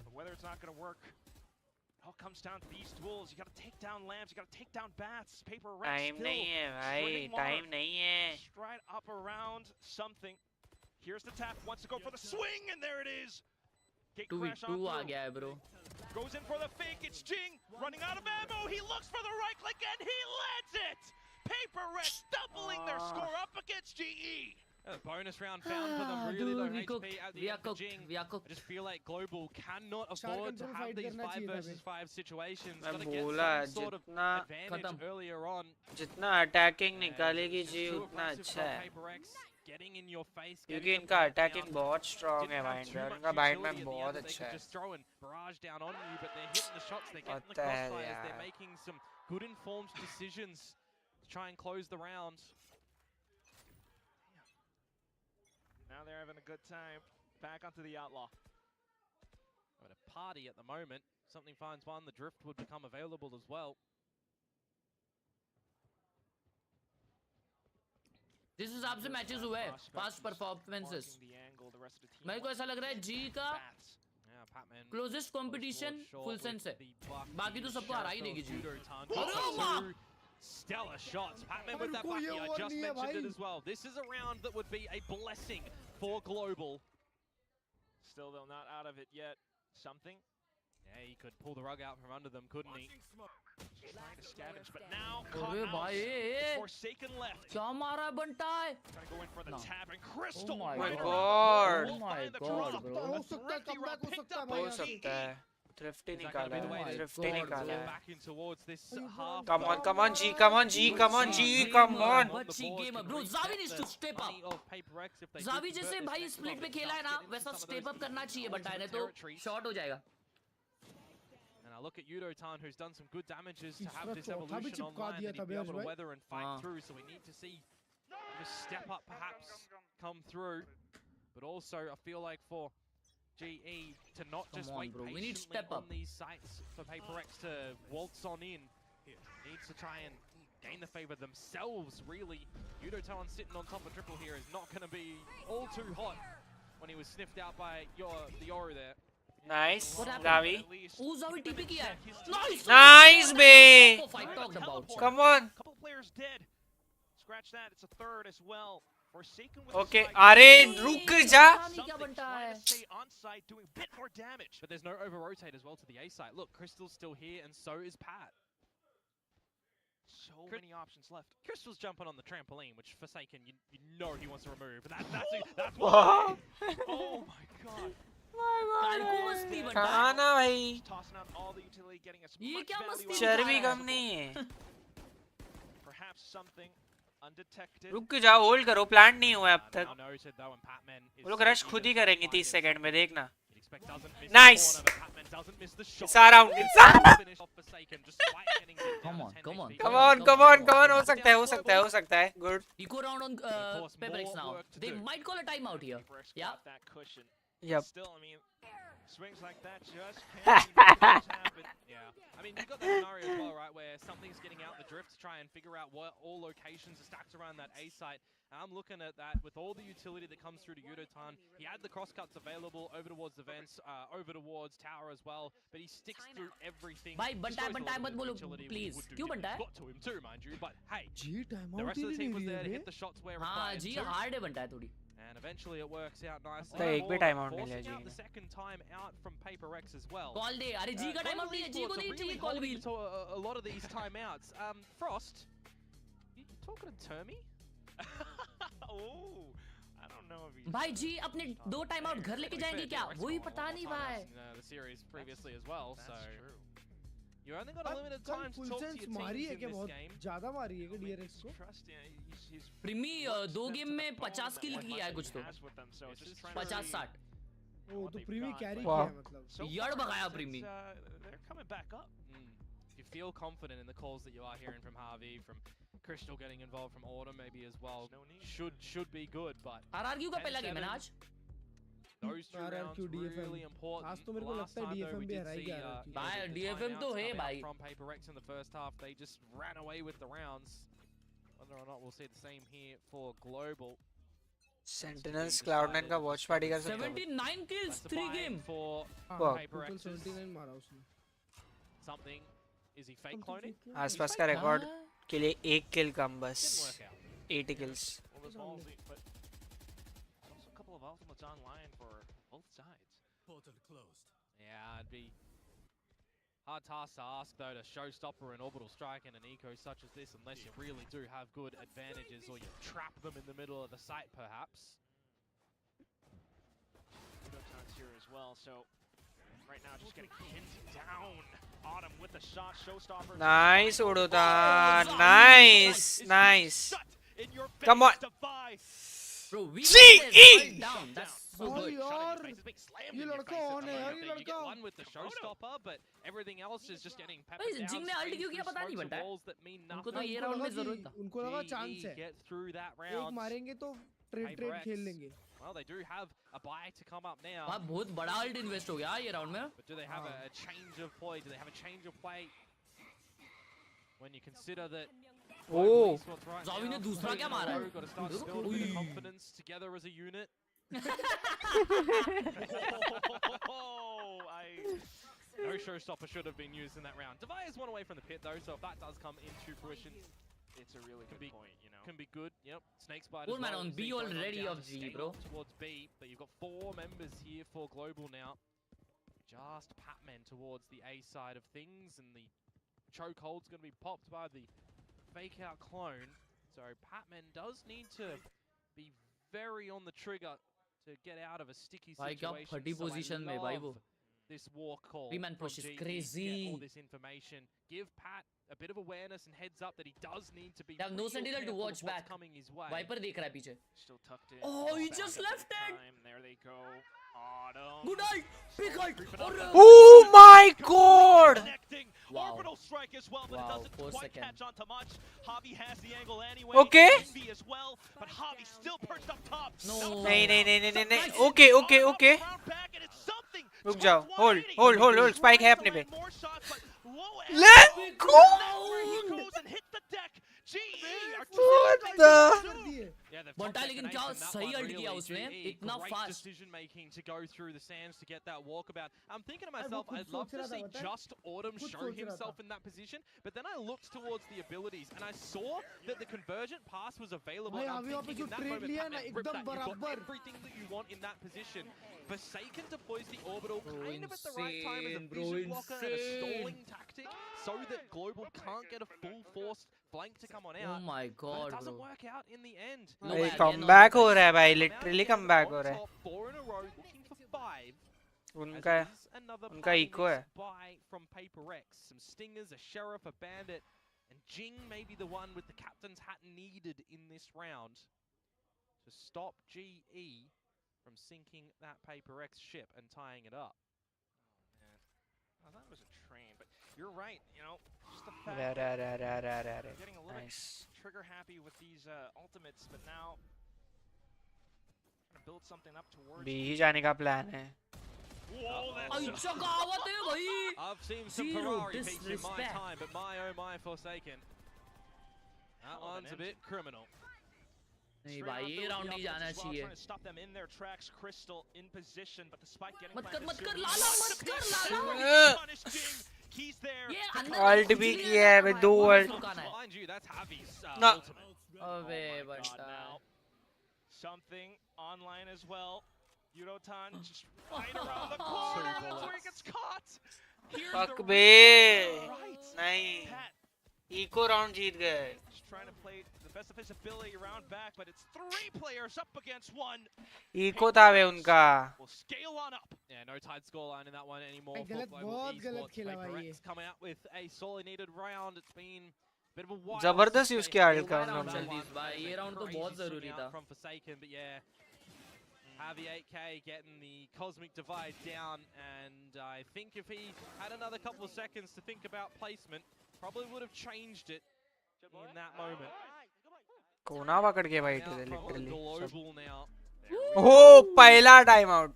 But whether it's not going to work, it all comes down to these duels. You got to take down Lambs, you got to take down Bats. Paper Rex Time still नहीं है भाई. Time नहीं है. stride up around something. Here's the tap, wants to go for the swing, and there it is. Gate crash on 2v2 uh through. गया है bro. Goes in for the fake, it's Jing, running out of ammo, he looks for the right click, and he lands it! Paper Rex doubling their score up against GE! A bonus round found for them, really low Dude, HP at the end for Jing. We are cooked. I just feel like Global cannot afford to have these 5 versus 5 situations. मैं Gotta get बोला some sort of जितना advantage earlier on. जितना attacking निकालेगी जी उतना अच्छा है. Paper X getting in your face. क्योंकि इनका attacking बहुत strong है binder. इनका binder बहुत अच्छा है. Just throwing barrage down on you, but they're hitting the shots. They're getting the पता है crossfires. यार. They're making some good informed decisions to try and close the round. Now they're having a good time. Back onto the Outlaw. At a party at the moment. Something finds one. The drift would become available as well. जिस हिसाब से matches हुए हैं, fast performances, मेरे को ऐसा लग रहा है जी का क्लोजेस्ट कंपटीशन फुल सेंस है. बाकी तो सबको हरा ही देगी जी. Stellar shots. Patman with that bucky. I just mentioned it as well. This is a round that would be a blessing for Global. Still, though, not out of it yet. Something. Yeah, he could pull the rug out from under them, couldn't he? Trying to scavenge, but now अरे भाई, Forsaken left. क्या मारा है बंटा है? Trying to go in for the tap and Crystal. Oh my god. Oh my god, bro. हो सकता है comeback हो सकता है भाई. हो सकता है. Thrifty निकाला है. Thrifty निकाला है. Back in towards this half. Come on, come on, G, come on, G, come on, G, come on. अच्छी गेम है, bro. Zavi needs to step up. Zavi जैसे भाई split में खेला है ना, वैसा step up करना चाहिए बंटा ने तो short हो जाएगा. And I look at Yudotan, who's done some good damages to have this evolution online that he'd be able to weather and fight through. So we need to see the step up perhaps come through. But also, I feel like for GE to not just wait bro. We need patiently step on up. these sites for Paper X to waltz on in. Needs to try and gain the favor themselves, really. Yudotan sitting on top of triple here is not going to be all too hot when he was sniffed out by the Yoru there. Nice, What happened? Zavi. Oh, Zavi TP किया है. Nice. Nice, bey. Fight talked about. Come on. Couple players dead. Scratch that. It's a third as well. Forsaken with Okay, the अरे रुक जा. क्या बनता है? stay on site, doing a bit more damage. But there's no over-rotate as well to the A site. Look, Crystal's still here, and so is Pat. So many options left. Crystal's jumping on the trampoline, which Forsaken, you know he wants to remove. But that's why. Oh my god. कारको मस्ती बनता है. कहाँ ना भाई. Tossing out all the utility, getting us ये much क्या value मस्ती out of चर्बी it. कम नहीं है. Perhaps something undetected. रुक जाओ, होल्ड करो. प्लांट नहीं हुआ अब तक. Now noted though, and Patman is वो लोग रश खुद ही करेंगे 30 सेकंड में, देखना. Suspect doesn't miss Nice. the corner, but Patman doesn't miss the shot. It's around. It's around. Finish off Forsaken, despite getting hit down to 10 Come on, HP. Come on, come on, come on. हो सकता है, हो सकता है, हो सकता है. Good. Eco round on course, Paper X more now. work to They do. might call a timeout here. Yeah. That cushion. Yep. Still, I mean, swings like that just can't happen. Yeah, I mean, you've got that scenario as well, right, where something's getting out the drift to try and figure out what all locations are stacked around that A site. And I'm looking at that with all the utility that comes through to Yudotan. He had the crosscuts available over towards the vents, over towards tower as well, but he sticks through everything. भाई बनता है मत बोलो please. क्यों बनता है? Got to him too, mind you, but hey, जी time the out rest ही of the नहीं team was ले there to रही hit the shots where हाँ required जी to. hard है बनता है थोड़ी. And eventually it works out nicely. तो एक भी for time out नहीं forcing लिया out ji the second time out from Paper X as well. Call दे. अरे जी का time out नहीं है. जी को नहीं चाहिए call wheel. To a lot of these timeouts. Frost, you talking to Termy? Oh, I don't know if he's... भाई जी अपने 2 time out घर लेके जाएंगे क्या? वही पता नहीं भाई. The series previously as well, so true. you only got a limited कल time to full talk to sense your मारी है teams क्या in this बहुत game. ज्यादा मारी है क्या डीआरएक्स को? प्रीमी 2 गेम में 50 किल किया है कुछ तो. 50-60. ओ तो प्रीमी कैरी Wow. किया है मतलब. यड़ भगाया प्रीमी. They're coming back up. If you feel confident in the calls that you are hearing from Harvey, from Crystal getting involved, from Autumn maybe as well, should be good, but RRQ का पहला game है ना आज. those two rounds RRQ, DFM. really important. आज तो मेरे को Last लगता है time, though, DFM we भी did हराएगी see, RRQ. भाई, the DFM तो timeouts है come out भाई. from Paper X in the first half, they just ran away with the rounds. Whether or not we'll see the same here for Global. Sentinels Cloud9 का watch party कर सकते हो. 79 kills, That's a 3 buy game. for Wow. Paper total X's. 79 मारा उसने. Something. Is he fake cloning? आसपास का record के लिए 1 kill कम बस. Didn't work out. 80 kills. Well, this ballsy, but also a couple of ultimates online for both sides. Portal closed. Yeah, it'd be hard task to ask though to showstopper an orbital strike in an eco such as this unless you really do have good advantages or you trap them in the middle of the site perhaps. Udotan's here as well, so right now just getting pinned down. Autumn with the shot, showstopper. Nice Udotan. Nice. Nice. In your face, Come on. Bro, we GE! down. That's so Oh, good. यार ये ये लड़का on है यार, ये You get लड़का. one with the showstopper, but everything else is just getting भाई, peppered down. जिंग ने ult क्यों किया पता नहीं बनता है. Walls that mean उनको तो nothing. ये राउंड में जरूरत था. उनको लगा चांस है. Get through that एक round. मारेंगे तो ट्रेड Paper X. खेल लेंगे. Well, they do have a buy to come up now. भाई बहुत बड़ा ult इन्वेस्ट हो गया ये राउंड में. But do they have a change of play? Do they have a change of play? When you consider that Oh. Zawi ने दूसरा क्या मारा है? got to start to build a bit of confidence together as a unit. No showstopper should have been used in that round. Devay is one away from the pit though, so if that does come into fruition, It's a really good point, you know. can be good. Yep, Snake Spider. Cool man on B already of G, bro. Towards B, but you've got 4 members here for Global now. Just Patman towards the A side of things, and the chokehold's going to be popped by the fake out clone. So Patman does need to be very on the trigger to get out of a sticky भाई क्या situation. 30 So I position में भाई वो. love this war call. 3-man from push is GE, crazy. Get all this information. Give Pat a bit of awareness and heads up that he does need to be. They have no real sentinel to careful watch of what's back. coming his way. Viper देख रहा है पीछे. Still tucked in. Oh, he Back just up left in it. time. There they go. Autumn. Good ult, big ult. Oh my god! Connecting. Wow. Orbital strike as well, but Wow, it doesn't 4 quite second. catch on to much. Javi has the angle anyway. Okay. Envy as well, but Javi still perched up top. No. नहीं नहीं नहीं नहीं नहीं. Okay okay okay. Round back and it's something. रुक जाओ. Hold 180. hold hold hold. Spike है अपने पे. More shots, but low end. Let's go! Where he goes and hit the deck. GE are What the? Yeah, they've बंटा top लेकिन taken क्या ace in that सही one, ult really. किया उसने. GE, इतना great fast. decision making to go through the sands to get that walkabout. I'm thinking to वो myself, खुद I'd love सोच to रहा था, see पता है? just Autumn खुद show सोच रहा himself था. in that position, but then I looked towards the abilities and I saw that the convergent pass was available. भाई And I'm अभी वहाँ पे thinking जो in that trade moment, लिया है ना, Patman, rip एकदम that. You've got बराबर. everything that you want in that position. Forsaken deploys the orbital kind of at the right time as a insane, bro, vision blocker and a insane. stalling tactic, so that Global can't get a full force flank to come on Oh out. my But god, it doesn't bro. work out in the end. No भाई way, again comeback on हो रहा है भाई. Come out Literally again comeback on हो रहा है. top, 4 in a row, looking for 5. उनका As it is another उनका party eco है. mix buy from Paper X. Some stingers, a sheriff, a bandit, and Jing may be the one with the captain's hat needed in this round to stop GE from sinking that Paper X ship and tying it up. I thought it was a train, but you're right. You know, just the fact that getting a little trigger happy with these ultimates, but now trying to build something up towards. B ही जाने का plan है. I've seen some Ferrari peaks in my time, but my oh my Forsaken. That one's a bit criminal. नहीं भाई ये round नहीं जाना चाहिए. मत कर लाला. Alt भी किया है बे 2 alt. ना. अबे बंटा. Something online as well. Euroton just right around the corner. That's where he gets caught. Fuck बे. नहीं. Eco round जीत गए. Just trying to play the best of his ability around back, but it's 3 players up against 1. Eco था वे उनका. We'll scale on up. Yeah, no tied scoreline in that one anymore. बहुत गलत खेला भाई ये. Coming out with a solely needed round. It's been a bit of a wild. जबरदस्त use किया आर्यल का उन्होंने. ये राउंड तो बहुत जरूरी था. From Forsaken, but yeah. Harvey 8K getting the cosmic divide down, and I think if he had another couple of seconds to think about placement, probably would have changed it in that moment. कोना पकड़ के भाई इधर literally. Global now. Oh, पहला time out.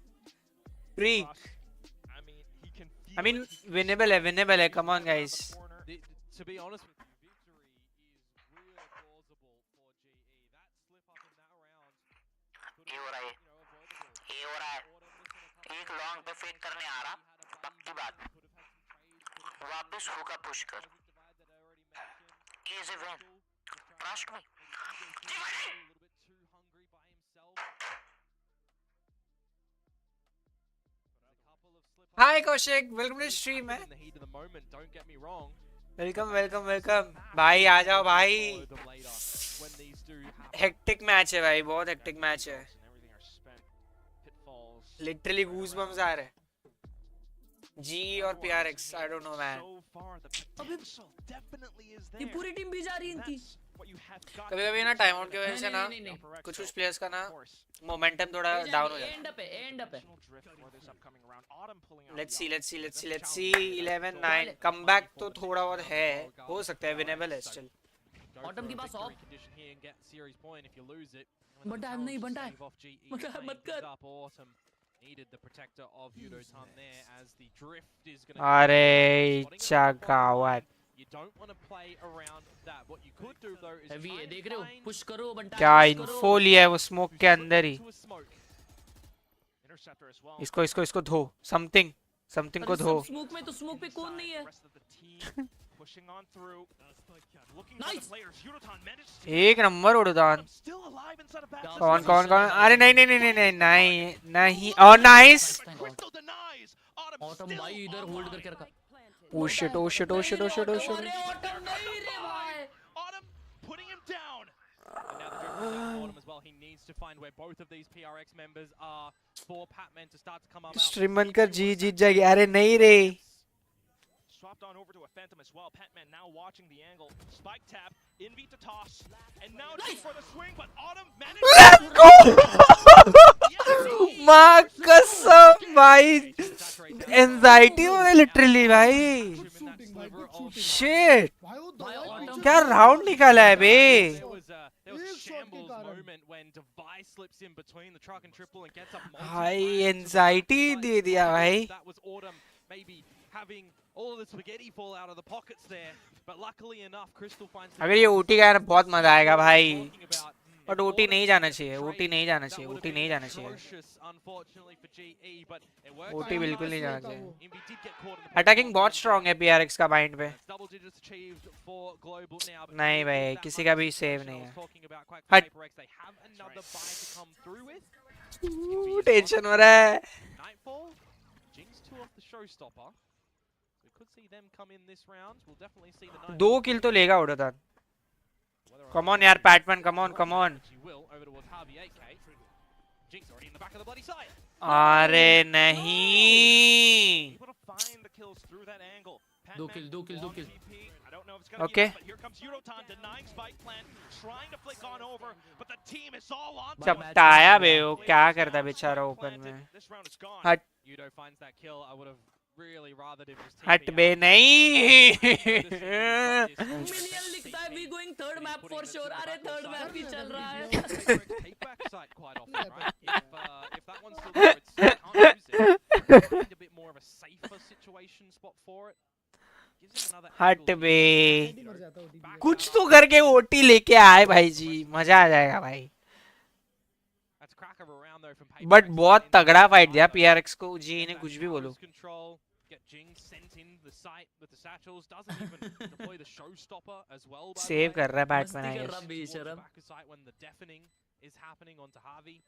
Freak. I mean, winnable है. Come on, guys. To be honest, victory is really plausible for GE. That slip up in that round. ये हो रहा है. एक लॉन्ग पे फेक करने आ रहा. पक्की बात. वापस होगा पुश कर. Easy win. Trust me. Hi Kaushik, welcome to the stream man. Welcome. भाई आ जाओ भाई. Hectic match है भाई, बहुत hectic match है. Literally goosebumps आ रहे. G और PRX, I don't know man. ये पूरी टीम भी जा रही है इनकी. कभी-कभी ना टाइम आउट की वजह से ना कुछ प्लेयर्स का ना मोमेंटम थोड़ा डाउन हो जाता है. एंड अप है. Let's see 11-9 कमबैक तो थोड़ा बहुत है, हो सकता है, विनेबल है स्टिल. ऑटम की पास ऑफ. बंटा है नहीं, बंटा है. मत कर. Needed the protector of Yudotan there as the drift is going to. अरे चकावत. You don't want to play around that. What you could do though is heavy है, देख रहे हो? पुश करो बंटा. क्या इन्फो लिया है वो स्मोक के अंदर ही. इसको धो. समथिंग को धो. स्मोक पे कौन नहीं है? एक नंबर उड़ान. कौन अरे नहीं. और नाइस. ऑटम भाई इधर होल्ड करके रखा. Oh shit. स्ट्रीम बंद कर. जीत जाएगी. अरे नहीं रे. Swapped on over to a Phantom as well. Patman now watching the angle. Spike tap, Envy to toss, and now just for the swing, but Autumn managed. Let's go! माँ कसम भाई. Anxiety हो रही literally भाई. Shit. क्या round निकाला है बे. भाई anxiety दे दिया भाई. Having all of the spaghetti fall out of the pockets there, but luckily enough, Crystal finds. अगर ये OT का है ना बहुत मजा आएगा भाई. बट OT नहीं जाना चाहिए. OT नहीं जाना चाहिए. OT बिल्कुल नहीं जाना चाहिए. अटैकिंग बहुत स्ट्रांग है PRX का बाइंड पे. नहीं भाई किसी का भी सेव नहीं है. हट. टेंशन हो रहा है. दो किल तो लेगा उड़ान. कम ऑन यार पैटमैन. Come on. अरे नहीं. 2 kill. I don't know if it's gonna Okay. be enough, but here comes Yudotan denying spike plant, trying to flick on over, but the team is all on to him. चपटाया बे वो क्या करता बेचारा open में. This round is gone. हट Yudo finds that kill. I would have really rathered him just हट TP बे out. नहीं. Million लिखता है we going third map for sure. अरे third map ही चल रहा है. Take back site quite often, right? If that one's still there, it's, you can't use it. Find a bit more of a safer situation spot for it. Gives him another हट angle. बे. कुछ तो करके OT लेके आए भाई जी. मजा आ जाएगा भाई. That's a cracker around though from Paper but X. बहुत तगड़ा फाइट दिया PRX को. जी ने कुछ भी बोलो. Control, get Jing sent in the site with the satchels. Doesn't even deploy the showstopper as well. by the save way. कर रहा है बैटमैन मस्ती आई कर रहा गेस. बेशरम. Back of site when the deafening is happening onto Harvey.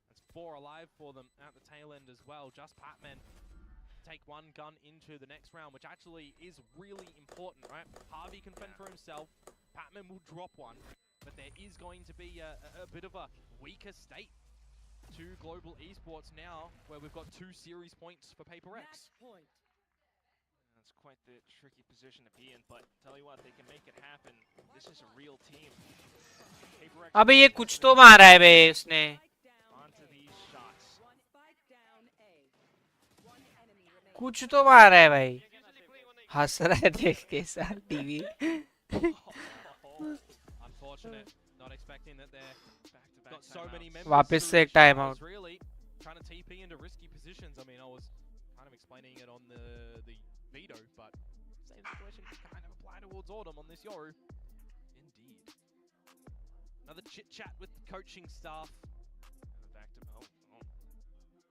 That's 4 alive for them at the tail end as well. Just Patman take one gun into the next round, which actually is really important, right? Harvey can fend for himself. Patman will drop one, but there is going to be a bit of a weaker state to global esports now, where we've got 2 series points for Paper X. That's quite the tricky position to be in, but tell you what, they can make it happen. This is a real team. Paper X अबे ये कुछ तो मारा है बे उसने. onto these shots. कुछ तो मारा है भाई. हंस रहा है देख के साथ TV. Unfortunate, not expecting that they're got so many members. वापस to से एक the time show. out. Was really trying to TP into risky positions. I mean, I was kind of explaining it on the veto, but same situation can kind of apply towards Autumn on this Yoru. Indeed. Another chit chat with the coaching staff. And back to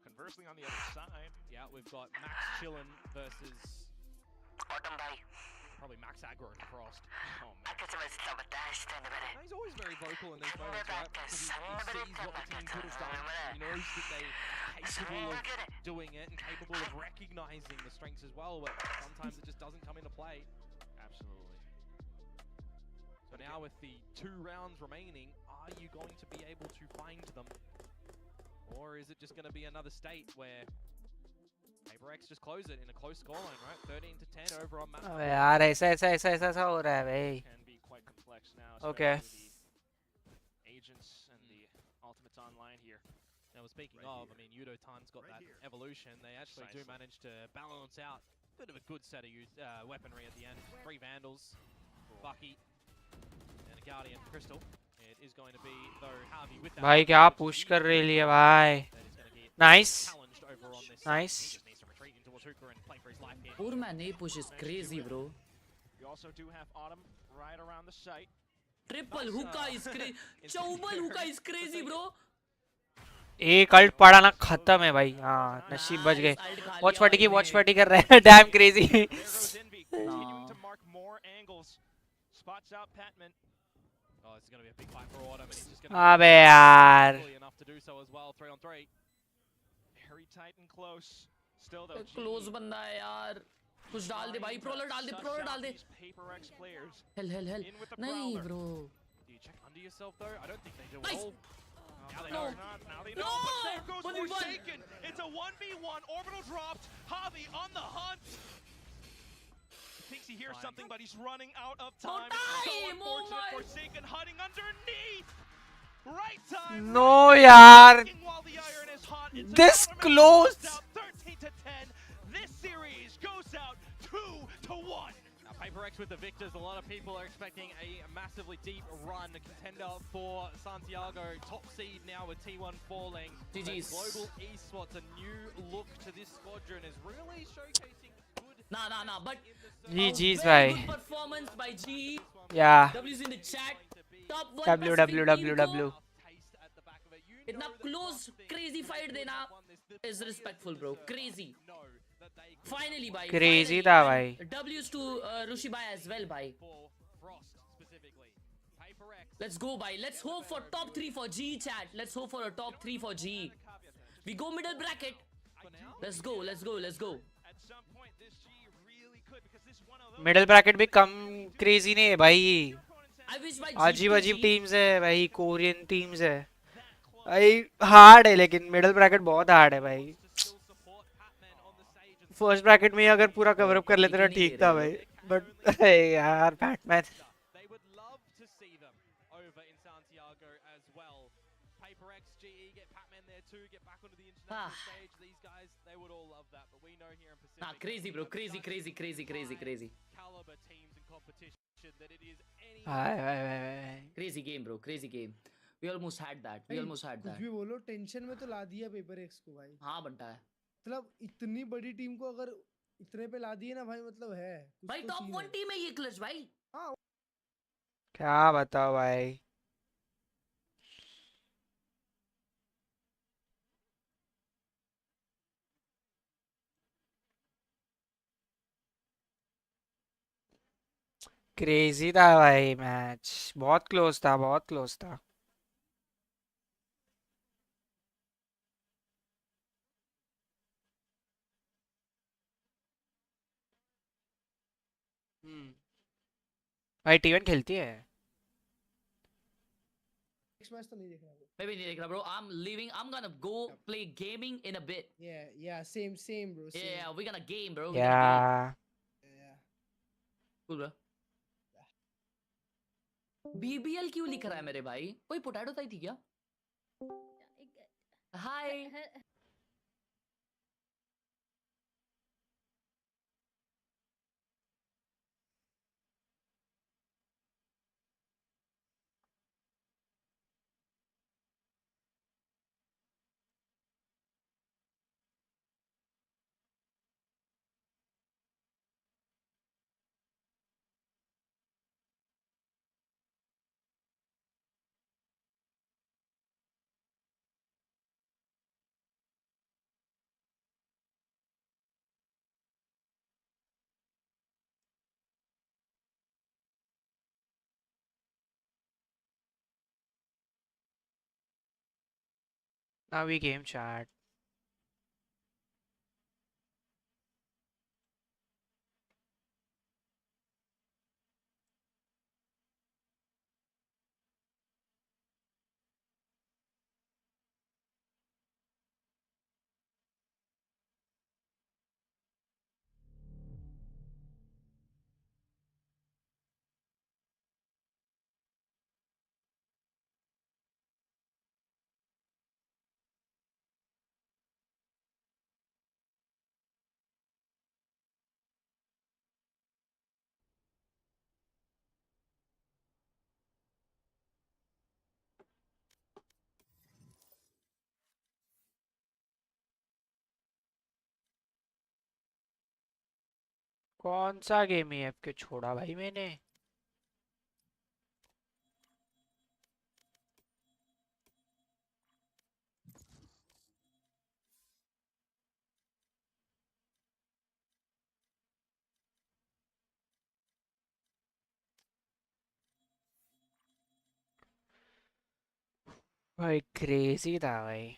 conversely on the other side. Yeah, we've got Max Chillin versus Autumn भाई. probably Max Aggro and Frost. Oh man. आके समझता बता है मेरे. He's always very vocal in these moments, right? Because he sees what the team could have done. He knows that they're capable of doing it and capable of recognizing the strengths as well, but sometimes it just doesn't come into play. Absolutely. So now with the 2 rounds remaining, are you going to be able to find them? Or is it just going to be another state where Paper X just close it in a close scoreline, right? 13 to 10 over on map. अबे यार ऐसा हो रहा है भाई. Can be quite complex now. Okay. especially the agents and the ultimates online here. Now, speaking of, I mean, Yudotan's got that evolution. They actually do manage to balance out a bit of a good set of weaponry at the end. 3 Vandals, Bucky, and a Guardian Crystal. It is going to be, though, Harvey with that. भाई क्या push कर रही है भाई. Nice. Challenged over on this. Nice. He just needs to retreat into Watuka and play for his life here. Poor man, A push is crazy, bro. We also do have Autumn right around the site. Triple hookah is crazy. Double hookah is crazy, bro. एक alt पड़ा ना खत्म है भाई. हाँ नसीब बच गए. वॉच पार्टी कर रहे हैं. Dam crazy. There goes Envy, continuing to mark more angles. Spots out Patman. Oh, this is going to be a big fight for Autumn, and he's just going to अबे यार. be enough to do so as well. 3 on 3. Very tight and close. Still though. Close बंदा है यार. कुछ डाल दे भाई. Prowler डाल दे. Paper X players. Hell. In with the नहीं Prowler. bro. Do you check under yourself though? I don't think they do at Nice. all. Now they No. know. Now they No! know, but there goes 1v1. Forsaken. It's a 1v1. Orbital dropped. Javi on the hunt. He thinks he hears something, but he's running out of time. It's so time! Oh unfortunate. my- Forsaken hiding underneath. Right time. No यार. While the iron is hot. It's This an close. out 13 to 10. This series goes out 2-1. Now, Paper X with the victors. A lot of people are expecting a massively deep run. A contender for Santiago. Top seed now with T1 falling. But GG's. Global Esports, a new look to this squadron, is really showcasing good. Nah. But GG's very भाई. good performance by G. Yeah. W's in the chat. Top 1 www. इतना close crazy fight देना is respectful, bro. Crazy. Finally, bhai. Crazy finally. था भाई. W's to Rushi bhai as well, bhai. For Frost specifically. Paper X. Let's go, bhai. Let's hope for top 3 for G, chat. Let's hope for a top 3 for G. We go middle bracket. Let's go. At some point, this G really could, because this one of those. Middle bracket भी कम crazy नहीं है भाई. I wish my अजीब teams है भाई. Korean teams है भाई. Hard है लेकिन मिडिल ब्रैकेट बहुत हार्ड है भाई. फर्स्ट ब्रैकेट में अगर पूरा कवर अप कर लेते ना ठीक था भाई, बट यार Batman Nah, crazy bro, crazy. Crazy game bro, crazy game. We almost had that. कुछ भी बोलो, टेंशन में तो ला दिया पेपर एक्स को भाई। हाँ बनता है। मतलब इतनी बड़ी टीम को अगर इतने पे ला दिए ना भाई, मतलब है भाई तो टॉप 1 टीम है ये क्लच भाई। हाँ क्या बताओ भाई। क्रेजी था भाई मैच, बहुत क्लोज था। भाई टी1 खेलती है। नेक्स्ट मैच तो नहीं देख रहा वो। मैं भी नहीं देख रहा bro. I'm leaving. I'm gonna go play gaming in a bit. Yeah, same bro. Yeah, we're gonna game bro. Yeah. Cool bro. BBL क्यों लिख रहा है मेरे भाई? कोई पोटैटो ताई थी क्या? हाय। Now we game chat. कौन सा गेम है आपके छोड़ा भाई मैंने। भाई क्रेजी था भाई।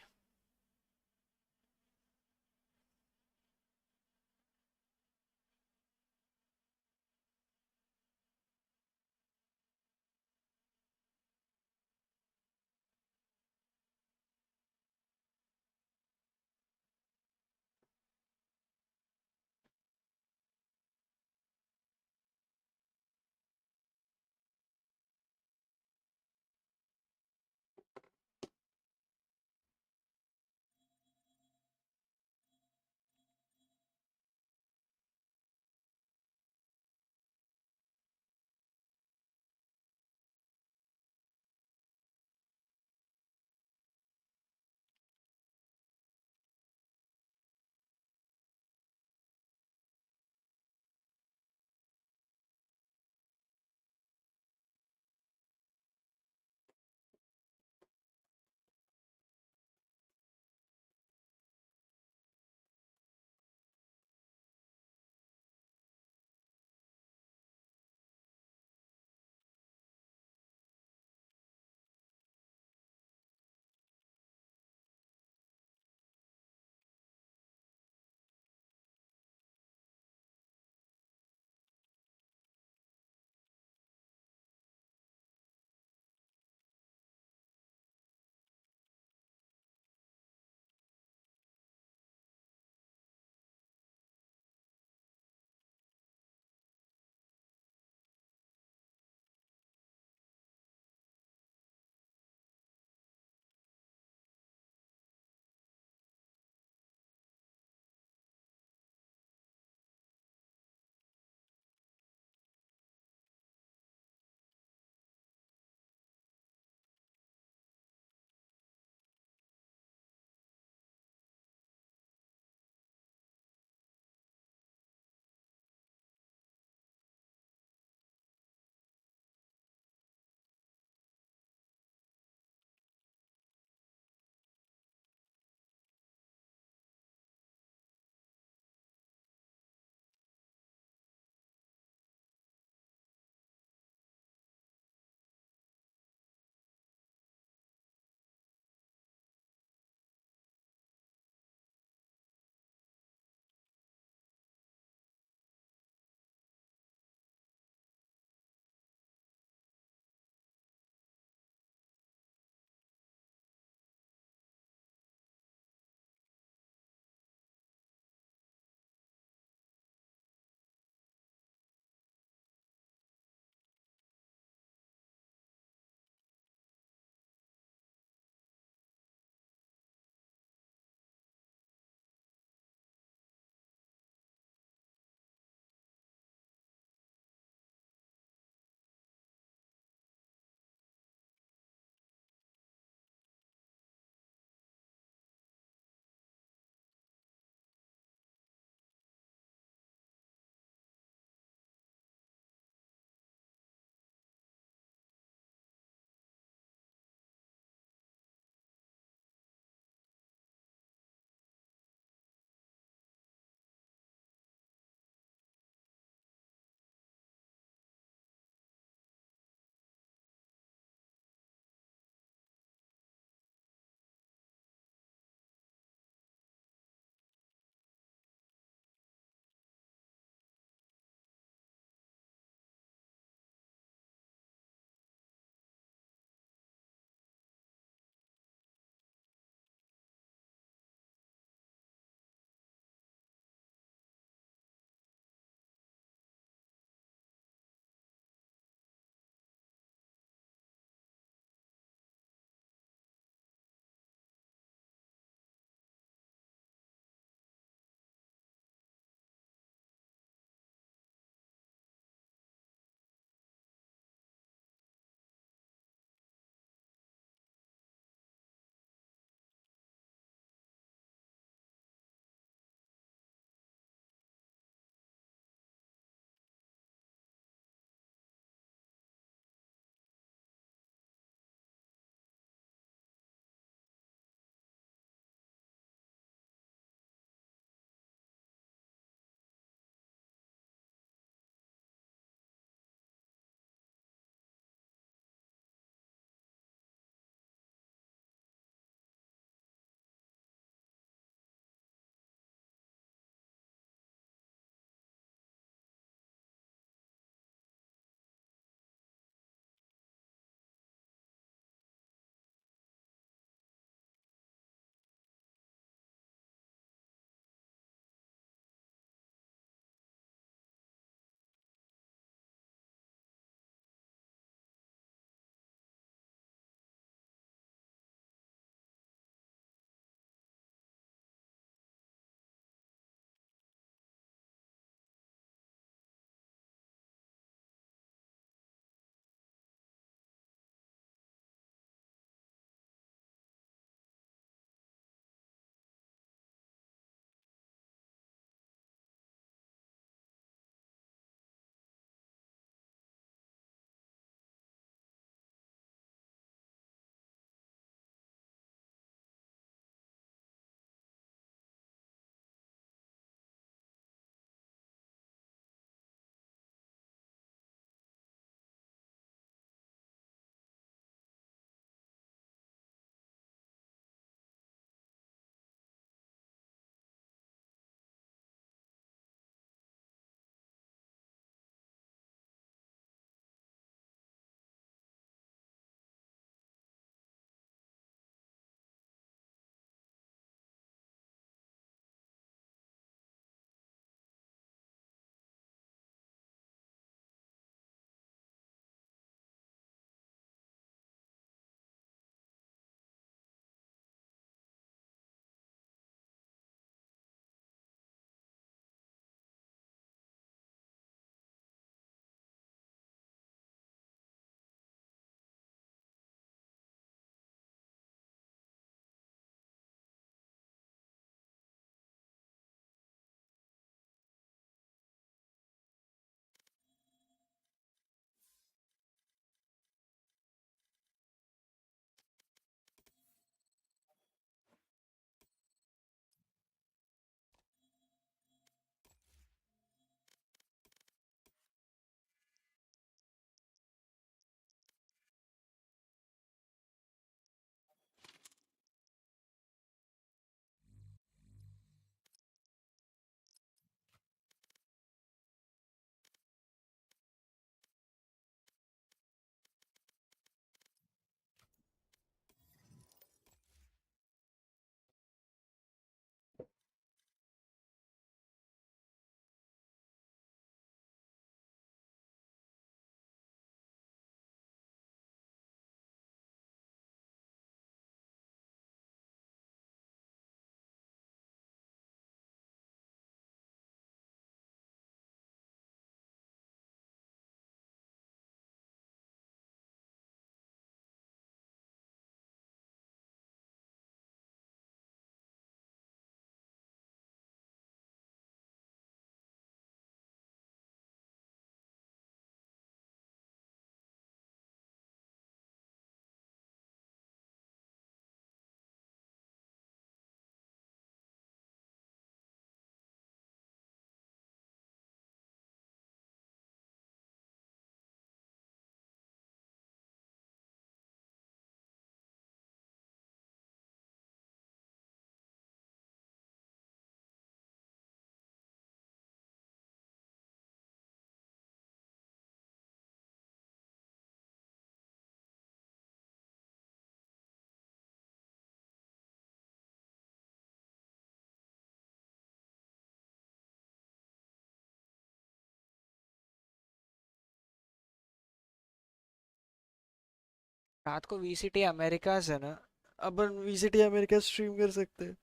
रात को वीसीटी अमेरिका है ना, अपन वीसीटी अमेरिका स्ट्रीम कर सकते हैं।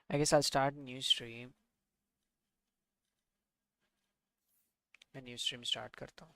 I guess I'll start new stream. मैं new stream start करता हूँ।